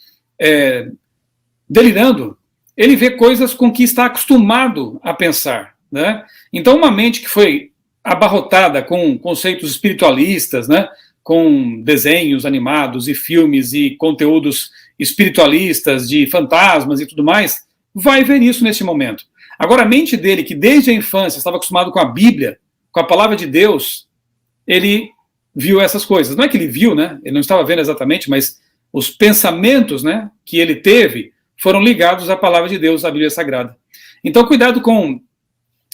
delirando, ele vê coisas com que está acostumado a pensar, né? Então, uma mente que foi abarrotada com conceitos espiritualistas, né? Com desenhos animados e filmes e conteúdos espiritualistas de fantasmas e tudo mais, vai ver isso nesse momento. Agora, a mente dele, que desde a infância estava acostumado com a Bíblia, com a palavra de Deus, ele viu essas coisas. Não é que ele viu, né? Ele não estava vendo exatamente, mas os pensamentos, né, que ele teve foram ligados à palavra de Deus, à Bíblia Sagrada. Então, cuidado com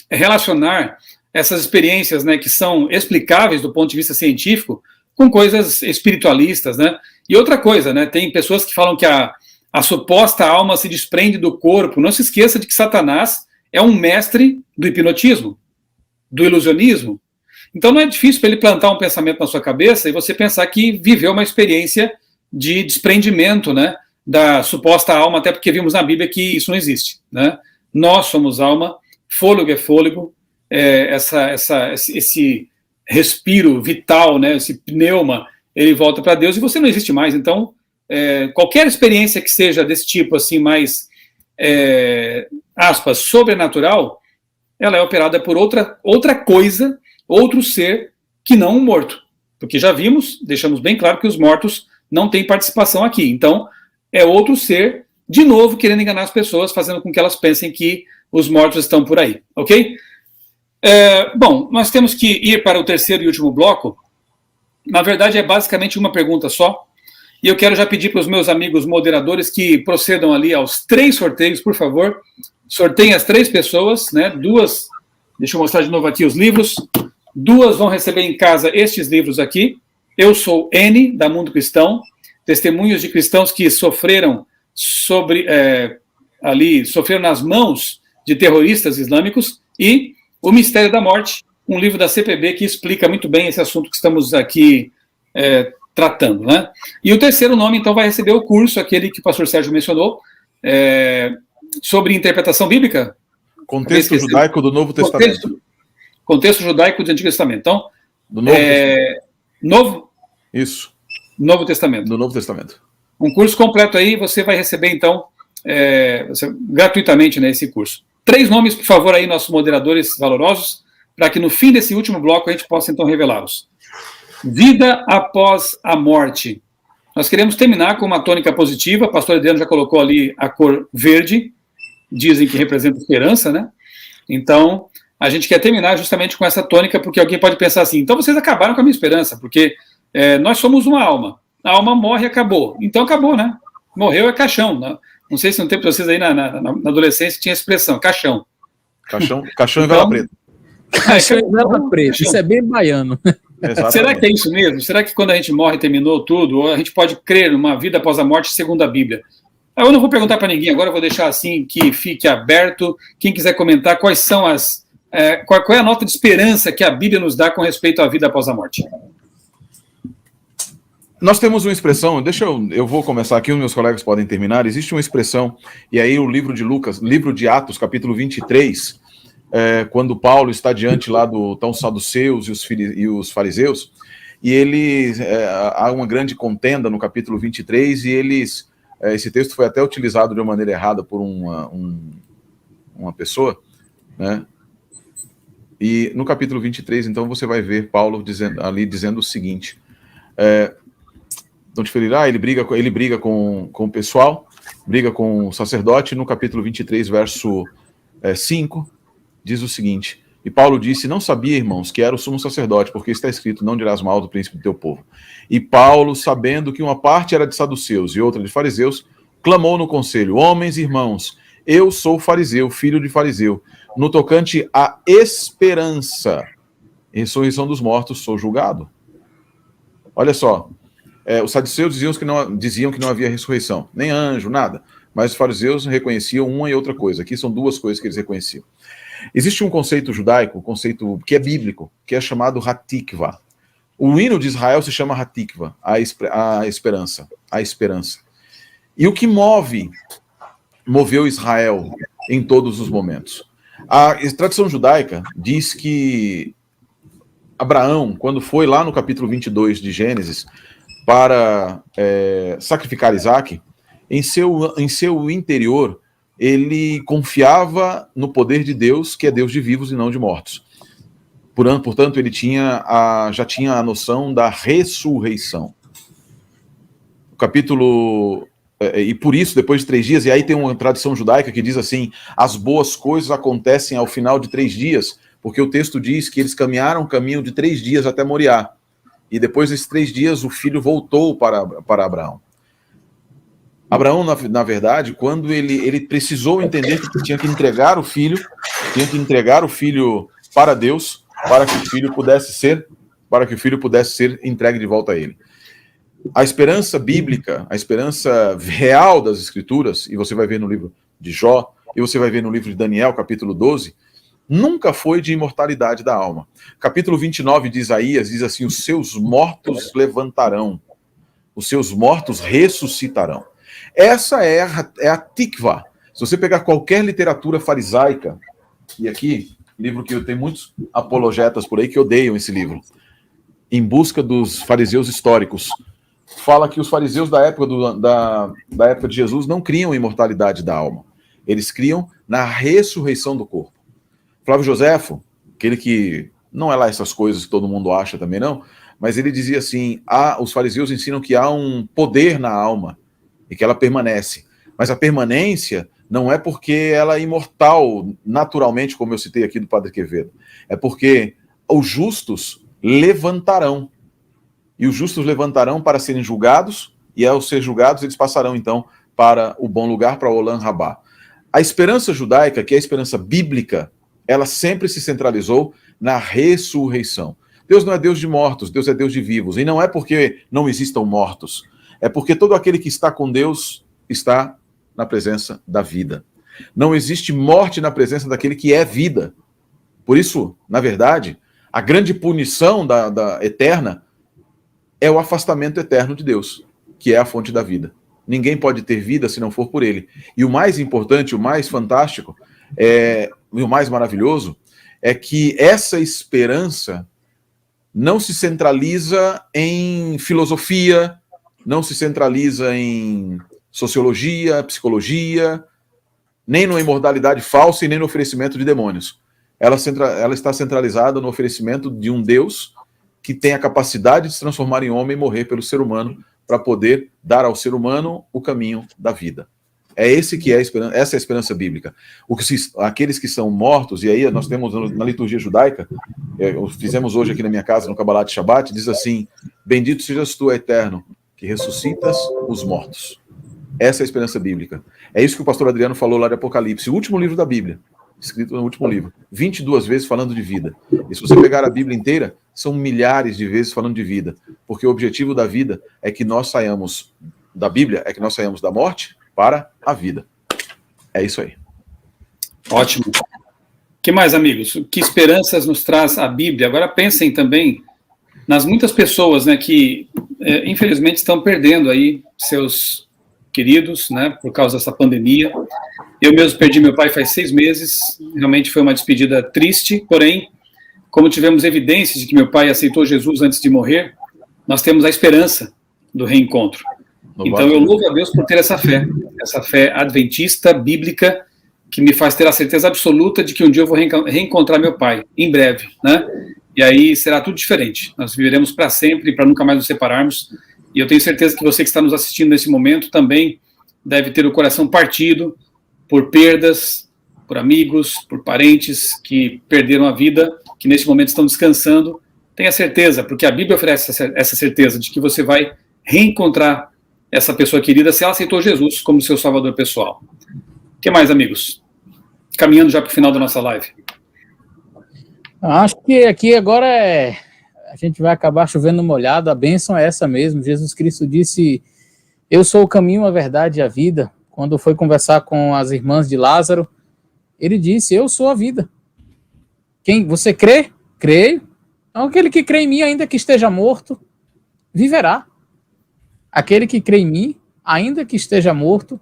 relacionar essas experiências, né, que são explicáveis do ponto de vista científico com coisas espiritualistas, né? E outra coisa, né, tem pessoas que falam que a suposta alma se desprende do corpo. Não se esqueça de que Satanás é um mestre do hipnotismo, do ilusionismo. Então não é difícil para ele plantar um pensamento na sua cabeça e você pensar que viveu uma experiência de desprendimento, né, da suposta alma, até porque vimos na Bíblia que isso não existe, né? Nós somos alma, fôlego é fôlego, esse respiro vital, né, esse pneuma, ele volta para Deus e você não existe mais. Então, qualquer experiência que seja desse tipo, assim, mais, aspas, sobrenatural, ela é operada por outra coisa, outro ser, que não um morto. Porque já vimos, deixamos bem claro que os mortos não têm participação aqui. Então, é outro ser, de novo, querendo enganar as pessoas, fazendo com que elas pensem que os mortos estão por aí, ok? Bom, nós temos que ir para o terceiro e último bloco. Na verdade, é basicamente uma pergunta só. E eu quero já pedir para os meus amigos moderadores que procedam ali aos 3 sorteios, por favor. Sorteiem as 3 pessoas, né? 2, deixa eu mostrar de novo aqui os livros. 2 vão receber em casa estes livros aqui. Eu sou N, da Mundo Cristão. Testemunhos de cristãos que sofreram sofreram nas mãos de terroristas islâmicos, e O Mistério da Morte, um livro da CPB que explica muito bem esse assunto que estamos aqui tratando, né? E o terceiro nome, então, vai receber o curso, aquele que o pastor Sérgio mencionou, sobre interpretação bíblica. Contexto judaico do Novo Testamento. Contexto judaico do Antigo Testamento. Então, do Novo Testamento. Isso. Novo Testamento. Do Novo Testamento. Um curso completo aí, você vai receber, então, gratuitamente, né, esse curso. 3 nomes, por favor, aí, nossos moderadores valorosos, para que no fim desse último bloco a gente possa, então, revelá-los. Vida após a morte. Nós queremos terminar com uma tônica positiva. O pastor Adriano já colocou ali a cor verde, dizem que representa esperança, né? Então, a gente quer terminar justamente com essa tônica, porque alguém pode pensar assim, então vocês acabaram com a minha esperança, porque nós somos uma alma. A alma morre e acabou. Então acabou, né? Morreu é caixão. Né? Não sei se não tem para vocês aí na adolescência tinha expressão, caixão. Caixão e vela preta. Caixão e vela preta, isso é bem baiano. Exatamente. Será que é isso mesmo? Será que quando a gente morre terminou tudo? Ou a gente pode crer numa vida após a morte segundo a Bíblia? Eu não vou perguntar para ninguém, agora eu vou deixar assim que fique aberto. Quem quiser comentar quais são qual é a nota de esperança que a Bíblia nos dá com respeito à vida após a morte? Nós temos uma expressão, eu vou começar aqui, os meus colegas podem terminar. Existe uma expressão, e aí o livro de Atos, capítulo 23, quando Paulo está diante lá do tão saduceus e os fariseus, e há uma grande contenda no capítulo 23, e esse texto foi até utilizado de uma maneira errada por uma pessoa, né? E no capítulo 23, então, você vai ver Paulo dizendo o seguinte, então te ferirá, ele briga com o pessoal, briga com o sacerdote. No capítulo 23, verso 5, diz o seguinte: e Paulo disse: não sabia, irmãos, que era o sumo sacerdote, porque está escrito: não dirás mal do príncipe do teu povo. E Paulo, sabendo que uma parte era de saduceus e outra de fariseus, clamou no conselho: homens e irmãos, eu sou fariseu, filho de fariseu. No tocante à esperança e ressurreição dos mortos, sou julgado. Olha só, os saduceus diziam que não havia ressurreição, nem anjo, nada. Mas os fariseus reconheciam uma e outra coisa. Aqui são duas coisas que eles reconheciam. Existe um conceito judaico, um conceito que é bíblico, que é chamado Hatikva. O hino de Israel se chama Hatikva, a esperança, a esperança. E o que moveu Israel em todos os momentos? A tradição judaica diz que Abraão, quando foi lá no capítulo 22 de Gênesis para sacrificar Isaac, em seu interior, ele confiava no poder de Deus, que é Deus de vivos e não de mortos. Portanto, ele já tinha a noção da ressurreição. O capítulo... E por isso, depois de 3 dias, e aí tem uma tradição judaica que diz assim: as boas coisas acontecem ao final de 3 dias, porque o texto diz que eles caminharam um caminho de 3 dias até Moriá. E depois desses 3 dias, o filho voltou para Abraão. Abraão, na verdade, quando ele precisou entender que tinha que entregar o filho para Deus, para que o filho pudesse ser entregue de volta a ele. A esperança bíblica, a esperança real das Escrituras, e você vai ver no livro de Jó, e você vai ver no livro de Daniel, capítulo 12, nunca foi de imortalidade da alma. Capítulo 29 de Isaías diz assim: os seus mortos levantarão, os seus mortos ressuscitarão. Essa é a tikva. Se você pegar qualquer literatura farisaica, e aqui, livro que eu tenho muitos apologetas por aí que odeiam esse livro, Em Busca dos Fariseus Históricos, fala que os fariseus da época da época de Jesus não criam imortalidade da alma. Eles criam na ressurreição do corpo. Flávio Joséfo, aquele que não é lá essas coisas que todo mundo acha também não, mas ele dizia assim: os fariseus ensinam que há um poder na alma e que ela permanece. Mas a permanência não é porque ela é imortal naturalmente, como eu citei aqui do Padre Quevedo. É porque os justos levantarão. E os justos levantarão para serem julgados, e ao ser julgados, eles passarão, então, para o bom lugar, para o Olam Rabá. A esperança judaica, que é a esperança bíblica, ela sempre se centralizou na ressurreição. Deus não é Deus de mortos, Deus é Deus de vivos. E não é porque não existam mortos, é porque todo aquele que está com Deus está na presença da vida. Não existe morte na presença daquele que é vida. Por isso, na verdade, a grande punição da eterna é o afastamento eterno de Deus, que é a fonte da vida. Ninguém pode ter vida se não for por ele. E o mais importante, o mais fantástico, e o mais maravilhoso, é que essa esperança não se centraliza em filosofia, não se centraliza em sociologia, psicologia, nem numa imortalidade falsa e nem no oferecimento de demônios. Ela está centralizada no oferecimento de um Deus que tem a capacidade de se transformar em homem e morrer pelo ser humano para poder dar ao ser humano o caminho da vida. Essa é a esperança bíblica. Aqueles que são mortos, e aí nós temos na liturgia judaica, fizemos hoje aqui na minha casa, no Kabbalah de Shabbat, diz assim: bendito sejas tu, eterno, que ressuscitas os mortos. Essa é a esperança bíblica. É isso que o pastor Adriano falou lá de Apocalipse, o último livro da Bíblia, escrito no último livro, 22 vezes falando de vida. E se você pegar a Bíblia inteira, são milhares de vezes falando de vida, porque o objetivo da vida é que nós saiamos da Bíblia, é que nós saiamos da morte para a vida. É isso aí. Ótimo. O que mais, amigos? Que esperanças nos traz a Bíblia? Agora pensem também nas muitas pessoas, né, que infelizmente estão perdendo aí seus queridos, né, por causa dessa pandemia. Eu mesmo perdi meu pai faz 6 meses, realmente foi uma despedida triste, porém, como tivemos evidências de que meu pai aceitou Jesus antes de morrer, nós temos a esperança do reencontro. Então eu louvo a Deus por ter essa fé adventista, bíblica, que me faz ter a certeza absoluta de que um dia eu vou reencontrar meu pai, em breve, né? E aí será tudo diferente. Nós viveremos para sempre, para nunca mais nos separarmos. E eu tenho certeza que você que está nos assistindo nesse momento também deve ter o coração partido por perdas, por amigos, por parentes que perderam a vida, que nesse momento estão descansando. Tenha certeza, porque a Bíblia oferece essa certeza de que você vai reencontrar essa pessoa querida se ela aceitou Jesus como seu salvador pessoal. O que mais, amigos? Caminhando já para o final da nossa live. Acho que aqui agora a gente vai acabar chovendo molhado, a bênção é essa mesmo. Jesus Cristo disse, eu sou o caminho, a verdade e a vida. Quando foi conversar com as irmãs de Lázaro, ele disse, eu sou a vida. Você crê? Creio. Então, aquele que crê em mim, ainda que esteja morto, viverá. Aquele que crê em mim, ainda que esteja morto,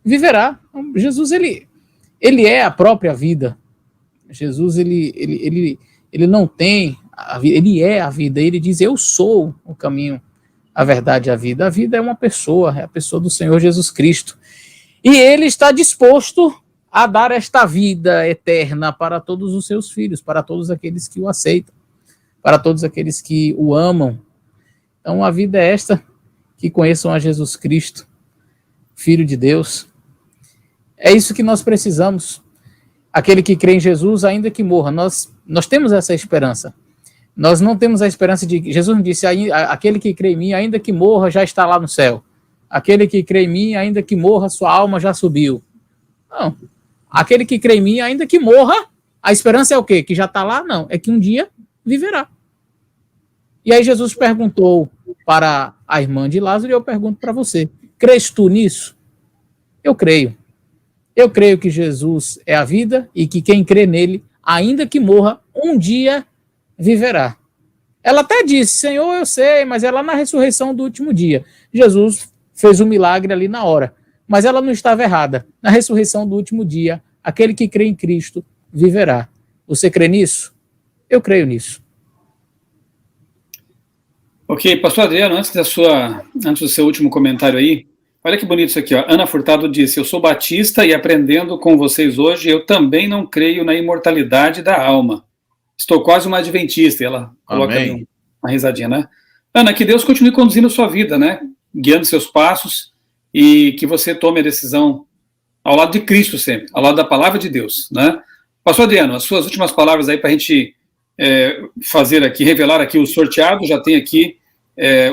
viverá. Então, Jesus, ele é a própria vida. Jesus, ele não tem a vida, ele é a vida. Ele diz, eu sou o caminho, a verdade e a vida. A vida é uma pessoa, é a pessoa do Senhor Jesus Cristo. E ele está disposto a dar esta vida eterna para todos os seus filhos, para todos aqueles que o aceitam, para todos aqueles que o amam. Então a vida é esta, que conheçam a Jesus Cristo, Filho de Deus. É isso que nós precisamos. Aquele que crê em Jesus, ainda que morra, nós temos essa esperança. Nós não temos a esperança de... Jesus disse, aquele que crê em mim, ainda que morra, já está lá no céu. Aquele que crê em mim, ainda que morra, sua alma já subiu. Não. Aquele que crê em mim, ainda que morra, a esperança é o quê? Que já está lá? Não. É que um dia viverá. E aí Jesus perguntou para a irmã de Lázaro, e eu pergunto para você, crês tu nisso? Eu creio. Eu creio que Jesus é a vida e que quem crê nele, ainda que morra, um dia viverá. Ela até disse, Senhor, eu sei, mas é lá na ressurreição do último dia. Jesus fez um milagre ali na hora, mas ela não estava errada. Na ressurreição do último dia, aquele que crê em Cristo viverá. Você crê nisso? Eu creio nisso. Ok, pastor Adriano, antes do seu último comentário aí, olha que bonito isso aqui, ó. Ana Furtado disse, eu sou batista e aprendendo com vocês hoje, eu também não creio na imortalidade da alma. Estou quase uma adventista, e ela coloca ali uma risadinha, né? Ana, que Deus continue conduzindo a sua vida, né? Guiando seus passos e que você tome a decisão ao lado de Cristo sempre, ao lado da palavra de Deus, né? Pastor Adriano, as suas últimas palavras aí para a gente fazer aqui, revelar aqui o sorteado, já tem aqui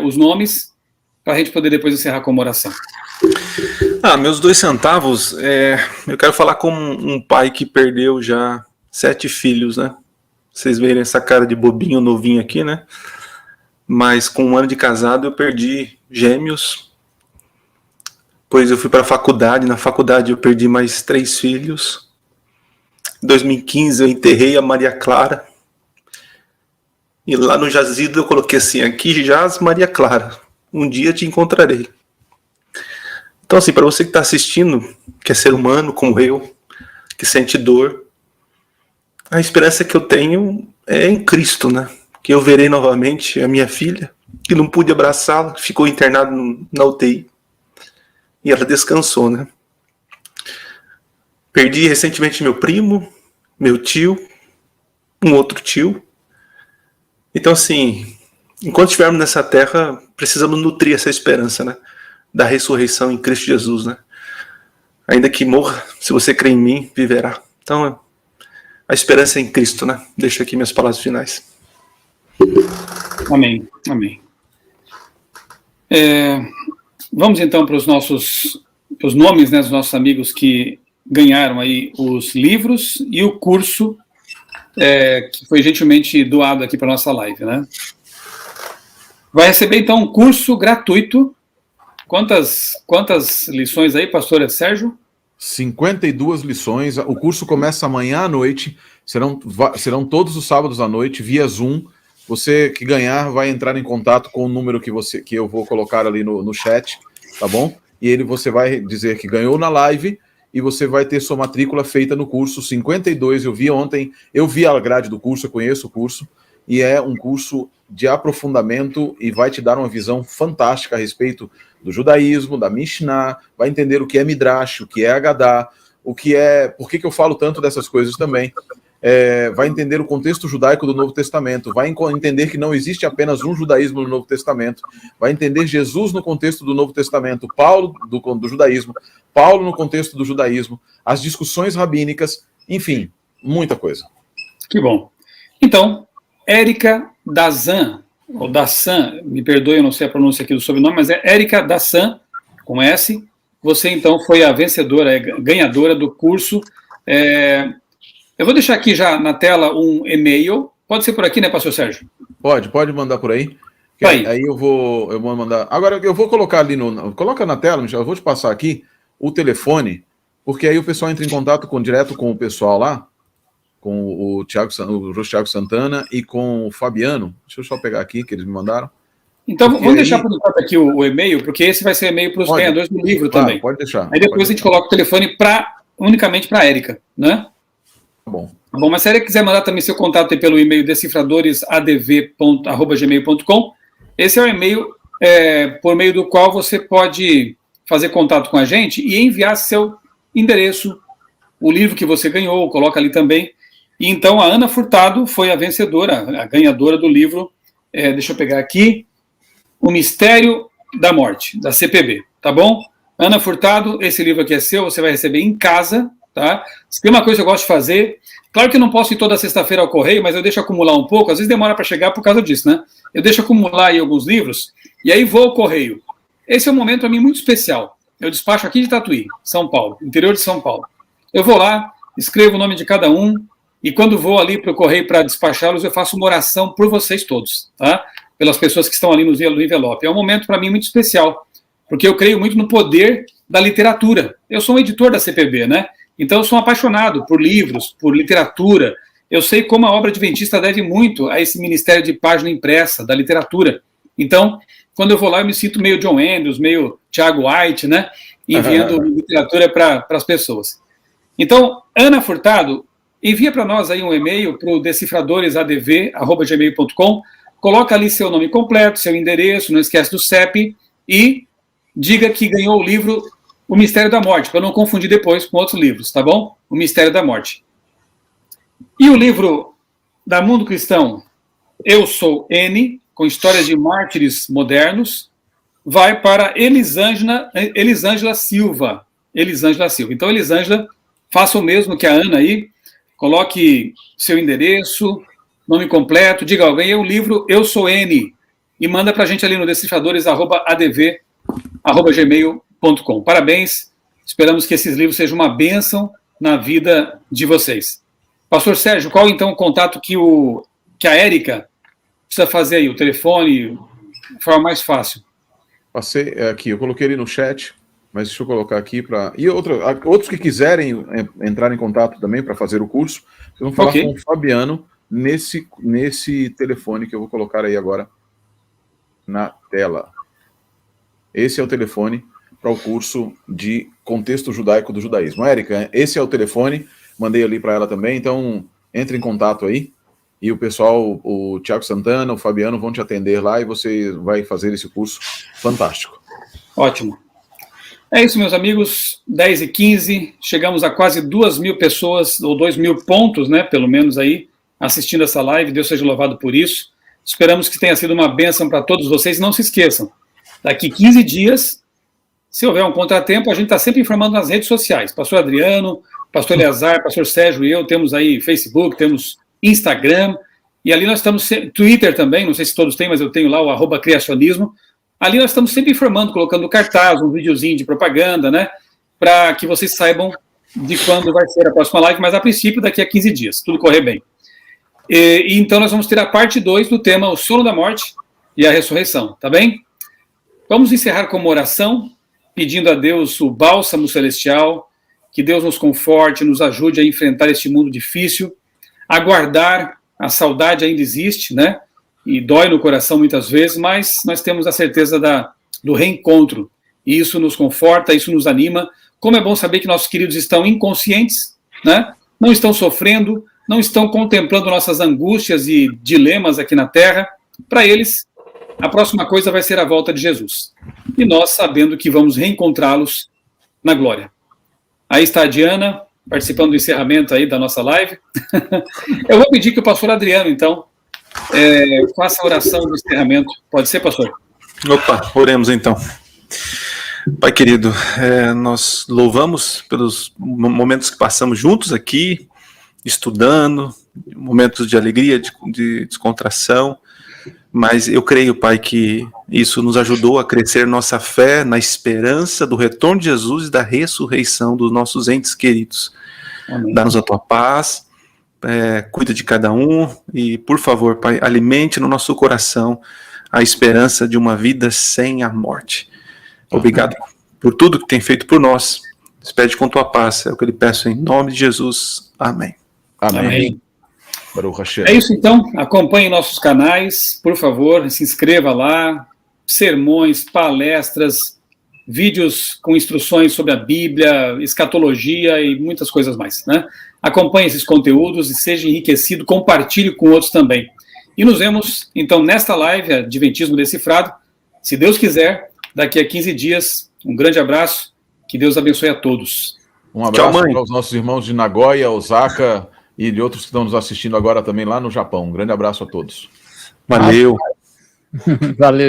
os nomes, para a gente poder depois encerrar com uma oração. Meus 2 centavos, eu quero falar como um pai que perdeu já 7 filhos, né? Vocês verem essa cara de bobinho novinho aqui, né? Mas com 1 ano de casado eu perdi gêmeos, depois eu fui para a faculdade, na faculdade eu perdi mais 3 filhos, em 2015 eu enterrei a Maria Clara, e lá no jazido eu coloquei assim, aqui jaz Maria Clara, um dia te encontrarei. Então assim, para você que está assistindo, que é ser humano como eu, que sente dor, a esperança que eu tenho é em Cristo, né? Que eu verei novamente a minha filha, que não pude abraçá-la, que ficou internada na UTI, e ela descansou, né? Perdi recentemente meu primo, meu tio, um outro tio. Então, assim, enquanto estivermos nessa terra, precisamos nutrir essa esperança, né? Da ressurreição em Cristo Jesus, né? Ainda que morra, se você crê em mim, viverá. Então, a esperança é em Cristo, né? Deixo aqui minhas palavras finais. Amém, amém. Vamos então para os nomes, né, dos nossos amigos que ganharam aí os livros e o curso que foi gentilmente doado aqui para a nossa live, né? Vai receber então um curso gratuito. Quantas lições aí, pastor Sérgio? 52 lições. O curso começa amanhã à noite. Serão todos os sábados à noite, via Zoom. Você que ganhar vai entrar em contato com o número que eu vou colocar ali no chat, tá bom? E você vai dizer que ganhou na live e você vai ter sua matrícula feita no curso 52. Eu vi ontem, eu vi a grade do curso, eu conheço o curso, e é um curso de aprofundamento e vai te dar uma visão fantástica a respeito do judaísmo, da Mishnah, vai entender o que é Midrash, o que é Haggadah, por que eu falo tanto dessas coisas também. vai entender o contexto judaico do Novo Testamento, vai entender que não existe apenas um judaísmo no Novo Testamento, vai entender Jesus no contexto do Novo Testamento, Paulo do judaísmo, Paulo no contexto do judaísmo, as discussões rabínicas, enfim, muita coisa. Que bom. Então, Érica Dazan, ou Dassan, me perdoe, eu não sei a pronúncia aqui do sobrenome, mas é Érica Dassan, com S. Você, então, foi a vencedora, ganhadora do curso. Eu vou deixar aqui já na tela um e-mail. Pode ser por aqui, né, pastor Sérgio? Pode mandar por aí. Aí eu vou mandar. Agora, eu vou colocar ali coloca na tela, Michel, eu vou te passar aqui o telefone, porque aí o pessoal entra em contato direto com o pessoal lá, com o Thiago Santana e com o Fabiano. Deixa eu só pegar aqui, que eles me mandaram. Então, vamos deixar por enquanto aqui o e-mail, porque esse vai ser e-mail para os ganhadores do livro também. Pode deixar. Aí depois a gente coloca o telefone unicamente para a Érica, né? Tá bom. Mas se a Érica quiser mandar também seu contato aí pelo e-mail decifradoresadv.gmail.com, esse é o e-mail por meio do qual você pode fazer contato com a gente e enviar seu endereço, o livro que você ganhou, coloca ali também. E então a Ana Furtado foi a vencedora, a ganhadora do livro, deixa eu pegar aqui, O Mistério da Morte, da CPB, tá bom? Ana Furtado, esse livro aqui é seu, você vai receber em casa, tá? Se tem uma coisa que eu gosto de fazer, claro que eu não posso ir toda sexta-feira ao correio, mas eu deixo acumular um pouco, às vezes demora para chegar por causa disso, né? Eu deixo acumular aí alguns livros, e aí vou ao correio. Esse é um momento para mim muito especial. Eu despacho aqui de Tatuí, São Paulo, interior de São Paulo. Eu vou lá, escrevo o nome de cada um, e quando vou ali para o correio para despachá-los, eu faço uma oração por vocês todos, tá? Pelas pessoas que estão ali no envelope. É um momento para mim muito especial, porque eu creio muito no poder da literatura. Eu sou um editor da CPB, né? Então eu sou um apaixonado por livros, por literatura. Eu sei como a obra adventista deve muito a esse ministério de página impressa, da literatura. Então, quando eu vou lá, eu me sinto meio John Andrews, meio Thiago White, né? Enviando literatura para as pessoas. Então, Ana Furtado, envia para nós aí um e-mail para o decifradoresadv@gmail.com, coloca ali seu nome completo, seu endereço, não esquece do CEP e diga que ganhou o livro O Mistério da Morte, para não confundir depois com outros livros, tá bom? O Mistério da Morte. E o livro da Mundo Cristão, Eu Sou N, com histórias de mártires modernos, vai para Elisângela Silva. Então, Elisângela, faça o mesmo que a Ana aí, coloque seu endereço, nome completo, diga, ganhei o livro Eu Sou N, e manda para a gente ali no decifradores@adv@gmail.com. Parabéns, esperamos que esses livros sejam uma bênção na vida de vocês. Pastor Sérgio, qual então o contato que a Érica precisa fazer aí? O telefone, de forma mais fácil. Passei aqui, eu coloquei ele no chat, mas deixa eu colocar aqui para... E outros que quiserem entrar em contato também para fazer o curso, vocês vão falar com o Fabiano nesse telefone que eu vou colocar aí agora na tela. Esse é o telefone para o curso de contexto judaico do judaísmo. Érica, esse é o telefone, mandei ali para ela também, então entre em contato aí, e o pessoal, o Thiago Santana, o Fabiano vão te atender lá e você vai fazer esse curso fantástico. Ótimo. É isso, meus amigos, 10h15, chegamos a quase 2.000 pessoas, ou 2.000 pontos, né, pelo menos aí, assistindo essa live, Deus seja louvado por isso. Esperamos que tenha sido uma bênção para todos vocês. Não se esqueçam, daqui 15 dias, se houver um contratempo, a gente está sempre informando nas redes sociais. Pastor Adriano, Pastor Eleazar, Pastor Sérgio e eu, temos aí Facebook, temos Instagram, e ali nós estamos, Twitter também, não sei se todos têm, mas eu tenho lá o @criacionismo. Ali nós estamos sempre informando, colocando cartaz, um videozinho de propaganda, né, para que vocês saibam de quando vai ser a próxima live, mas a princípio daqui a 15 dias, tudo correr bem. E então nós vamos ter a parte 2 do tema O Sono da Morte e a Ressurreição, tá bem? Vamos encerrar com uma oração, pedindo a Deus o bálsamo celestial, que Deus nos conforte, nos ajude a enfrentar este mundo difícil, aguardar, a saudade ainda existe, né? E dói no coração muitas vezes, mas nós temos a certeza do reencontro. E isso nos conforta, isso nos anima. Como é bom saber que nossos queridos estão inconscientes, né? Não estão sofrendo, não estão contemplando nossas angústias e dilemas aqui na Terra. Para eles, a próxima coisa vai ser a volta de Jesus. E nós sabendo que vamos reencontrá-los na glória. Aí está a Diana, participando do encerramento aí da nossa live. Eu vou pedir que o pastor Adriano, então, faça a oração do encerramento. Pode ser, pastor? Opa, oremos então. Pai querido, nós louvamos pelos momentos que passamos juntos aqui, estudando, momentos de alegria, de descontração, mas eu creio, Pai, que isso nos ajudou a crescer nossa fé na esperança do retorno de Jesus e da ressurreição dos nossos entes queridos. Dá-nos a tua paz, cuida de cada um e, por favor, Pai, alimente no nosso coração a esperança de uma vida sem a morte. Obrigado por tudo que tem feito por nós. Despede com tua paz, é o que eu lhe peço em nome de Jesus. Amém. Amém. É isso então, acompanhe nossos canais, por favor, se inscreva lá, sermões, palestras, vídeos com instruções sobre a Bíblia, escatologia e muitas coisas mais, né? Acompanhe esses conteúdos e seja enriquecido, compartilhe com outros também. E nos vemos, então, nesta live, Adventismo Decifrado, se Deus quiser, daqui a 15 dias. Um grande abraço, que Deus abençoe a todos. Um abraço para os nossos irmãos de Nagoya, Osaka e de outros que estão nos assistindo agora também lá no Japão. Um grande abraço a todos. Valeu. Valeu.